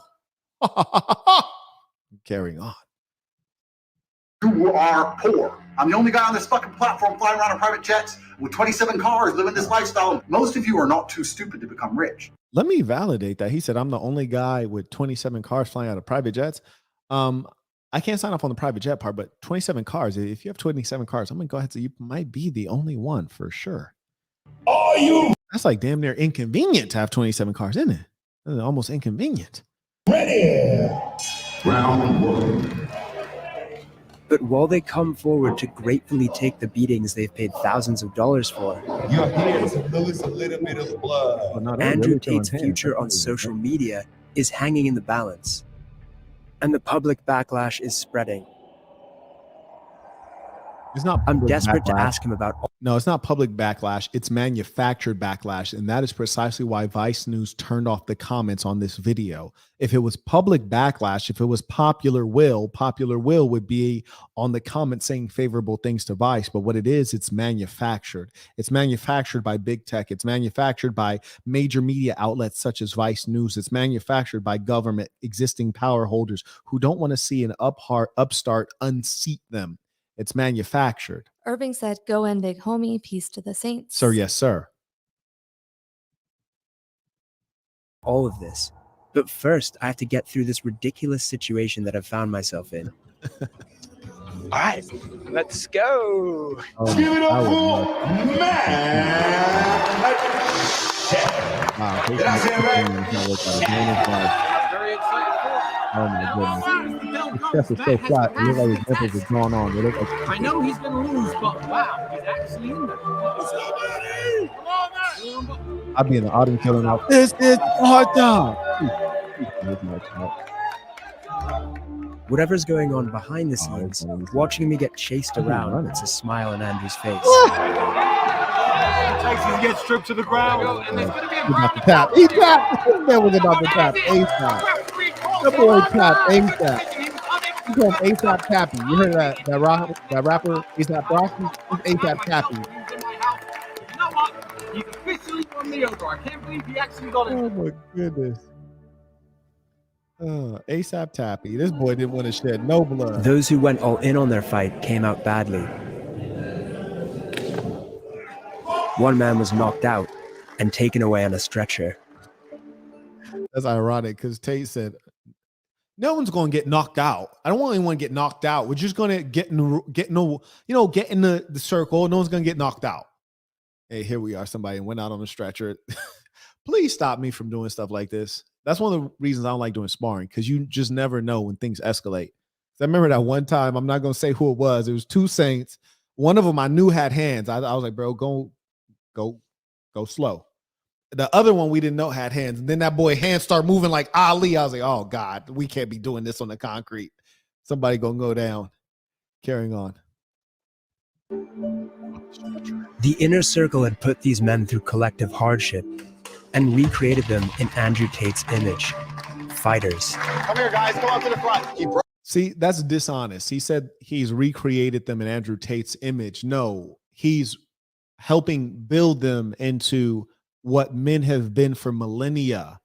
Carrying on. You are poor. I'm the only guy on this fucking platform flying around in private jets with 27 cars living this lifestyle. Most of you are not too stupid to become rich. Let me validate that. He said, I'm the only guy with 27 cars flying out of private jets. I can't sign off on the private jet part, but 27 cars. If you have 27 cars, I'm going to go ahead and say you might be the only one for sure. Are you That's like damn near inconvenient to have 27 cars, isn't it? That's almost inconvenient. ready? Round one. But while they come forward to gratefully take the beatings they've paid thousands of dollars for, Your hands are lose a little bit of blood. Andrew Tate's future on social media is hanging in the balance. And the public backlash is spreading. It's not. I'm desperate to backlash. ask him about. No, it's not public backlash. It's manufactured backlash. And that is precisely why Vice News turned off the comments on this video. If it was public backlash, if it was popular will would be on the comments saying favorable things to Vice. But what it is, it's manufactured. It's manufactured by big tech. It's manufactured by major media outlets such as Vice News. It's manufactured by government, existing power holders who don't want to see an upstart unseat them. It's manufactured. Irving said, go in, big homie. Peace to the saints. Sir, yes, sir. All of this. But first, I have to get through this ridiculous situation that I've found myself in. All right, let's go. Give it up for Wow, Did I say it right? oh my goodness. His chest is so flat. It looks like his nipples are drawn on. It looks like I know he's going to lose, but wow, he's actually in there. I'd be in the audience killing out. This is hard time. Whatever's going on behind the scenes, watching me get chased around puts a smile on Andrew's face. He gets stripped to the ground. He's about to tap. He tapped. That was about to tap. ASAP. That boy tapped ASAP. He called ASAP Tappy. You heard that rapper ASAP Rocky? He's ASAP Tappy. You know what? He's officially on the over. I can't believe he actually got it. Oh my goodness. ASAP Tappy. This boy didn't want to shed no blood. Those who went all in on their fight came out badly. One man was knocked out and taken away on a stretcher. That's ironic because Tate said, No one's going to get knocked out. I don't want anyone to get knocked out. We're just going to get in the circle. No one's going to get knocked out. Hey, here we are. Somebody went out on a stretcher. Please stop me from doing stuff like this. That's one of the reasons I don't like doing sparring, because you just never know when things escalate. I remember that one time, I'm not going to say who it was. It was two saints. One of them I knew had hands. I was like, bro, go slow. The other one we didn't know had hands. And then that boy hands start moving like Ali. I was like, oh God, we can't be doing this on the concrete. Somebody gonna go down. Carrying on. The inner circle had put these men through collective hardship and recreated them in Andrew Tate's image. Fighters. Come here, guys. Come up to the front. See, that's dishonest. He said he's recreated them in Andrew Tate's image. No, he's helping build them into what men have been for millennia.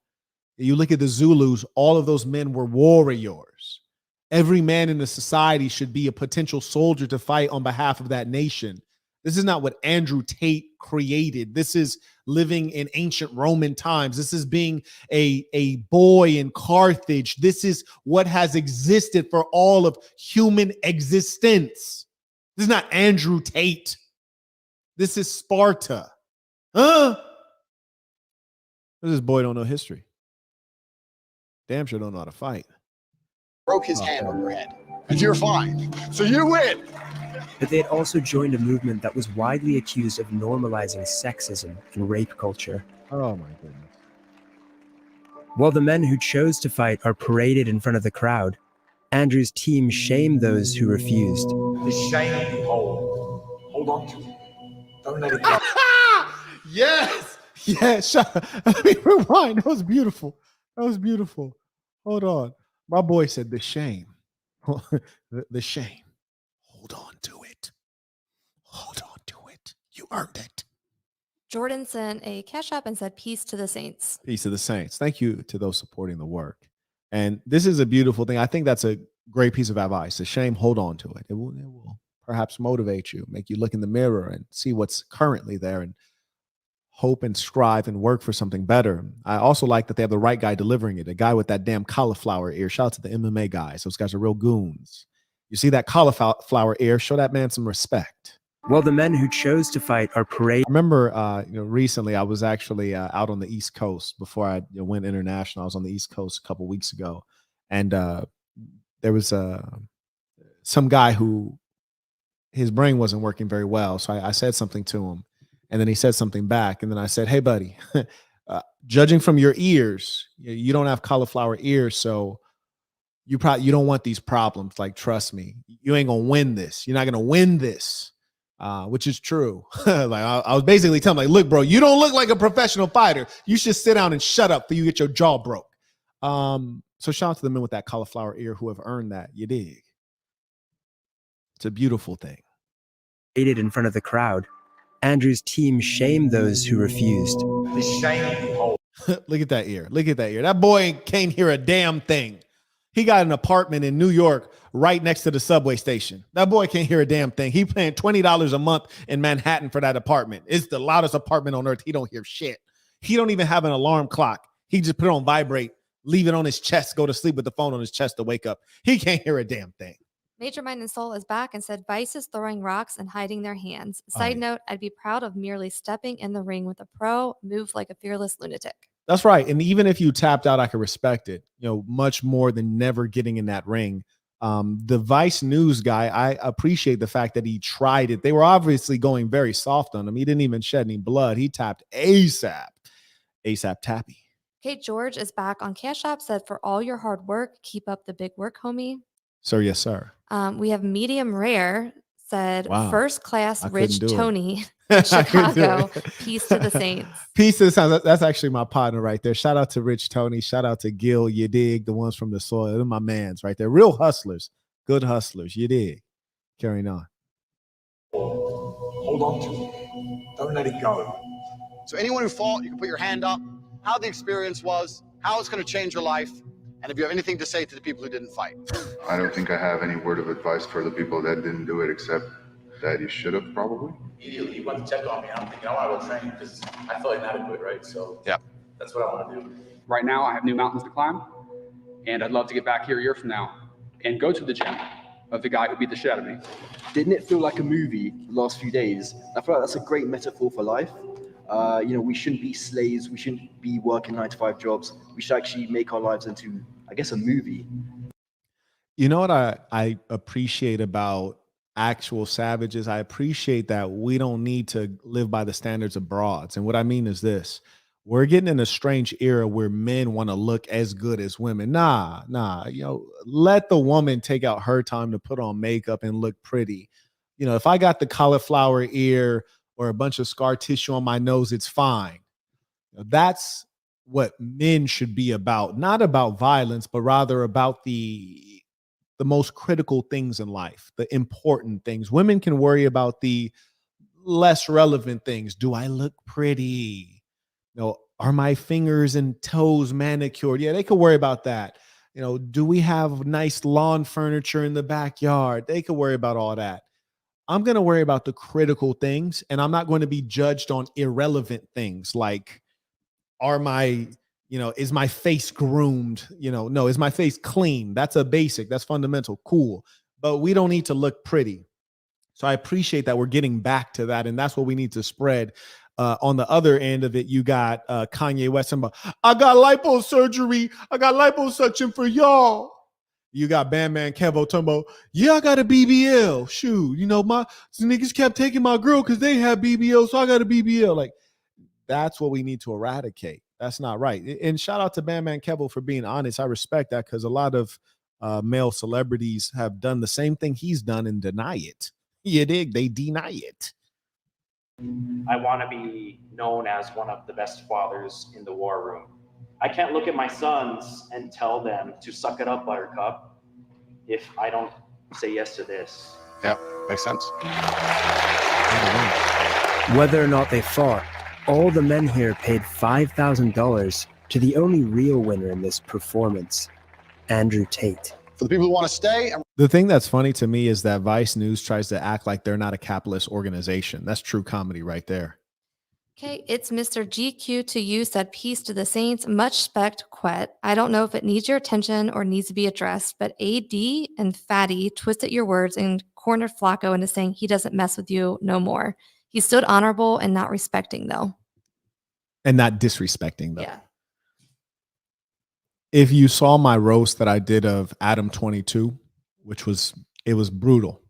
You look at the Zulus, all of those men were warriors. Every man in the society should be a potential soldier to fight on behalf of that nation. This is not what Andrew Tate created. This is living in ancient Roman times. This is being a boy in Carthage. This is what has existed for all of human existence. This is not Andrew Tate. This is Sparta. This boy don't know history. Damn sure don't know how to fight. Broke his hand on your head, and you're fine. So you win. But they had also joined a movement that was widely accused of normalizing sexism and rape culture. Oh my goodness. While the men who chose to fight are paraded in front of the crowd, Andrew's team shamed those who refused. The shame you hold on to it. Don't let it go. Yes. Yes. Let me rewind. That was beautiful. That was beautiful. Hold on. My boy said the shame. The shame. Hold on to it. Hold on to it. You earned it. Jordan sent a cash app and said, peace to the saints. Peace to the saints. Thank you to those supporting the work. And this is a beautiful thing. I think that's a great piece of advice. The shame, hold on to it. It will perhaps motivate you, make you look in the mirror and see what's currently there and hope and strive and work for something better. I also like that they have the right guy delivering it, a guy with that damn cauliflower ear. Shout out to the MMA guys. Those guys are real goons. You see that cauliflower ear, show that man some respect. Well, the men who chose to fight are paraded. I remember, recently I was actually out on the East Coast before I went international. I was on the East Coast a couple weeks ago, and there was some guy who his brain wasn't working very well. So I said something to him, and then he said something back, and then I said, "Hey, buddy, judging from your ears, you don't have cauliflower ears, so you don't want these problems. Like, trust me, you ain't gonna win this. You're not gonna win this." Which is true. Like I was basically telling him, like, look, bro, you don't look like a professional fighter. You should sit down and shut up till you get your jaw broke. So shout out to the men with that cauliflower ear who have earned that. You dig? It's a beautiful thing. In front of the crowd, Andrew's team shamed those who refused. The shame you hold. Look at that ear. Look at that ear. That boy can't hear a damn thing. He got an apartment in New York right next to the subway station. That boy can't hear a damn thing. He paying $20 a month in Manhattan for that apartment. It's the loudest apartment on earth. He don't hear shit. He don't even have an alarm clock. He just put it on vibrate, leave it on his chest, go to sleep with the phone on his chest to wake up. He can't hear a damn thing. Major Mind and Soul is back and said, Vice is throwing rocks and hiding their hands. Side note, I'd be proud of merely stepping in the ring with a pro, move like a fearless lunatic. That's right. And even if you tapped out, I could respect it, much more than never getting in that ring. The Vice News guy, I appreciate the fact that he tried it. They were obviously going very soft on him. He didn't even shed any blood. He tapped ASAP. ASAP Tappy. Kate George is back on Cash App, said, for all your hard work, keep up the big work, homie. Sir, yes, sir. We have Medium Rare, said, wow. First class Rich Tony. I Chicago, peace to the saints. Peace to the saints. That's actually my partner right there. Shout out to Rich Tony. Shout out to Gil. You dig? The ones from the soil. They're my mans right there. Real hustlers. Good hustlers. You dig? Carrying on. Hold on to it. Don't let it go. So anyone who fought, you can put your hand up, how the experience was, how it's going to change your life, and if you have anything to say to the people who didn't fight. I don't think I have any word of advice for the people that didn't do it, except that you should have probably. Immediately, you went to check on me. I'm thinking, I will train because I feel inadequate, right? So yeah, that's what I want to do. Right now, I have new mountains to climb, And I'd love to get back here a year from now and go to the gym of the guy who beat the shit out of me. Didn't it feel like a movie the last few days? I feel like that's a great metaphor for life. We shouldn't be slaves. We shouldn't be working 9-to-5 jobs. We should actually make our lives into, I guess, a movie. You know what I appreciate about actual savages? I appreciate that we don't need to live by the standards of broads. And what I mean is this. We're getting in a strange era where men want to look as good as women. Nah. Let the woman take out her time to put on makeup and look pretty. If I got the cauliflower ear or a bunch of scar tissue on my nose, it's fine. That's what men should be about. Not about violence, but rather about the most critical things in life, the important things. Women can worry about the less relevant things. Do I look pretty? Are my fingers and toes manicured? Yeah, they could worry about that. Do we have nice lawn furniture in the backyard? They could worry about all that. I'm going to worry about the critical things, and I'm not going to be judged on irrelevant things like, is my face groomed? No, is my face clean? That's a basic, that's fundamental. Cool. But we don't need to look pretty. So I appreciate that we're getting back to that. And that's what we need to spread. On the other end of it, you got Kanye West. I got liposurgery. I got liposuction for y'all. You got Bandman Kevo talking about, yeah, I got a BBL. Shoot, my niggas kept taking my girl because they have BBL, so I got a BBL. Like, that's what we need to eradicate. That's not right. And shout out to Bandman Kevo for being honest. I respect that because a lot of male celebrities have done the same thing he's done and deny it. You dig? They deny it. I want to be known as one of the best fathers in the war room. I can't look at my sons and tell them to suck it up, Buttercup, if I don't say yes to this. Yeah, makes sense. Whether or not they fought, all the men here paid $5,000 to the only real winner in this performance, Andrew Tate. For the people who want to stay. The thing that's funny to me is that Vice News tries to act like they're not a capitalist organization. That's true comedy right there. Okay, it's Mr. GQ to you said peace to the saints. Much spect, Quet. I don't know if it needs your attention or needs to be addressed, but AD and Fatty twisted your words and cornered Flacco into saying he doesn't mess with you no more. He stood honorable and not respecting, though. And not disrespecting, though. Yeah. If you saw my roast that I did of Adam 22, it was brutal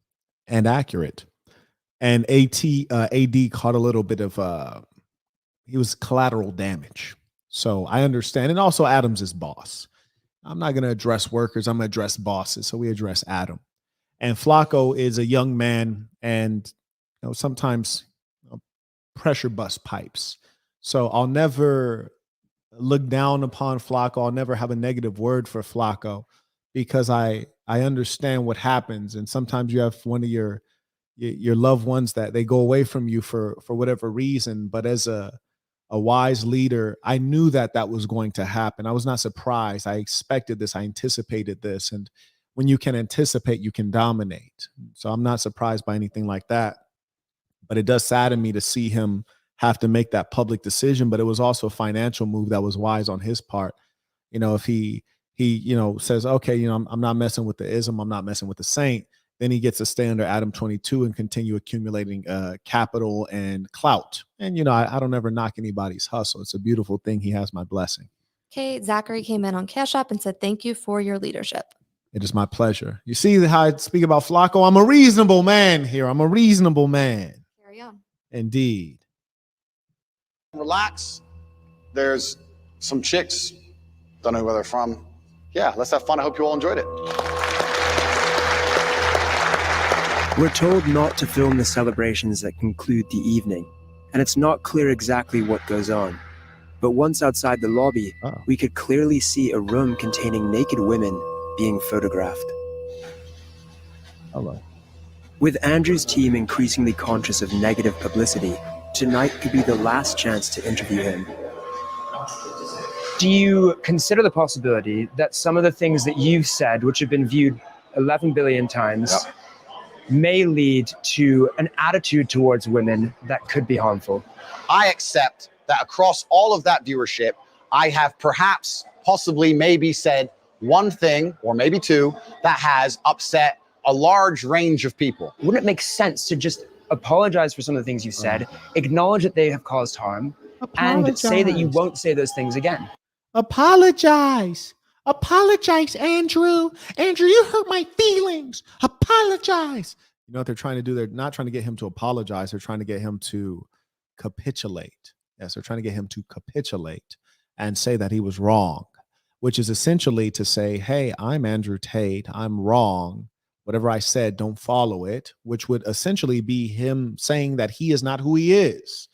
and accurate. And AD caught a little bit of he was collateral damage. So I understand. And also Adam's his boss. I'm not going to address workers. I'm going to address bosses. So we address Adam. And Flacco is a young man and sometimes pressure bust pipes. So I'll never look down upon Flacco. I'll never have a negative word for Flacco because I understand what happens. And sometimes you have one of your loved ones that they go away from you for whatever reason. But as a wise leader, I knew that was going to happen. I was not surprised. I expected this. I anticipated this. And when you can anticipate, you can dominate. So I'm not surprised by anything like that. But it does sadden me to see him have to make that public decision. But it was also a financial move that was wise on his part. If he says, okay, I'm not messing with the ism, I'm not messing with the saint, then he gets to stay under Adam 22 and continue accumulating capital and clout. And, I don't ever knock anybody's hustle. It's a beautiful thing. He has my blessing. Okay, Zachary came in on Cash App and said, thank you for your leadership. It is my pleasure. You see how I speak about Flacco? I'm a reasonable man here. I'm a reasonable man. Carry on. Indeed. Relax. There's some chicks. Don't know where they're from. Yeah, let's have fun. I hope you all enjoyed it. We're told not to film the celebrations that conclude the evening, and it's not clear exactly what goes on. But once outside the lobby, we could clearly see a room containing naked women being photographed. Hello. With Andrew's team increasingly conscious of negative publicity, tonight could be the last chance to interview him. Do you consider the possibility that some of the things that you've said, which have been viewed 11 billion times, may lead to an attitude towards women that could be harmful? I accept that across all of that viewership, I have perhaps, possibly, maybe said one thing, or maybe two, that has upset a large range of people. Wouldn't it make sense to just apologize for some of the things you said, acknowledge that they have caused harm, and say that you won't say those things again? Apologize. Apologize, Andrew. Andrew, you hurt my feelings. Apologize. You know what they're trying to do? They're not trying to get him to apologize. They're trying to get him to capitulate. Yes, they're trying to get him to capitulate and say that he was wrong, which is essentially to say, hey, I'm Andrew Tate. I'm wrong. Whatever I said, don't follow it, which would essentially be him saying that he is not who he is.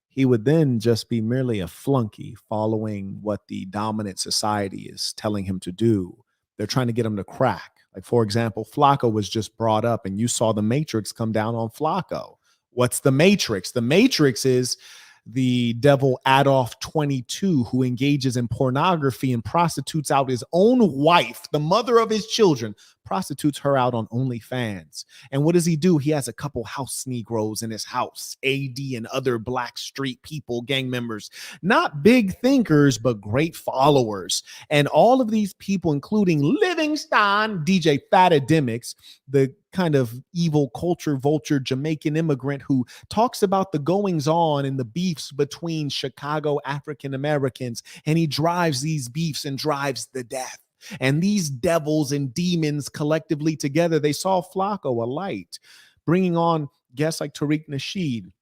He would then just be merely a flunky following what the dominant society is telling him to do. They're trying to get him to crack. Like, for example, Flacco was just brought up and you saw the Matrix come down on Flacco. What's the Matrix? The Matrix is the devil Adolf 22 who engages in pornography and prostitutes out his own wife, the mother of his children, prostitutes her out on OnlyFans. And what does he do? He has a couple house Negroes in his house, AD and other Black street people, gang members, not big thinkers, but great followers. And all of these people, including Livingston, DJ Fatademics, the kind of evil culture vulture Jamaican immigrant who talks about the goings on and the beefs between Chicago African Americans, and he drives these beefs and drives the death. And these devils and demons collectively together, they saw Flacco a light, bringing on guests like Tariq Nasheed,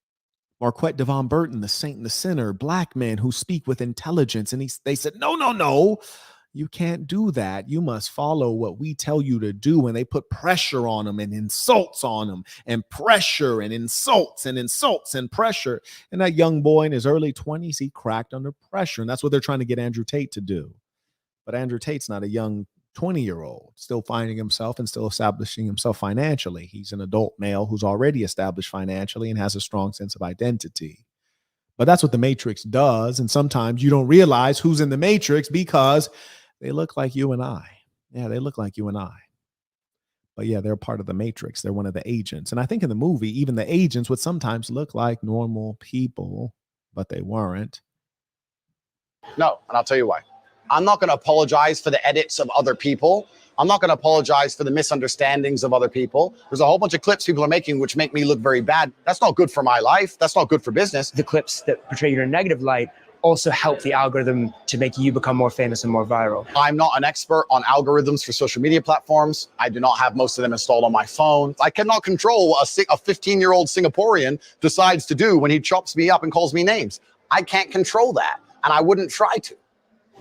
Marquett Devon Burton, the saint and the sinner, Black men who speak with intelligence. And they said, no, you can't do that. You must follow what we tell you to do. And they put pressure on them and insults on them, and pressure and insults and pressure. And that young boy in his early 20s, he cracked under pressure. And that's what they're trying to get Andrew Tate to do. But Andrew Tate's not a young 20-year-old, still finding himself and still establishing himself financially. He's an adult male who's already established financially and has a strong sense of identity. But that's what the Matrix does. And sometimes you don't realize who's in the Matrix because they look like you and I. Yeah, they look like you and I. But yeah, they're part of the Matrix. They're one of the agents. And I think in the movie, even the agents would sometimes look like normal people, but they weren't. No, and I'll tell you why. I'm not going to apologize for the edits of other people. I'm not going to apologize for the misunderstandings of other people. There's a whole bunch of clips people are making which make me look very bad. That's not good for my life. That's not good for business. The clips that portray you in a negative light also help the algorithm to make you become more famous and more viral. I'm not an expert on algorithms for social media platforms. I do not have most of them installed on my phone. I cannot control what a 15-year-old Singaporean decides to do when he chops me up and calls me names. I can't control that, and I wouldn't try to.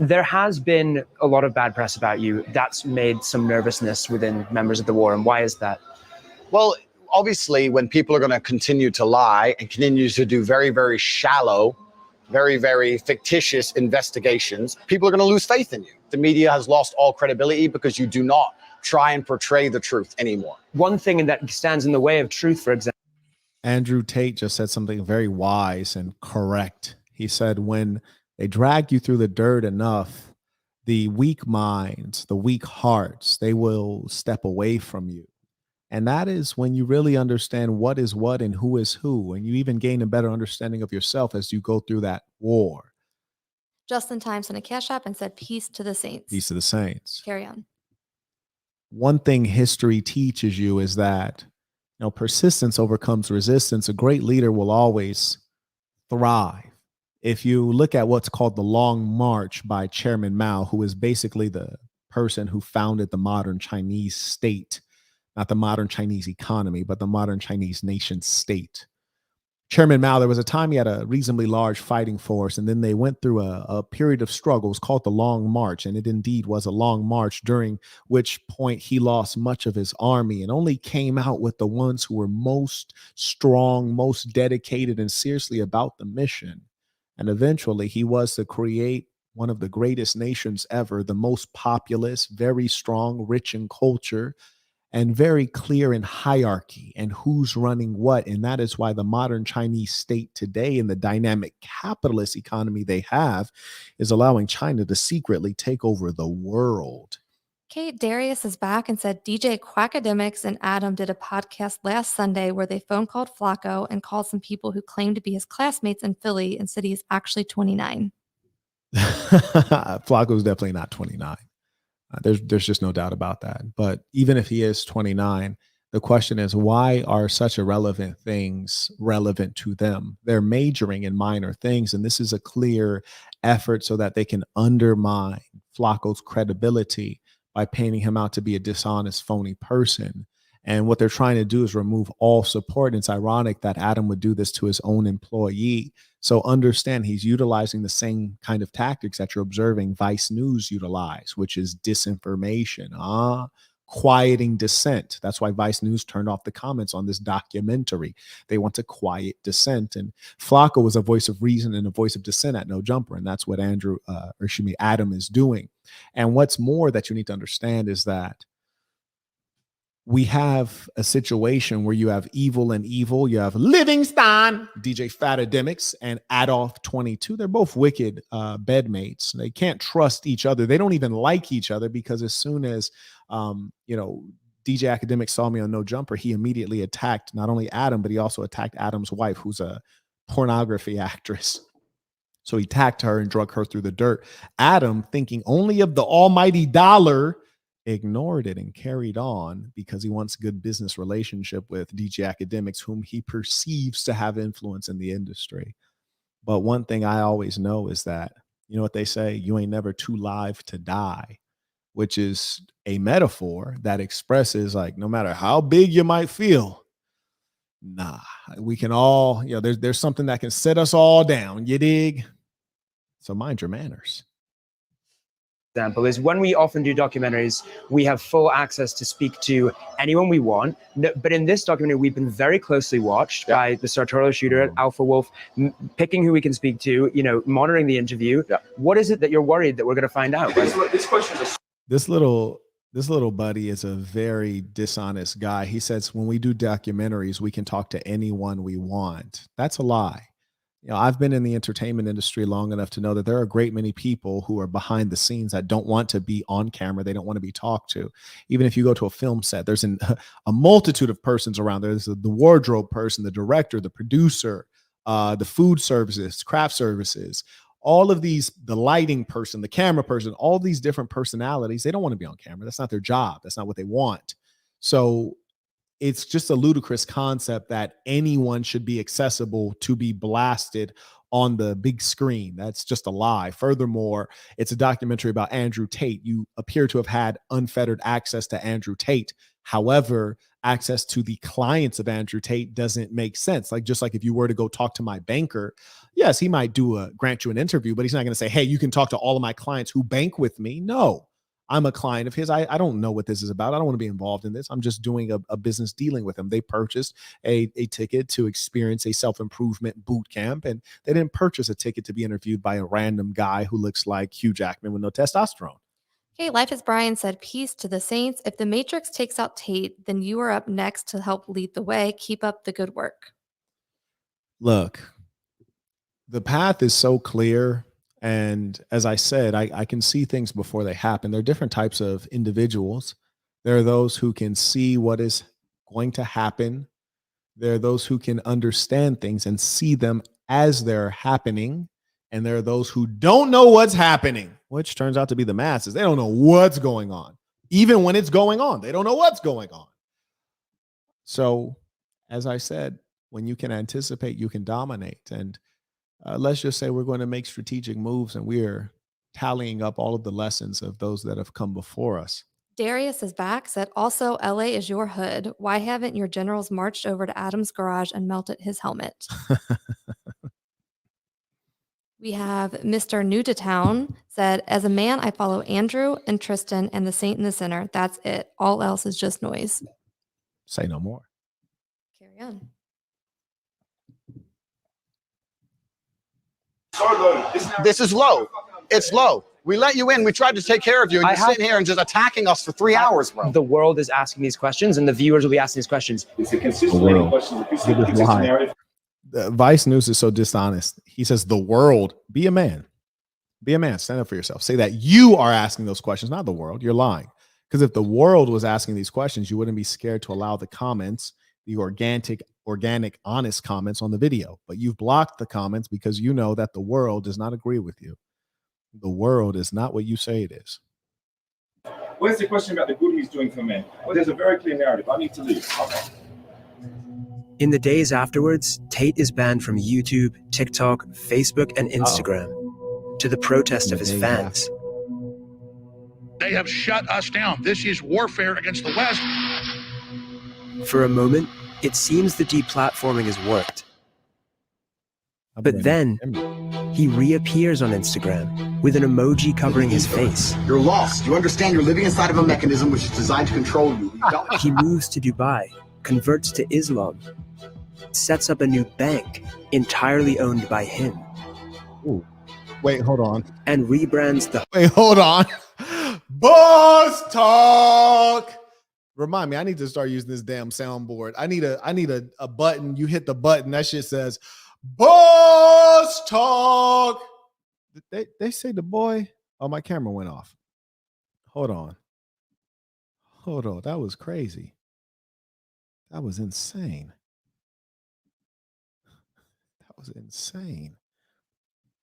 There has been a lot of bad press about you. That's made some nervousness within members of the war. And why is that? Well, obviously, when people are going to continue to lie and continue to do very, very shallow, very, very fictitious investigations, people are going to lose faith in you. The media has lost all credibility because you do not try and portray the truth anymore. One thing that stands in the way of truth, for example. Andrew Tate just said something very wise and correct. He said, when they drag you through the dirt enough, the weak minds, the weak hearts, they will step away from you. And that is when you really understand what is what and who is who. And you even gain a better understanding of yourself as you go through that war. Justin Time sent a cash app and said, peace to the saints. Peace to the saints. Carry on. One thing history teaches you is that, persistence overcomes resistance. A great leader will always thrive. If you look at what's called the Long March by Chairman Mao, who is basically the person who founded the modern Chinese state, not the modern Chinese economy, but the modern Chinese nation state. Chairman Mao, there was a time he had a reasonably large fighting force, and then they went through a period of struggles called the Long March, and it indeed was a long march, during which point he lost much of his army and only came out with the ones who were most strong, most dedicated, and seriously about the mission. And eventually he was to create one of the greatest nations ever, the most populous, very strong, rich in culture, and very clear in hierarchy and who's running what. And that is why the modern Chinese state today, and the dynamic capitalist economy they have, is allowing China to secretly take over the world. Kate Darius is back and said DJ Quackademics and Adam did a podcast last Sunday where they phone called Flacco and called some people who claim to be his classmates in Philly and said he's actually 29. Flacco's definitely not 29. There's just no doubt about that. But even if he is 29, the question is, why are such irrelevant things relevant to them? They're majoring in minor things, and this is a clear effort so that they can undermine Flacco's credibility by painting him out to be a dishonest, phony person. And what they're trying to do is remove all support. And it's ironic that Adam would do this to his own employee. So understand, he's utilizing the same kind of tactics that you're observing Vice News utilize, which is disinformation, quieting dissent. That's why Vice News turned off the comments on this documentary. They want to quiet dissent. And Flacco was a voice of reason and a voice of dissent at No Jumper. And that's what Adam is doing. And what's more that you need to understand is that we have a situation where you have evil and evil. You have Livingston, DJ Fatademics, and Adolf 22. They're both wicked bedmates. They can't trust each other. They don't even like each other, because as soon as DJ Academic saw me on No Jumper, he immediately attacked not only Adam, but he also attacked Adam's wife, who's a pornography actress. So he attacked her and drug her through the dirt. Adam, thinking only of the almighty dollar, ignored it and carried on because he wants a good business relationship with DJ Academics, whom he perceives to have influence in the industry. But one thing I always know is that, you know what they say, you ain't never too live to die, which is a metaphor that expresses, like, no matter how big you might feel, we can all, there's something that can set us all down, you dig? So mind your manners. Example is when we often do documentaries, we have full access to speak to anyone we want. But in this documentary, we've been very closely watched by the sartorial shooter, Alpha Wolf, picking who we can speak to, monitoring the interview. What is it that you're worried that we're going to find out? This little buddy is a very dishonest guy. He says, when we do documentaries, we can talk to anyone we want. That's a lie. I've been in the entertainment industry long enough to know that there are a great many people who are behind the scenes that don't want to be on camera. They don't want to be talked to. Even if you go to a film set, there's a multitude of persons around there. There's the wardrobe person, the director, the producer, the food services, craft services, all of these, the lighting person, the camera person, all these different personalities. They don't want to be on camera. That's not their job. That's not what they want. So it's just a ludicrous concept that anyone should be accessible to be blasted on the big screen. That's just a lie. Furthermore, it's a documentary about Andrew Tate. You appear to have had unfettered access to Andrew Tate. However, access to the clients of Andrew Tate doesn't make sense. Just like if you were to go talk to my banker, yes, he might grant you an interview, but he's not going to say, hey, you can talk to all of my clients who bank with me. No. I'm a client of his. I don't know what this is about. I don't want to be involved in this. I'm just doing a business dealing with him. They purchased a ticket to experience a self-improvement boot camp, and they didn't purchase a ticket to be interviewed by a random guy who looks like Hugh Jackman with no testosterone. Okay, Life is Brian said, peace to the saints. If the Matrix takes out Tate, then you are up next to help lead the way. Keep up the good work. Look, the path is so clear. And as I said, I can see things before they happen. There are different types of individuals. There are those who can see what is going to happen. There are those who can understand things and see them as they're happening. And there are those who don't know what's happening, which turns out to be the masses. They don't know what's going on. Even when it's going on, they don't know what's going on. So, as I said, when you can anticipate, you can dominate. And let's just say we're going to make strategic moves, and we're tallying up all of the lessons of those that have come before us. Darius is back, said, also, LA is your hood. Why haven't your generals marched over to Adam's garage and melted his helmet? We have Mr. New to Town said, as a man, I follow Andrew and Tristan and the Saint in the Center. That's it. All else is just noise. Say no more. Carry on. This is low. It's low. We let you in. We tried to take care of you, and you're sitting here and just attacking us for 3 hours, bro. The world is asking these questions, and the viewers will be asking these questions. It's a consistent question. The Vice News is so dishonest. He says, the world, be a man. Be a man. Stand up for yourself. Say that you are asking those questions, not the world. You're lying. Because if the world was asking these questions, you wouldn't be scared to allow the comments, the organic, honest comments on the video. But you've blocked the comments because you know that the world does not agree with you. The world is not what you say it is. Where's the question about the good he's doing for men? Well, there's a very clear narrative. I need to leave. Okay. In the days afterwards, Tate is banned from YouTube, TikTok, Facebook, and Instagram, to the protest of his fans. They have shut us down. This is warfare against the West. For a moment, it seems the deplatforming has worked. But then, he reappears on Instagram with an emoji covering his face. You're lost. You understand you're living inside of a mechanism which is designed to control you. He moves to Dubai, converts to Islam, sets up a new bank entirely owned by him. Ooh. Wait, hold on. And rebrands the... Wait, hold on. Boss talk. Remind me, I need to start using this damn soundboard. I need a button. You hit the button. That shit says, boss talk. They say the boy. Oh, my camera went off. Hold on. That was crazy. That was insane.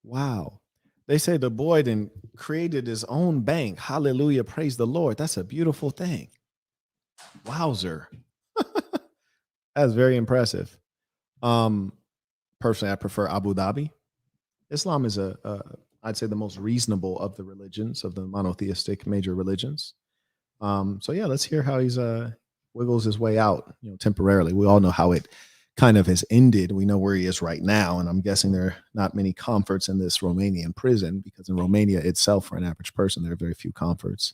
Wow. They say the boy then created his own bank. Hallelujah. Praise the Lord. That's a beautiful thing. Wowzer. That's very impressive. Personally, I prefer Abu Dhabi. Islam is I'd say the most reasonable of the religions, of the monotheistic major religions. So yeah, let's hear how he's wiggles his way out, temporarily. We all know how it kind of has ended. We know where he is right now, and I'm guessing there are not many comforts in this Romanian prison, because in Romania itself, for an average person, there are very few comforts.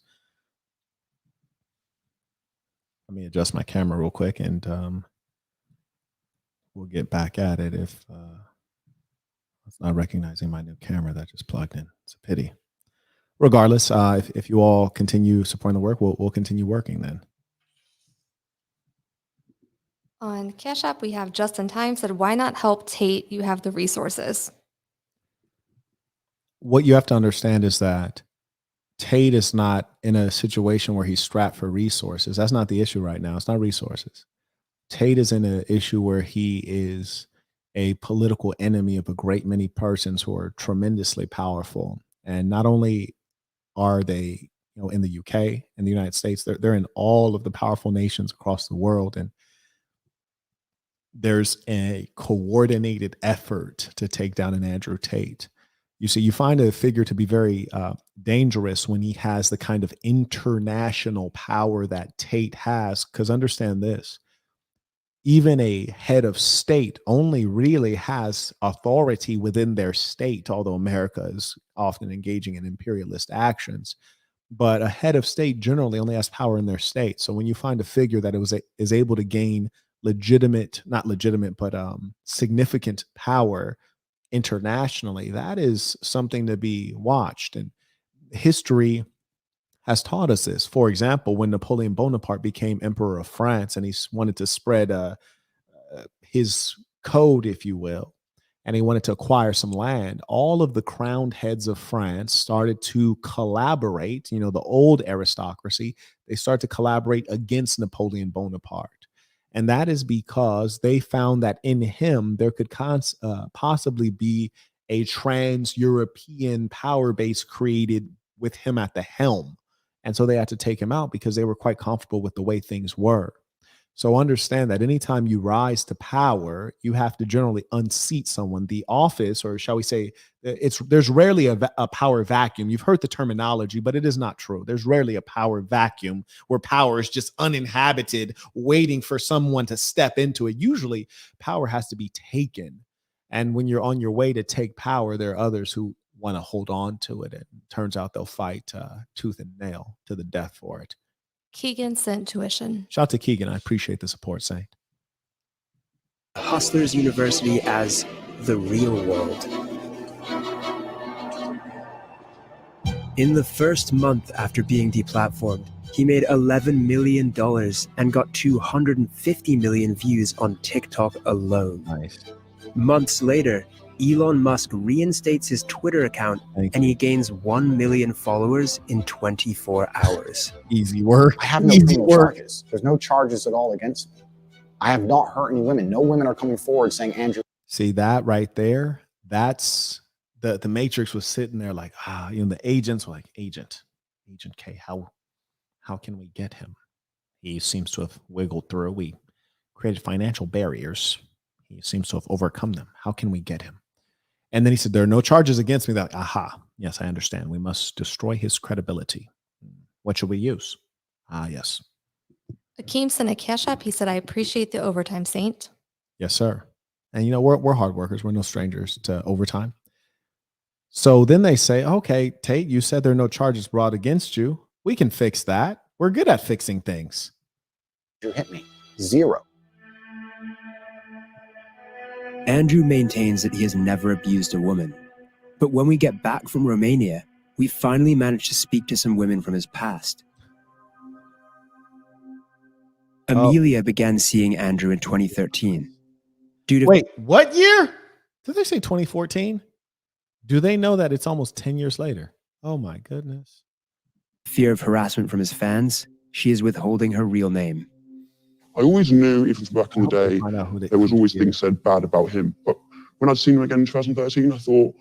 Let me adjust my camera real quick, and we'll get back at it if it's not recognizing my new camera that just plugged in. It's a pity. Regardless, if you all continue supporting the work, we'll continue working then. On Cash App, we have Just in Time said, why not help Tate? You have the resources. What you have to understand is that Tate is not in a situation where he's strapped for resources. That's not the issue right now. It's not resources. Tate is in an issue where he is a political enemy of a great many persons who are tremendously powerful. And not only are they, in the UK and the United States, they're in all of the powerful nations across the world. And there's a coordinated effort to take down an Andrew Tate. You see, you find a figure to be very dangerous when he has the kind of international power that Tate has, because understand this, even a head of state only really has authority within their state, although America is often engaging in imperialist actions. But a head of state generally only has power in their state. So when you find a figure that is able to gain significant power internationally, that is something to be watched. And history has taught us this. For example, when Napoleon Bonaparte became Emperor of France and he wanted to spread his code, if you will, and he wanted to acquire some land, all of the crowned heads of France started to collaborate, the old aristocracy, they started to collaborate against Napoleon Bonaparte. And that is because they found that in him, there could possibly be a trans-European power base created with him at the helm. And so they had to take him out because they were quite comfortable with the way things were. So understand that anytime you rise to power, you have to generally unseat someone. The office, or shall we say, there's rarely a power vacuum. You've heard the terminology, but it is not true. There's rarely a power vacuum where power is just uninhabited, waiting for someone to step into it. Usually power has to be taken. And when you're on your way to take power, there are others who want to hold on to it. And it turns out they'll fight tooth and nail to the death for it. Keegan sent tuition. Shout out to Keegan. I appreciate the support, Saint. Hustlers University as the real world. In the first month after being deplatformed, he made $11 million and got 250 million views on TikTok alone. Nice. Months later, Elon Musk reinstates his Twitter account and he gains 1 million followers in 24 hours. Easy work. I have no criminal charges. There's no charges at all against me. I have not hurt any women. No women are coming forward saying, Andrew. See that right there? That's the Matrix was sitting there like, the agents were like, Agent K, how How can we get him? He seems to have wiggled through. We created financial barriers. He seems to have overcome them. How can we get him? And then he said, there are no charges against me. They're like, aha, yes, I understand. We must destroy his credibility. What should we use? Ah, yes. Akeem sent a cash app. He said, I appreciate the overtime, Saint. Yes, sir. And, we're hard workers. We're no strangers to overtime. So then they say, okay, Tate, you said there are no charges brought against you. We can fix that. We're good at fixing things. You hit me. 0. Andrew maintains that he has never abused a woman. But when we get back from Romania, we finally managed to speak to some women from his past. Amelia began seeing Andrew in 2013. Wait, what year? Did they say 2014? Do they know that it's almost 10 years later? Oh my goodness. Fear of harassment from his fans, she is withholding her real name. I always knew, even from back in the day, there was always things said bad about him. But when I'd seen him again in 2013, I thought,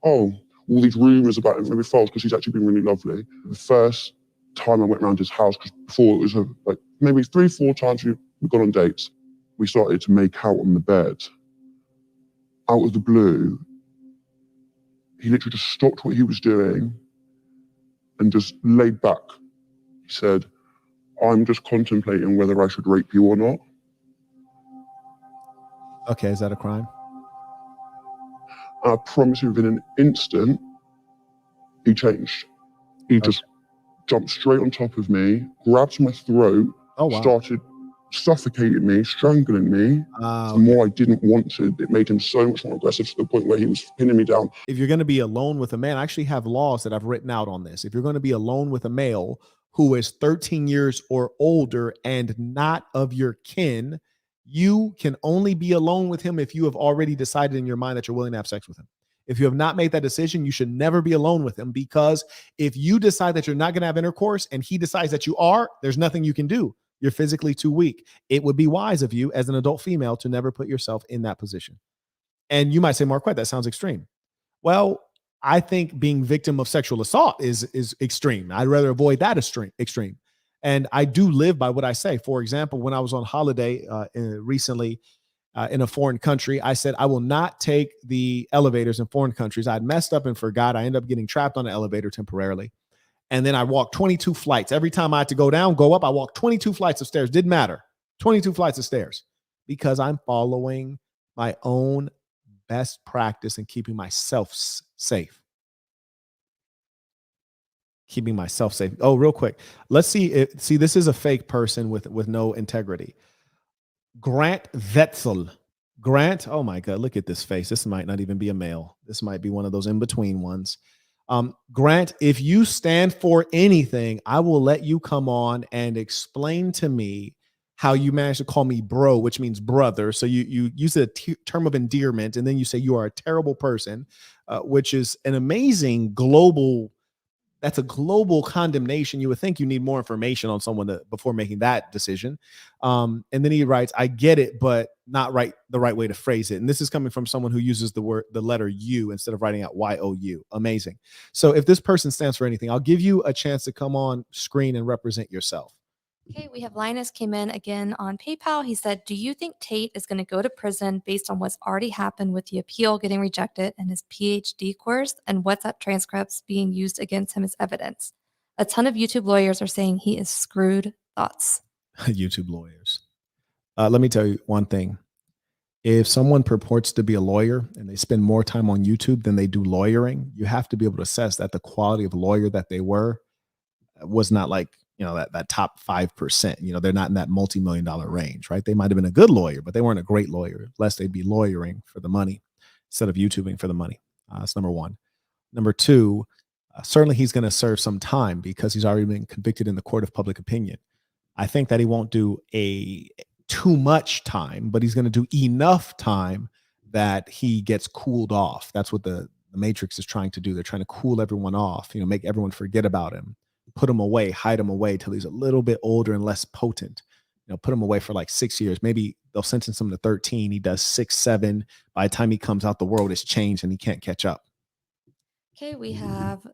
oh, all these rumors about him may be false because he's actually been really lovely. The first time I went around his house, because before it was like maybe 3-4 times we've gone on dates, we started to make out on the bed. Out of the blue, he literally just stopped what he was doing and just laid back. He said, I'm just contemplating whether I should rape you or not. Okay, is that a crime? I promise you, within an instant, he changed. He just jumped straight on top of me, grabbed my throat, started suffocating me, strangling me. The more I didn't want to, it made him so much more aggressive to the point where he was pinning me down. If you're going to be alone with a man, I actually have laws that I've written out on this. If you're going to be alone with a male who is 13 years or older and not of your kin, you can only be alone with him if you have already decided in your mind that you're willing to have sex with him. If you have not made that decision, you should never be alone with him, because if you decide that you're not going to have intercourse and he decides that you are, there's nothing you can do. You're physically too weak. It would be wise of you as an adult female to never put yourself in that position. And you might say, Marquette, that sounds extreme. Well, I think being victim of sexual assault is extreme. I'd rather avoid that extreme. And I do live by what I say. For example, when I was on holiday recently in a foreign country, I said, I will not take the elevators in foreign countries. I'd messed up and forgot. I ended up getting trapped on an elevator temporarily. And then I walked 22 flights. Every time I had to go down, go up, I walked 22 flights of stairs. Didn't matter. 22 flights of stairs, because I'm following my own best practice and keeping myself safe. Keeping myself safe. Oh, real quick. Let's see. See, this is a fake person with no integrity. Grant Vetzel. Grant, oh my God, look at this face. This might not even be a male. This might be one of those in-between ones. Grant, if you stand for anything, I will let you come on and explain to me how you managed to call me bro, which means brother. So you use a term of endearment, and then you say you are a terrible person, which is an amazing global. That's a global condemnation. You would think you need more information on someone before making that decision. And then he writes, I get it, but not the right way to phrase it. And this is coming from someone who uses the letter U instead of writing out Y-O-U. Amazing. So if this person stands for anything, I'll give you a chance to come on screen and represent yourself. Okay, we have Linus came in again on PayPal. He said, do you think Tate is going to go to prison based on what's already happened with the appeal getting rejected and his PhD course and WhatsApp transcripts being used against him as evidence? A ton of YouTube lawyers are saying he is screwed. Thoughts? YouTube lawyers. Let me tell you one thing. If someone purports to be a lawyer and they spend more time on YouTube than they do lawyering, you have to be able to assess that the quality of lawyer that they were was not like, that top 5%, they're not in that multi-million-dollar range, right? They might've been a good lawyer, but they weren't a great lawyer, lest they'd be lawyering for the money instead of YouTubing for the money. That's number one. Number two, certainly he's going to serve some time because he's already been convicted in the court of public opinion. I think that he won't do too much time, but he's going to do enough time that he gets cooled off. That's what the Matrix is trying to do. They're trying to cool everyone off, make everyone forget about him. Put him away, hide him away till he's a little bit older and less potent. Put him away for like 6 years. Maybe they'll sentence him to 13. He does 6, 7. By the time he comes out, the world has changed and he can't catch up. Okay, we have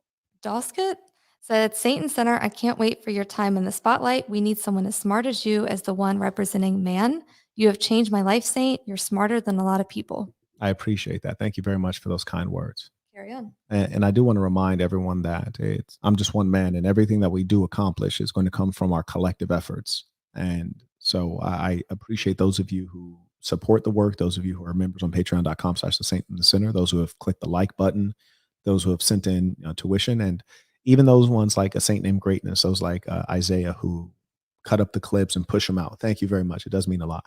Dosket. Said, Saint and Center, I can't wait for your time in the spotlight. We need someone as smart as you as the one representing man. You have changed my life, Saint. You're smarter than a lot of people. I appreciate that. Thank you very much for those kind words. Carry on. And I do want to remind everyone that I'm just one man, and everything that we do accomplish is going to come from our collective efforts. And so I appreciate those of you who support the work, those of you who are members on patreon.com/the Saint and the Sinner, those who have clicked the like button, those who have sent in tuition, and even those ones like A Saint Named Greatness, those like Isaiah who cut up the clips and push them out. Thank you very much. It does mean a lot.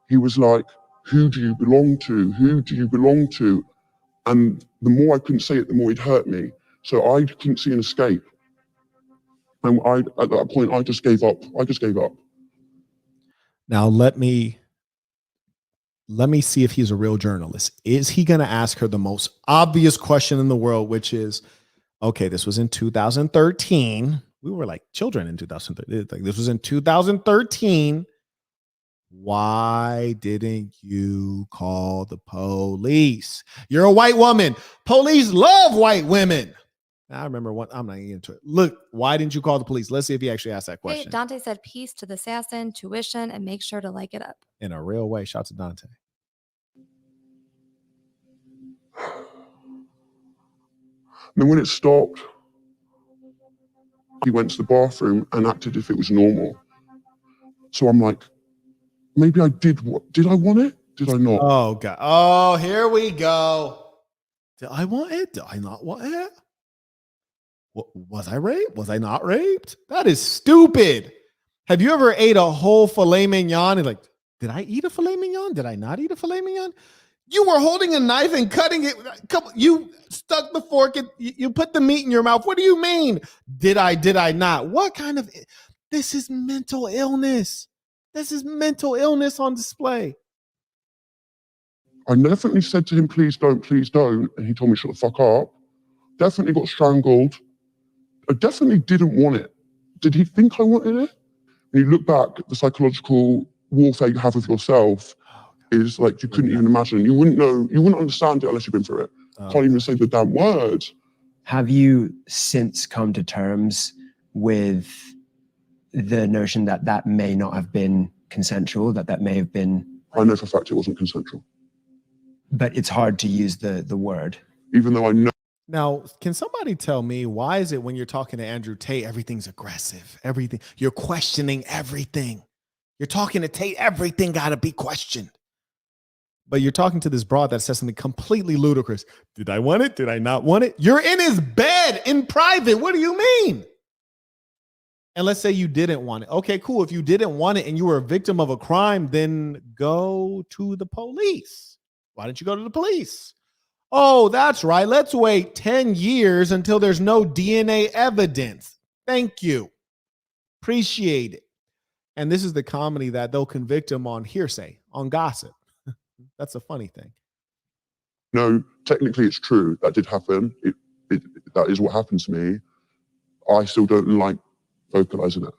He was like, who do you belong to? Who do you belong to? And the more I couldn't say it, the more it hurt me. So I couldn't see an escape. And at that point, I just gave up. Now let me see if he's a real journalist. Is he going to ask her the most obvious question in the world, which is, okay, this was in 2013. We were like children in 2013. Like, this was in 2013. Why didn't you call the police? You're a white woman. Police love white women. I remember one. I'm not getting into it. Look, why didn't you call the police? Let's see if he actually asked that question. Hey, Dante said, peace to the assassin, tuition, and make sure to like it up. In a real way. Shout out to Dante. And when it stopped, he went to the bathroom and acted if it was normal. So I'm like, maybe I did. Did I want it? Did I not? Oh, God. Oh, here we go. Did I want it? Did I not want it? Was I raped? Was I not raped? That is stupid. Have you ever ate a whole filet mignon and like, did I eat a filet mignon? Did I not eat a filet mignon? You were holding a knife and cutting it. You stuck the fork. You put the meat in your mouth. What do you mean? Did I not? What kind of, this is mental illness. This is mental illness on display. I definitely said to him, please don't. And he told me, shut the fuck up. Definitely got strangled. I definitely didn't want it. Did he think I wanted it? When you look back, the psychological warfare you have with yourself is like you couldn't even imagine. You wouldn't know, you wouldn't understand it unless you've been through it. Can't even say the damn words. Have you since come to terms with the notion that that may not have been consensual, that may have been... I know for a fact it wasn't consensual. But it's hard to use the word. Even though I know. Now, can somebody tell me, why is it when you're talking to Andrew Tate, everything's aggressive? Everything, you're questioning everything. You're talking to Tate, everything got to be questioned. But you're talking to this broad that says something completely ludicrous. Did I want it? Did I not want it? You're in his bed in private. What do you mean? And let's say you didn't want it. Okay, cool. If you didn't want it and you were a victim of a crime, then go to the police. Why didn't you go to the police? Oh, that's right. Let's wait 10 years until there's no DNA evidence. Thank you. Appreciate it. And this is the comedy that they'll convict him on hearsay, on gossip. That's a funny thing. No, technically it's true. That did happen. That is what happened to me. I still don't like vocalizing it.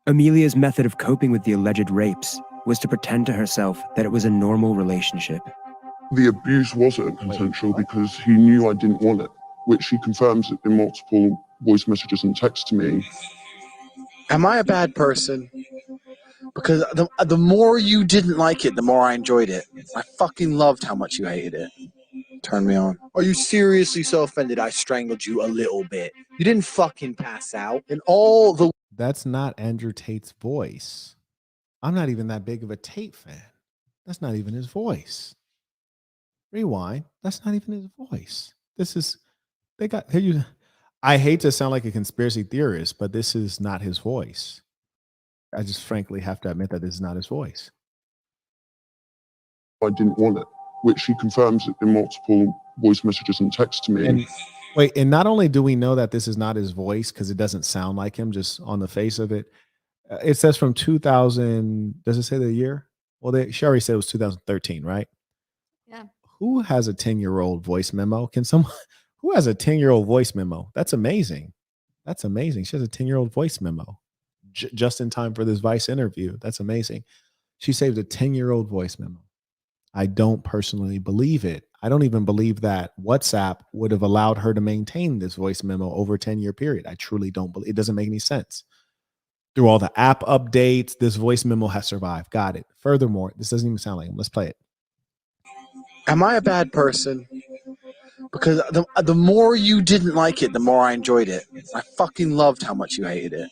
Amelia's method of coping with the alleged rapes was to pretend to herself that it was a normal relationship. The abuse wasn't consensual because he knew I didn't want it, which he confirms in multiple voice messages and texts to me. Am I a bad person? Because the more you didn't like it, the more I enjoyed it. I fucking loved how much you hated it. Turn me on. Are you seriously so offended I strangled you a little bit? You didn't fucking pass out. And all the... That's not Andrew Tate's voice. I'm not even that big of a Tate fan. That's not even his voice. Rewind. That's not even his voice. This is, they got, here you, I hate to sound like a conspiracy theorist, but this is not his voice. I just frankly have to admit that this is not his voice. I didn't want it, which he confirms in multiple voice messages and texts to me. And wait, and not only do we know that this is not his voice because it doesn't sound like him just on the face of it, it says from 2000, does it say the year? Well, she already said it was 2013, right? Yeah. Who has a 10-year-old voice memo? Can someone, who has a 10-year-old voice memo? That's amazing. That's amazing. She has a 10-year-old voice memo just in time for this Vice interview. That's amazing. She saved a 10-year-old voice memo. I don't personally believe it. I don't even believe that WhatsApp would have allowed her to maintain this voice memo over a 10-year period. I truly don't believe it. Doesn't make any sense. Through all the app updates, this voice memo has survived. Got it. Furthermore, this doesn't even sound like him. Let's play it. Am I a bad person? Because the more you didn't like it, the more I enjoyed it. I fucking loved how much you hated it.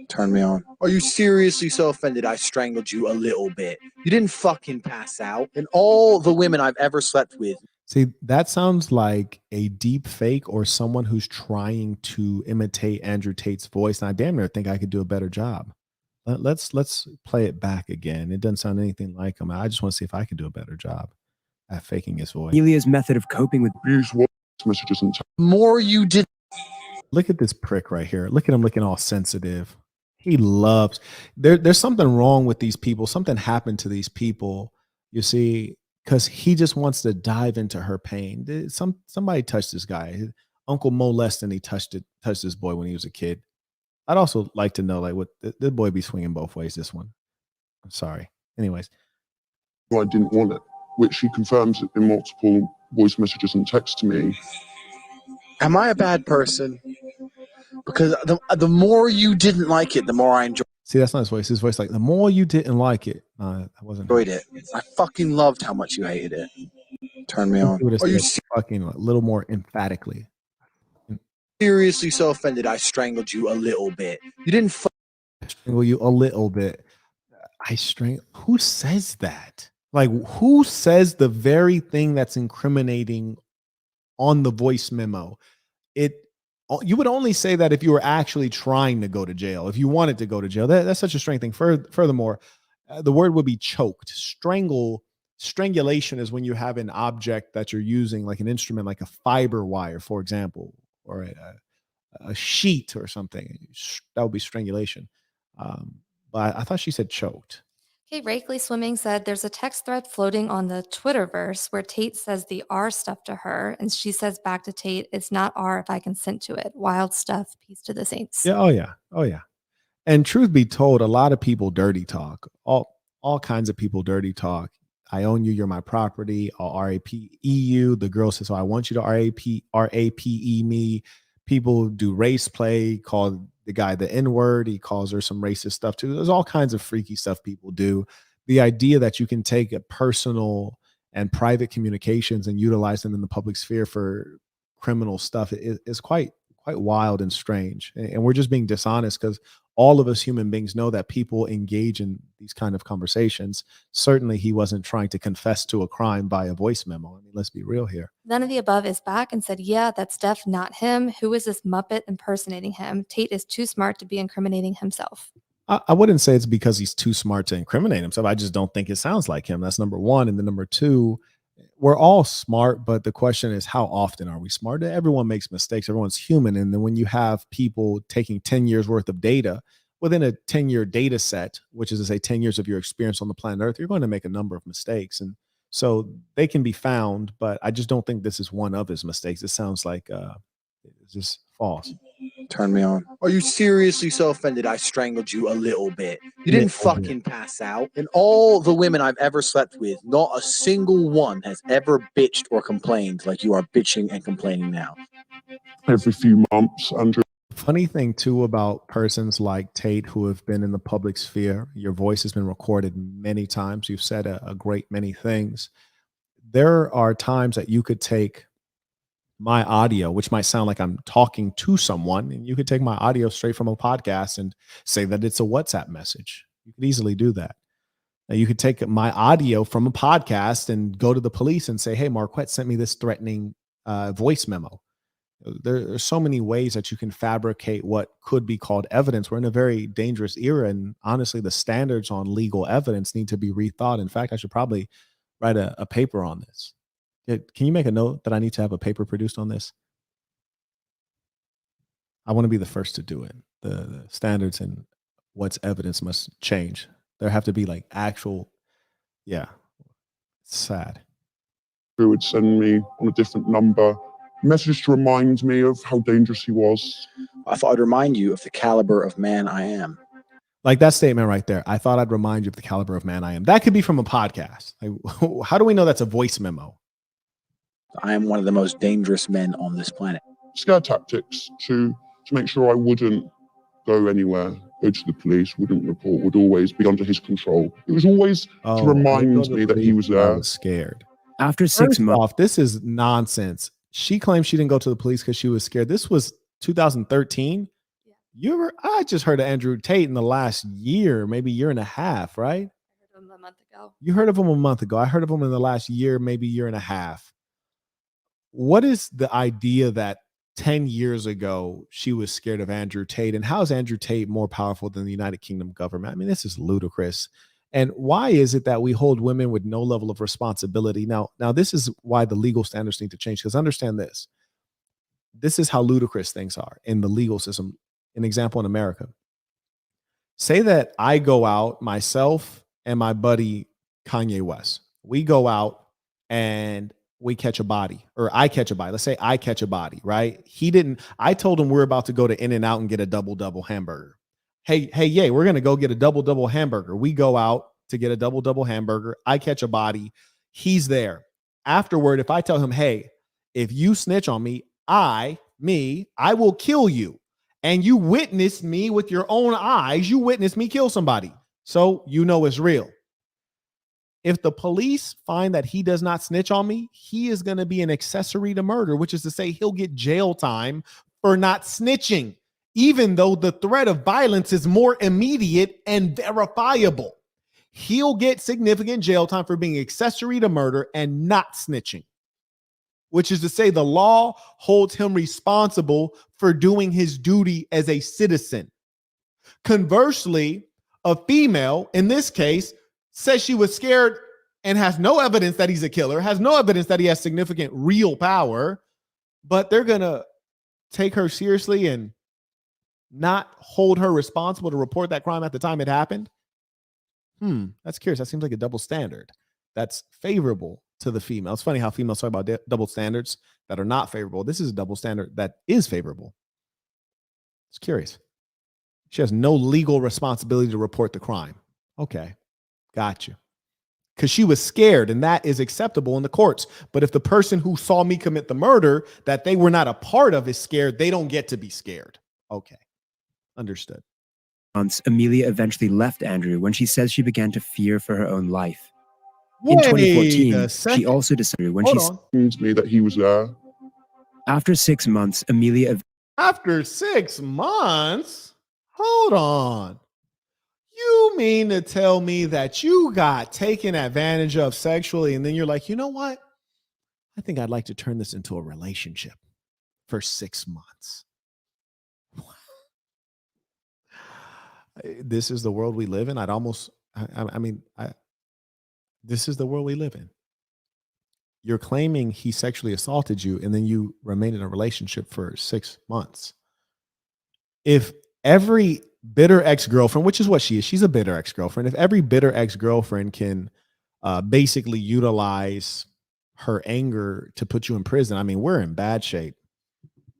Turn me on. Are you seriously so offended I strangled you a little bit? You didn't fucking pass out. And all the women I've ever slept with. See, that sounds like a deep fake or someone who's trying to imitate Andrew Tate's voice. And I damn near think I could do a better job. Let's play it back again. It doesn't sound anything like him. I just want to see if I could do a better job at faking his voice. Elia's method of coping with use messages and more you did. Look at this prick right here. Look at him looking all sensitive. He loves. There's something wrong with these people. Something happened to these people. You see, because he just wants to dive into her pain. Somebody touched this guy. His Uncle molested and he touched this boy when he was a kid. I'd also like to know, like, what the boy be swinging both ways. This one. I'm sorry. Anyways, I didn't want it, which she confirms in multiple voice messages and texts to me. Am I a bad person? Because the more you didn't like it, the more I enjoyed. See, that's not his voice. His voice, like, the more you didn't like it. I wasn't. Enjoyed it. I fucking loved how much you hated it. Turn me on. Are you fucking a little more emphatically? Seriously so offended I strangled you a little bit? You didn't strangle you a little bit. Who says that? Like, who says the very thing that's incriminating on the voice memo? You would only say that if you were actually trying to go to jail, if you wanted to go to jail. That's such a strange thing. Furthermore, the word would be choked. Strangulation is when you have an object that you're using, like an instrument, like a fiber wire, for example, or a sheet or something. That would be strangulation. But I thought she said choked. Okay, Rakely Swimming said there's a text thread floating on the Twitterverse where Tate says the R stuff to her, and she says back to Tate, "It's not R if I consent to it." Wild stuff. Peace to the saints. Yeah. Oh yeah. And truth be told, a lot of people dirty talk. All kinds of people dirty talk. I own you. You're my property. I'll RAPE you. The girl says, "So I want you to RAPE me." People do race play. Call the guy the N-word. He calls her some racist stuff too. There's all kinds of freaky stuff people do. The idea that you can take a personal and private communications and utilize them in the public sphere for criminal stuff is quite wild and strange. And we're just being dishonest because all of us human beings know that people engage in these kind of conversations. Certainly he wasn't trying to confess to a crime by a voice memo. I mean, let's be real here. None of the above is back and said, "Yeah, that's Def, not him. Who is this Muppet impersonating him? Tate is too smart to be incriminating himself." I wouldn't say it's because he's too smart to incriminate himself. I just don't think it sounds like him. That's number one. And then number two, we're all smart, but the question is, how often are we smart? Everyone makes mistakes. Everyone's human. And then when you have people taking 10 years worth of data within a 10-year data set, which is to say 10 years of your experience on the planet Earth, you're going to make a number of mistakes. And so they can be found, but I just don't think this is one of his mistakes. It sounds like it's just false. Turn me on. Are you seriously so offended I strangled you a little bit? You didn't fucking pass out. And all the women I've ever slept with, not a single one has ever bitched or complained like you are bitching and complaining now. Every few months, Andrew. Funny thing too about persons like Tate who have been in the public sphere, your voice has been recorded many times. You've said a great many things. There are times that you could take my audio, which might sound like I'm talking to someone, and you could take my audio straight from a podcast and say that it's a WhatsApp message. You could easily do that. Now, you could take my audio from a podcast and go to the police and say, "Hey, Marquett sent me this threatening voice memo." There are so many ways that you can fabricate what could be called evidence. We're in a very dangerous era, and honestly, the standards on legal evidence need to be rethought. In fact, I should probably write a paper on this. Can you make a note that I need to have a paper produced on this? I want to be the first to do it. The standards and what's evidence must change. There have to be like actual, it's sad. Who would send me on a different number messages to remind me of how dangerous he was. I thought I'd remind you of the caliber of man I am. Like that statement right there. I thought I'd remind you of the caliber of man I am. That could be from a podcast. Like, how do we know that's a voice memo? I am one of the most dangerous men on this planet. Scare tactics to make sure I wouldn't go anywhere, go to the police, wouldn't report, would always be under his control. It was always to remind me that he was there. I was scared. After 6 months off, this is nonsense. She claimed she didn't go to the police because she was scared. This was 2013. I just heard of Andrew Tate in the last year, maybe year and a half, right? I heard him a month ago. You heard of him a month ago. I heard of him in the last year, maybe year and a half. What is the idea that 10 years ago she was scared of Andrew Tate? And how is Andrew Tate more powerful than the United Kingdom government? I mean, this is ludicrous. And why is it that we hold women with no level of responsibility? Now this is why the legal standards need to change, because understand this. This is how ludicrous things are in the legal system. An example in America. Say that I go out, myself and my buddy Kanye West. We go out and we catch a body, or I catch a body. Let's say I catch a body, right? I told him we're about to go to In-N-Out and get a double hamburger. Hey, we're going to go get a double hamburger. We go out to get a double hamburger. I catch a body. He's there. Afterward, if I tell him, hey, if you snitch on me, I will kill you. And you witnessed me with your own eyes. You witnessed me kill somebody. So you know it's real. If the police find that he does not snitch on me, he is going to be an accessory to murder, which is to say he'll get jail time for not snitching, even though the threat of violence is more immediate and verifiable. He'll get significant jail time for being accessory to murder and not snitching, which is to say the law holds him responsible for doing his duty as a citizen. Conversely, a female, in this case, says she was scared and has no evidence that he's a killer, has no evidence that he has significant real power, but they're going to take her seriously and not hold her responsible to report that crime at the time it happened. That's curious. That seems like a double standard that's favorable to the female. It's funny how females talk about double standards that are not favorable. This is a double standard that is favorable. It's curious. She has no legal responsibility to report the crime. Okay, got you. Because she was scared, and that is acceptable in the courts. But if the person who saw me commit the murder that they were not a part of is scared, they don't get to be scared. Okay, understood. Months, Amelia eventually left Andrew when she says she began to fear for her own life. In 2014, she also decided when Seems me that he was there. After 6 months, Amelia. After 6 months? Hold on. You mean to tell me that you got taken advantage of sexually and then you're like, you know what? I think I'd like to turn this into a relationship for 6 months. This is the world we live in. This is the world we live in. You're claiming he sexually assaulted you and then you remain in a relationship for 6 months. If every bitter ex-girlfriend, which is what she is, she's a bitter ex-girlfriend. If every bitter ex-girlfriend can basically utilize her anger to put you in prison, I mean, we're in bad shape.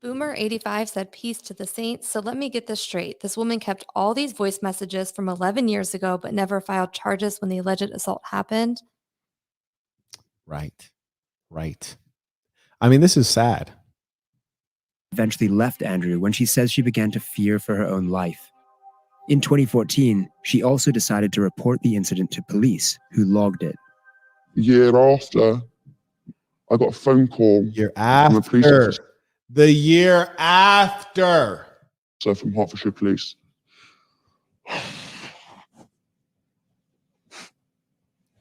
Boomer85 said, peace to the saints. So let me get this straight. This woman kept all these voice messages from 11 years ago, but never filed charges when the alleged assault happened. Right. I mean, this is sad. Eventually left Andrew when she says she began to fear for her own life. In 2014, she also decided to report the incident to police, who logged it. The year after, I got a phone call from a police officer. The year after. So from Hertfordshire Police.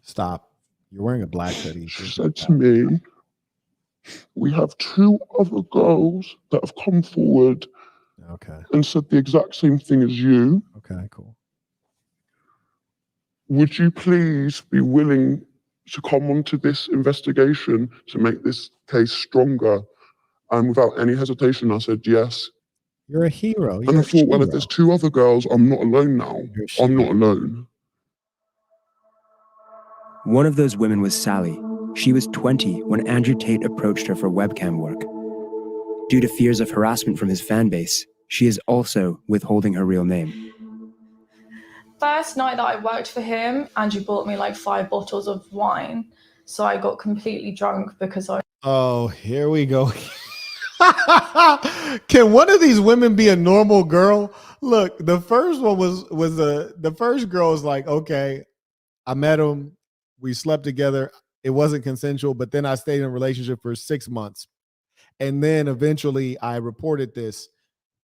Stop. You're wearing a black hoodie. She said to me, we have 2 other girls that have come forward and said the exact same thing as you. Okay, cool. Would you please be willing to come onto this investigation to make this case stronger? And without any hesitation, I said yes. You're a hero. And I thought, well, if there's 2 other girls, I'm not alone now. I'm not alone. One of those women was Sally. She was 20 when Andrew Tate approached her for webcam work. Due to fears of harassment from his fan base, she is also withholding her real name. First night that I worked for him, Andrew bought me like 5 bottles of wine. So I got completely drunk because I Oh, here we go. Can one of these women be a normal girl? Look, the first one was the first girl was like, okay, I met him, we slept together. It wasn't consensual, but then I stayed in a relationship for 6 months. And then eventually I reported this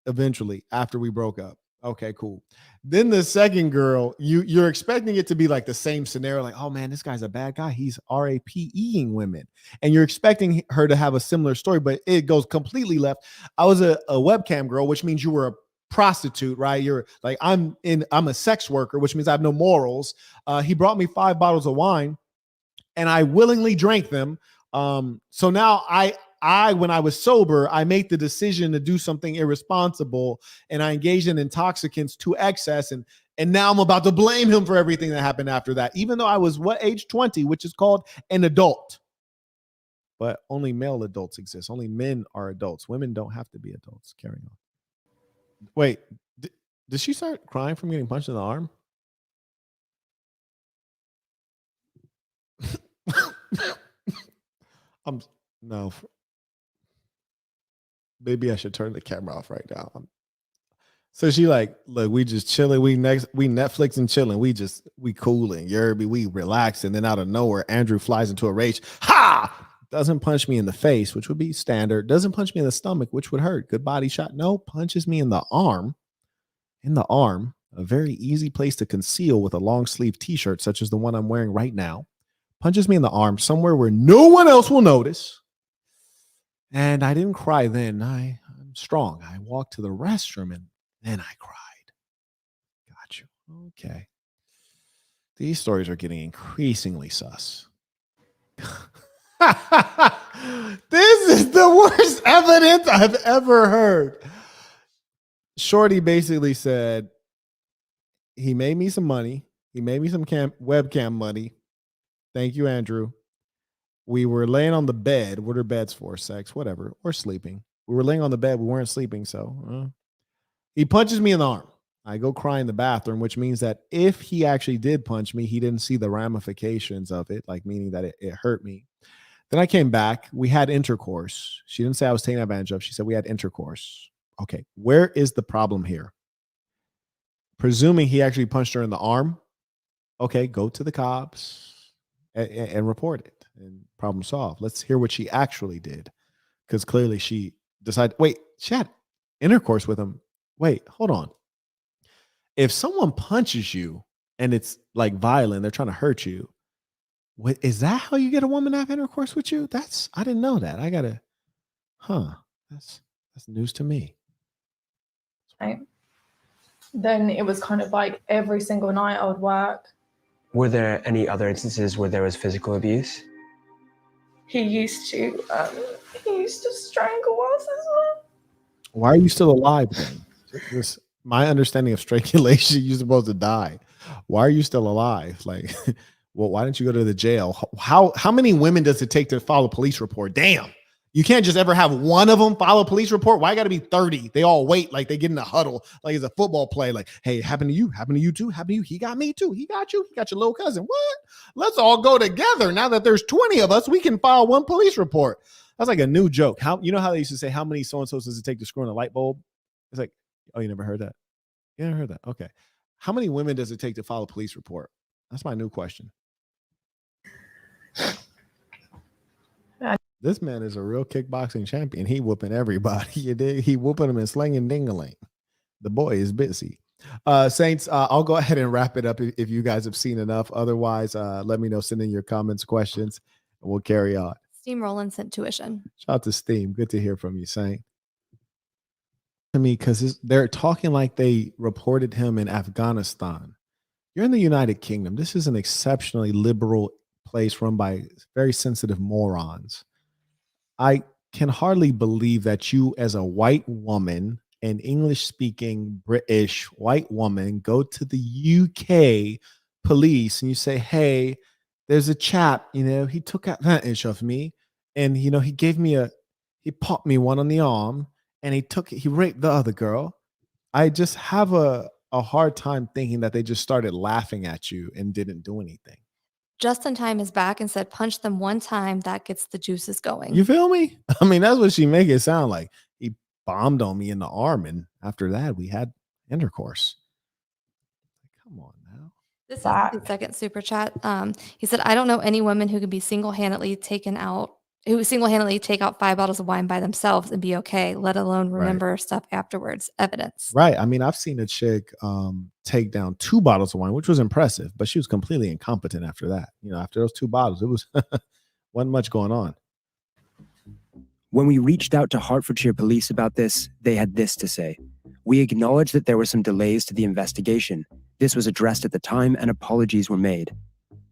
eventually after we broke up. Okay, cool. Then the second girl, you're expecting it to be like the same scenario, like, oh man, this guy's a bad guy. He's RAPing women. And you're expecting her to have a similar story, but it goes completely left. I was a webcam girl, which means you were a prostitute, right? You're like, I'm a sex worker, which means I have no morals. He brought me 5 bottles of wine and I willingly drank them. So now when I was sober, I made the decision to do something irresponsible and I engaged in intoxicants to excess. And now I'm about to blame him for everything that happened after that, even though I was age 20, which is called an adult. But only male adults exist. Only men are adults. Women don't have to be adults. Carrying on. Wait, did she start crying from getting punched in the arm? No. Maybe I should turn the camera off right now. So she like, look, we just chilling. We Netflix and chilling. We cooling. We relax. And then out of nowhere, Andrew flies into a rage. Ha! Doesn't punch me in the face, which would be standard. Doesn't punch me in the stomach, which would hurt. Good body shot. No, punches me in the arm. In the arm, a very easy place to conceal with a long sleeve t-shirt, such as the one I'm wearing right now. Punches me in the arm somewhere where no one else will notice. And I didn't cry then. I'm strong. I walked to the restroom and then I cried. Got you. Okay. These stories are getting increasingly sus. This is the worst evidence I've ever heard. Shorty basically said, he made me some money. He made me some webcam money. Thank you, Andrew. We were laying on the bed. What are beds for? Sex, whatever. Or sleeping. We were laying on the bed. We weren't sleeping. So he punches me in the arm. I go cry in the bathroom, which means that if he actually did punch me, he didn't see the ramifications of it, like meaning that it hurt me. Then I came back. We had intercourse. She didn't say I was taking advantage of. She said we had intercourse. Okay, where is the problem here? Presuming he actually punched her in the arm. Okay, go to the cops and report it. And problem solved. Let's hear what she actually did. Because clearly she decided, wait, she had intercourse with him. Wait, hold on. If someone punches you and it's like violent, they're trying to hurt you. What, is that how you get a woman to have intercourse with you? I didn't know that. That's news to me. Right. Then it was kind of like every single night I would work. Were there any other instances where there was physical abuse? He used to strangle us as well. Why are you still alive then? My understanding of strangulation, you're supposed to die. Why are you still alive? Like, well, why didn't you go to the jail? How many women does it take to file a police report? Damn. You can't just ever have one of them file a police report. Why got to be 30? They all wait like they get in a huddle, like it's a football play. Like, hey, happened to you too, happened to you. He got me too. He got you. He got your little cousin. What? Let's all go together. Now that there's 20 of us, we can file one police report. That's like a new joke. You know how they used to say, how many so-and-sos does it take to screw in a light bulb? It's like, oh, you never heard that? You never heard that? Okay. How many women does it take to file a police report? That's my new question. This man is a real kickboxing champion. He whooping everybody. You dig? He whooping them and slinging ding-a-ling. The boy is busy. Saints, I'll go ahead and wrap it up if you guys have seen enough. Otherwise, let me know. Send in your comments, questions, and we'll carry on. Steamrolling sent tuition. Shout out to Steam. Good to hear from you, Saint. To me, because they're talking like they reported him in Afghanistan. You're in the United Kingdom. This is an exceptionally liberal place run by very sensitive morons. I can hardly believe that you, as a white woman, an English-speaking British white woman, go to the UK police and you say, hey, there's a chap, he took advantage of me and, he popped me one on the arm and he raped the other girl. I just have a hard time thinking that they just started laughing at you and didn't do anything. Just in time is back and said, punch them one time. That gets the juices going. You feel me? I mean, that's what she make it sound like. He bombed on me in the arm, and after that, we had intercourse. Come on now. This is the second super chat. He said, I don't know any woman who can be single-handedly take out 5 bottles of wine by themselves and be okay, let alone remember stuff afterwards. Evidence. Right. I mean, I've seen a chick take down 2 bottles of wine, which was impressive, but she was completely incompetent after that. You know, after those 2 bottles, it was wasn't much going on. When we reached out to Hertfordshire police about this, they had this to say. We acknowledge that there were some delays to the investigation. This was addressed at the time and apologies were made.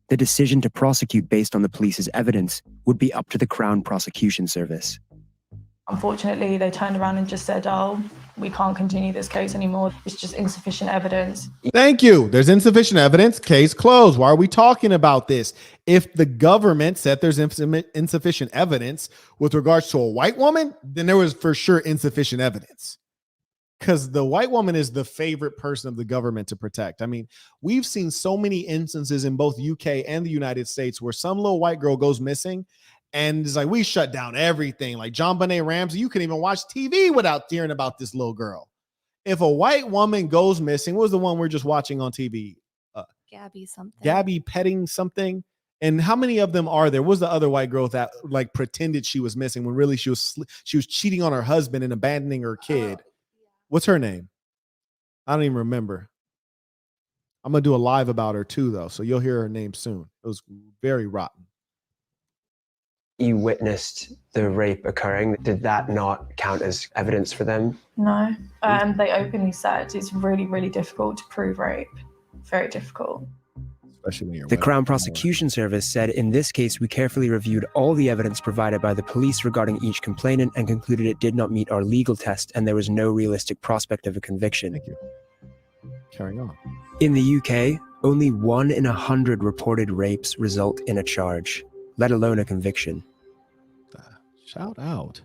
The decision to prosecute based on the police's evidence would be up to the Crown Prosecution Service. Unfortunately, they turned around and just said, oh, we can't continue this case anymore. It's just insufficient evidence. Thank you. There's insufficient evidence. Case closed. Why are we talking about this? If the government said there's insufficient evidence with regards to a white woman, then there was for sure insufficient evidence. Because the white woman is the favorite person of the government to protect. I mean, we've seen so many instances in both UK and the United States where some little white girl goes missing and it's like, we shut down everything. Like John Benet Ramsey, you can even watch TV without hearing about this little girl. If a white woman goes missing, what was the one we're just watching on TV? Gabby something. Gabby petting something. And how many of them are there? What was the other white girl that like pretended she was missing when really she was cheating on her husband and abandoning her kid? What's her name? I don't even remember. I'm going to do a live about her too, though. So you'll hear her name soon. It was very rotten. You witnessed the rape occurring. Did that not count as evidence for them? No. They openly said it's really, really difficult to prove rape. Very difficult. Especially when you're The Crown Prosecution Service said, in this case, we carefully reviewed all the evidence provided by the police regarding each complainant and concluded it did not meet our legal test and there was no realistic prospect of a conviction. Thank you. Carrying on. In the UK, only 1 in 100 reported rapes result in a charge, let alone a conviction. Shout out.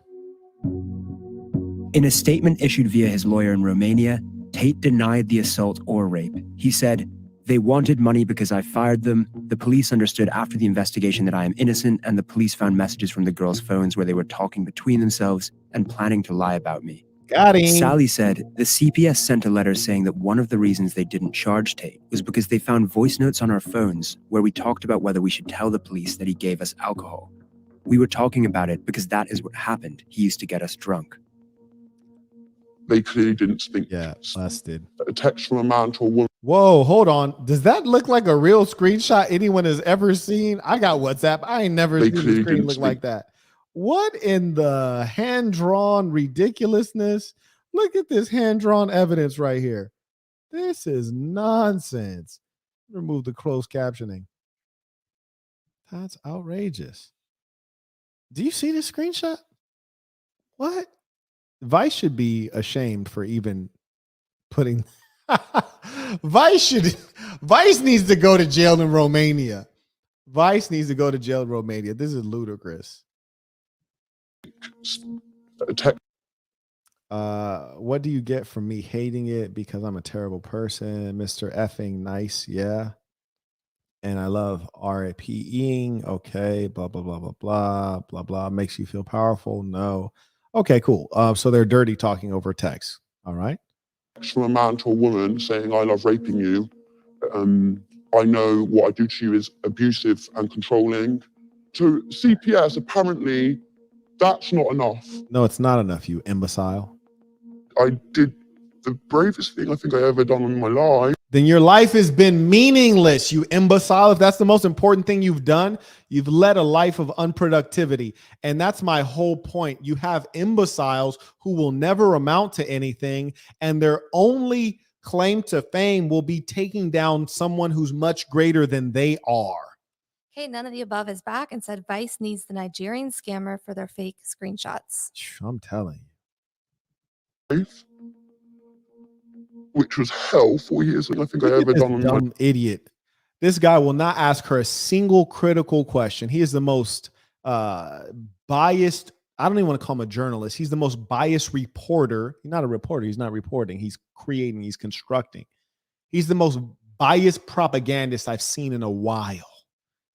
In a statement issued via his lawyer in Romania, Tate denied the assault or rape. He said, "They wanted money because I fired them. The police understood after the investigation that I am innocent, and the police found messages from the girls' phones where they were talking between themselves and planning to lie about me." Got him. Sally said, the CPS sent a letter saying that one of the reasons they didn't charge Tate was because they found voice notes on our phones where we talked about whether we should tell the police that he gave us alcohol. We were talking about it because that is what happened. He used to get us drunk. They clearly didn't think. Yeah, busted. A text from a man to a woman. Whoa, hold on. Does that look like a real screenshot anyone has ever seen? I got WhatsApp. I ain't never seen the screen look like that. What in the hand-drawn ridiculousness? Look at this hand-drawn evidence right here. This is nonsense. Remove the closed captioning. That's outrageous. Do you see this screenshot? What? Vice should be ashamed for even putting Vice needs to go to jail in Romania. Vice needs to go to jail in Romania. This is ludicrous. What do you get from me hating it because I'm a terrible person? Mr. Effing nice, yeah. And I love RIPing. Okay, blah, blah, blah, blah, blah, blah, blah. Makes you feel powerful? No. Okay, cool. So they're dirty talking over text. All right. From a man to a woman saying, I love raping you. I know what I do to you is abusive and controlling. To CPS, apparently, that's not enough. No, it's not enough, you imbecile. I did the bravest thing I think I ever done in my life. Then your life has been meaningless, you imbecile. If that's the most important thing you've done, you've led a life of unproductivity. And that's my whole point. You have imbeciles who will never amount to anything, and their only claim to fame will be taking down someone who's much greater than they are. Okay, none of the above is back and said Vice needs the Nigerian scammer for their fake screenshots. I'm telling you. Which was hell 4 years ago. I think I ever done. Dumb idiot. This guy will not ask her a single critical question. He is the most biased. I don't even want to call him a journalist. He's the most biased reporter. He's not a reporter. He's not reporting. He's creating. He's constructing. He's the most biased propagandist I've seen in a while.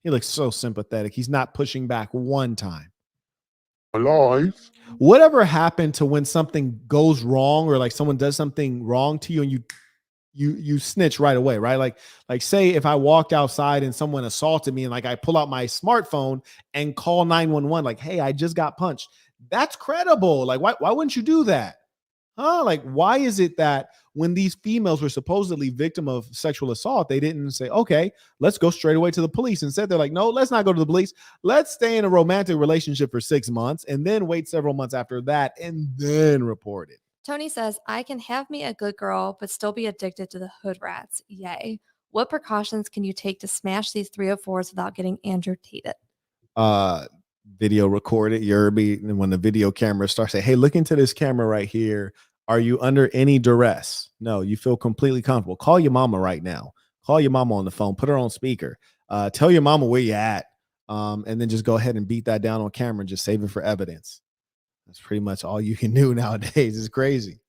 He looks so sympathetic. He's not pushing back one time. Alive. Whatever happened to when something goes wrong or like someone does something wrong to you and you snitch right away, right? Like say if I walked outside and someone assaulted me and like I pull out my smartphone and call 911, like, hey, I just got punched. That's credible. Like, why wouldn't you do that? Huh? Like, why is it that when these females were supposedly victim of sexual assault, they didn't say, okay, let's go straight away to the police? Instead, they're like, no, let's not go to the police. Let's stay in a romantic relationship for 6 months and then wait several months after that and then report it. Tony says, I can have me a good girl, but still be addicted to the hood rats. Yay. What precautions can you take to smash these 304s without getting Andrew Tate? Video record it. And when the video camera starts, say, hey, look into this camera right here. Are you under any duress? No, you feel completely comfortable. Call your mama right now. Call your mama on the phone. Put her on speaker. Tell your mama where you're at. And then just go ahead and beat that down on camera and just save it for evidence. That's pretty much all you can do nowadays. It's crazy.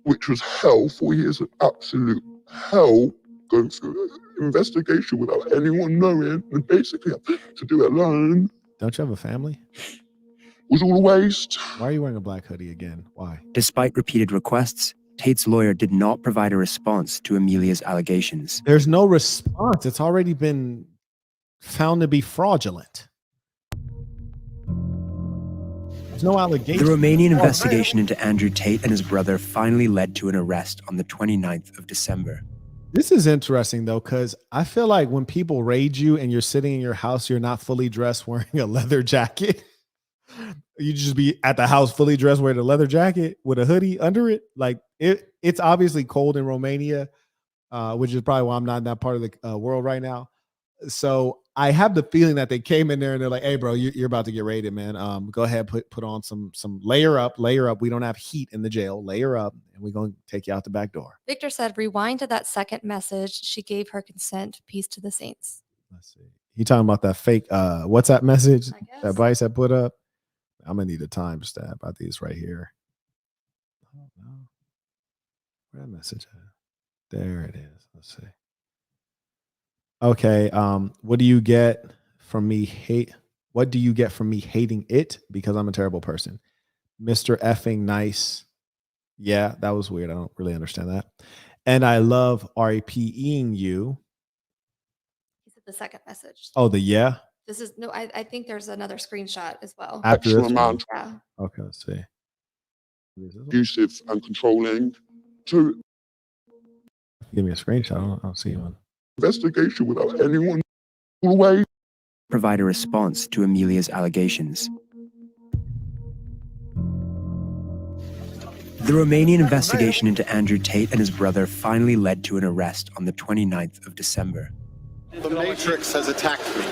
Which was hell. 4 years of absolute hell, going through an investigation without anyone knowing, and basically to do it alone. Don't you have a family? Was all a waste. Why are you wearing a black hoodie again? Why? Despite repeated requests, Tate's lawyer did not provide a response to Amelia's allegations. There's no response. It's already been found to be fraudulent. There's no allegation. The Romanian investigation into Andrew Tate and his brother finally led to an arrest on the 29th of December. This is interesting, though, because I feel like when people raid you and you're sitting in your house, you're not fully dressed wearing a leather jacket. You just be at the house fully dressed wearing a leather jacket with a hoodie under it. Like it's obviously cold in Romania, which is probably why I'm not in that part of the world right now. So I have the feeling that they came in there and they're like, hey, bro, you're about to get raided, man. Go ahead, put on some layer up. We don't have heat in the jail. Layer up, and we're going to take you out the back door. Victor said, rewind to that second message. She gave her consent. Peace to the saints. Let's see. You talking about that fake WhatsApp message that Vice had put up? I'm going to need a timestamp. I think it's right here. Oh, no. Where that message at? There it is. Let's see. Okay. What do you get from me What do you get from me hating it? Because I'm a terrible person. Mr. effing nice. Yeah, that was weird. I don't really understand that. And I love RAPing you. He said the second message. Oh, the yeah? This is no, I think there's another screenshot as well. After this one? Yeah. Okay, let's see. Abusive and controlling. To give me a screenshot. I'll see one. Investigation without anyone away. Provide a response to Amelia's allegations. The Romanian investigation into Andrew Tate and his brother finally led to an arrest on the 29th of December. The Matrix has attacked me.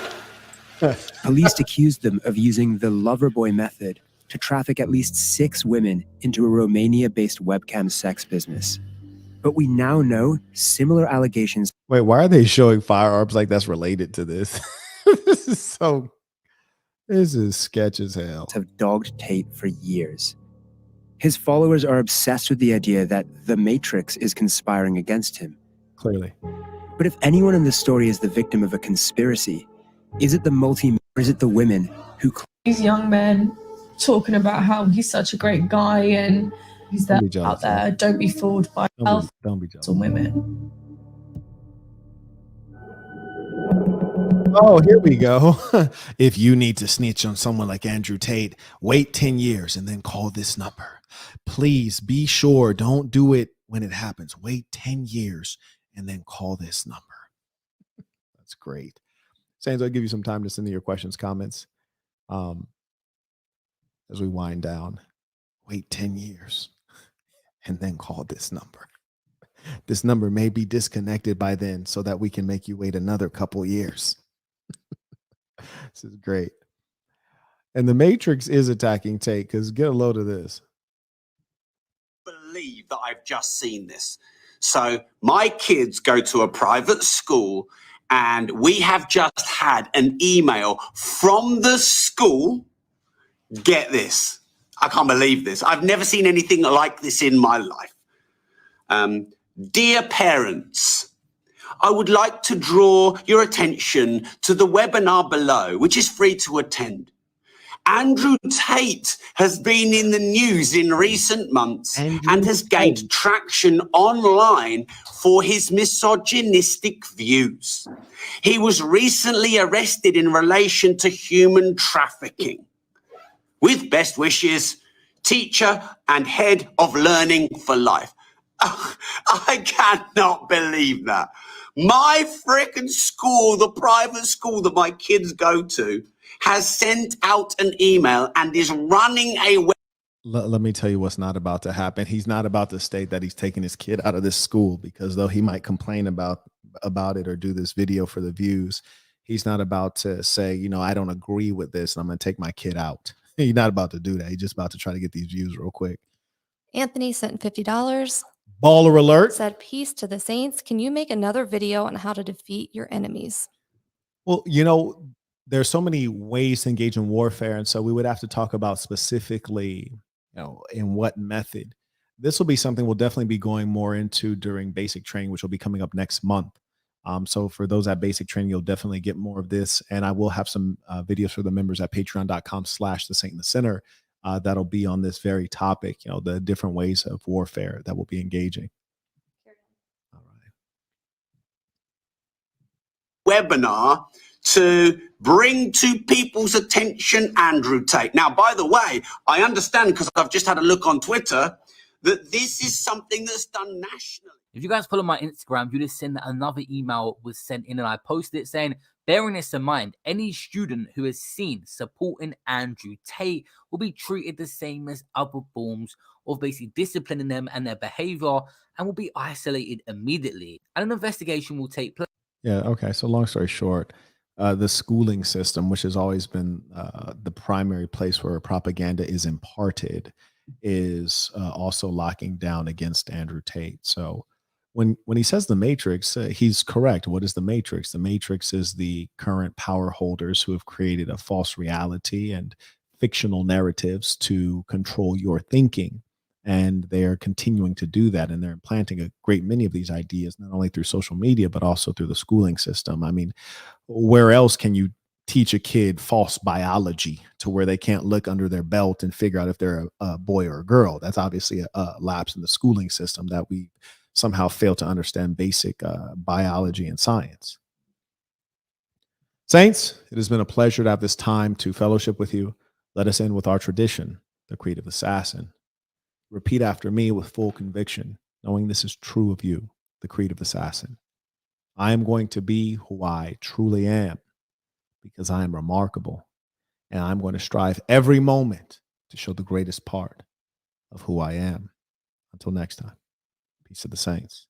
Police accused them of using the Loverboy method to traffic at least 6 women into a Romania-based webcam sex business. But we now know similar allegations. Wait, why are they showing firearms like that's related to this? This is sketch as hell. Have dogged Tate for years. His followers are obsessed with the idea that the Matrix is conspiring against him. Clearly. But if anyone in this story is the victim of a conspiracy, is it the or is it the women who... These young men talking about how he's such a great guy and he's there out there. Don't be fooled by don't be jealous. Women. Oh, here we go. If you need to snitch on someone like Andrew Tate, wait 10 years and then call this number. Please be sure. Don't do it when it happens. Wait 10 years and then call this number. That's great. Saints, I'll give you some time to send in your questions, comments. As we wind down, wait 10 years and then call this number. This number may be disconnected by then so that we can make you wait another couple years. This is great. And the Matrix is attacking Tate, because get a load of this. Believe that I've just seen this. So my kids go to a private school and we have just had an email from the school. Get this. I can't believe this. I've never seen anything like this in my life. Dear parents, I would like to draw your attention to the webinar below, which is free to attend. Andrew Tate has been in the news in recent months and has gained traction online for his misogynistic views. He was recently arrested in relation to human trafficking. With best wishes, teacher and head of learning for life. I cannot believe that. My frickin' school, the private school that my kids go to, has sent out an email and is running a Let me tell you what's not about to happen. He's not about to state that he's taking his kid out of this school, because though he might complain about it or do this video for the views, he's not about to say, you know, I don't agree with this and I'm going to take my kid out. He's not about to do that. He's just about to try to get these views real quick. Anthony sent $50. Baller alert. Said, peace to the saints. Can you make another video on how to defeat your enemies? Well, you know, there's so many ways to engage in warfare. And so we would have to talk about specifically, you know, in what method. This will be something we'll definitely be going more into during basic training, which will be coming up next month. So for those at basic training, you'll definitely get more of this. And I will have some videos for the members at patreon.com/the Saint in the Center that'll be on this very topic, you know, the different ways of warfare that we'll be engaging. Webinar to bring to people's attention Andrew Tate. Now, by the way, I understand, because I've just had a look on Twitter, that this is something that's done nationally. If you guys follow my Instagram, you just seen that another email was sent in and I posted it saying, bearing this in mind, any student who is seen supporting Andrew Tate will be treated the same as other forms of basically disciplining them and their behavior, and will be isolated immediately. And an investigation will take place. Yeah. Okay. So long story short, the schooling system, which has always been the primary place where propaganda is imparted, is also locking down against Andrew Tate. So when he says the Matrix, he's correct. What is the Matrix? The Matrix is the current power holders who have created a false reality and fictional narratives to control your thinking. And they're continuing to do that. And they're implanting a great many of these ideas, not only through social media, but also through the schooling system. I mean, where else can you teach a kid false biology to where they can't look under their belt and figure out if they're a boy or a girl? That's obviously a lapse in the schooling system, that we somehow fail to understand basic biology and science. Saints, it has been a pleasure to have this time to fellowship with you. Let us end with our tradition, the Creed of Assassin. Repeat after me with full conviction, knowing this is true of you, the Creed of Assassin. I am going to be who I truly am, because I am remarkable, and I'm going to strive every moment to show the greatest part of who I am. Until next time, peace to the saints.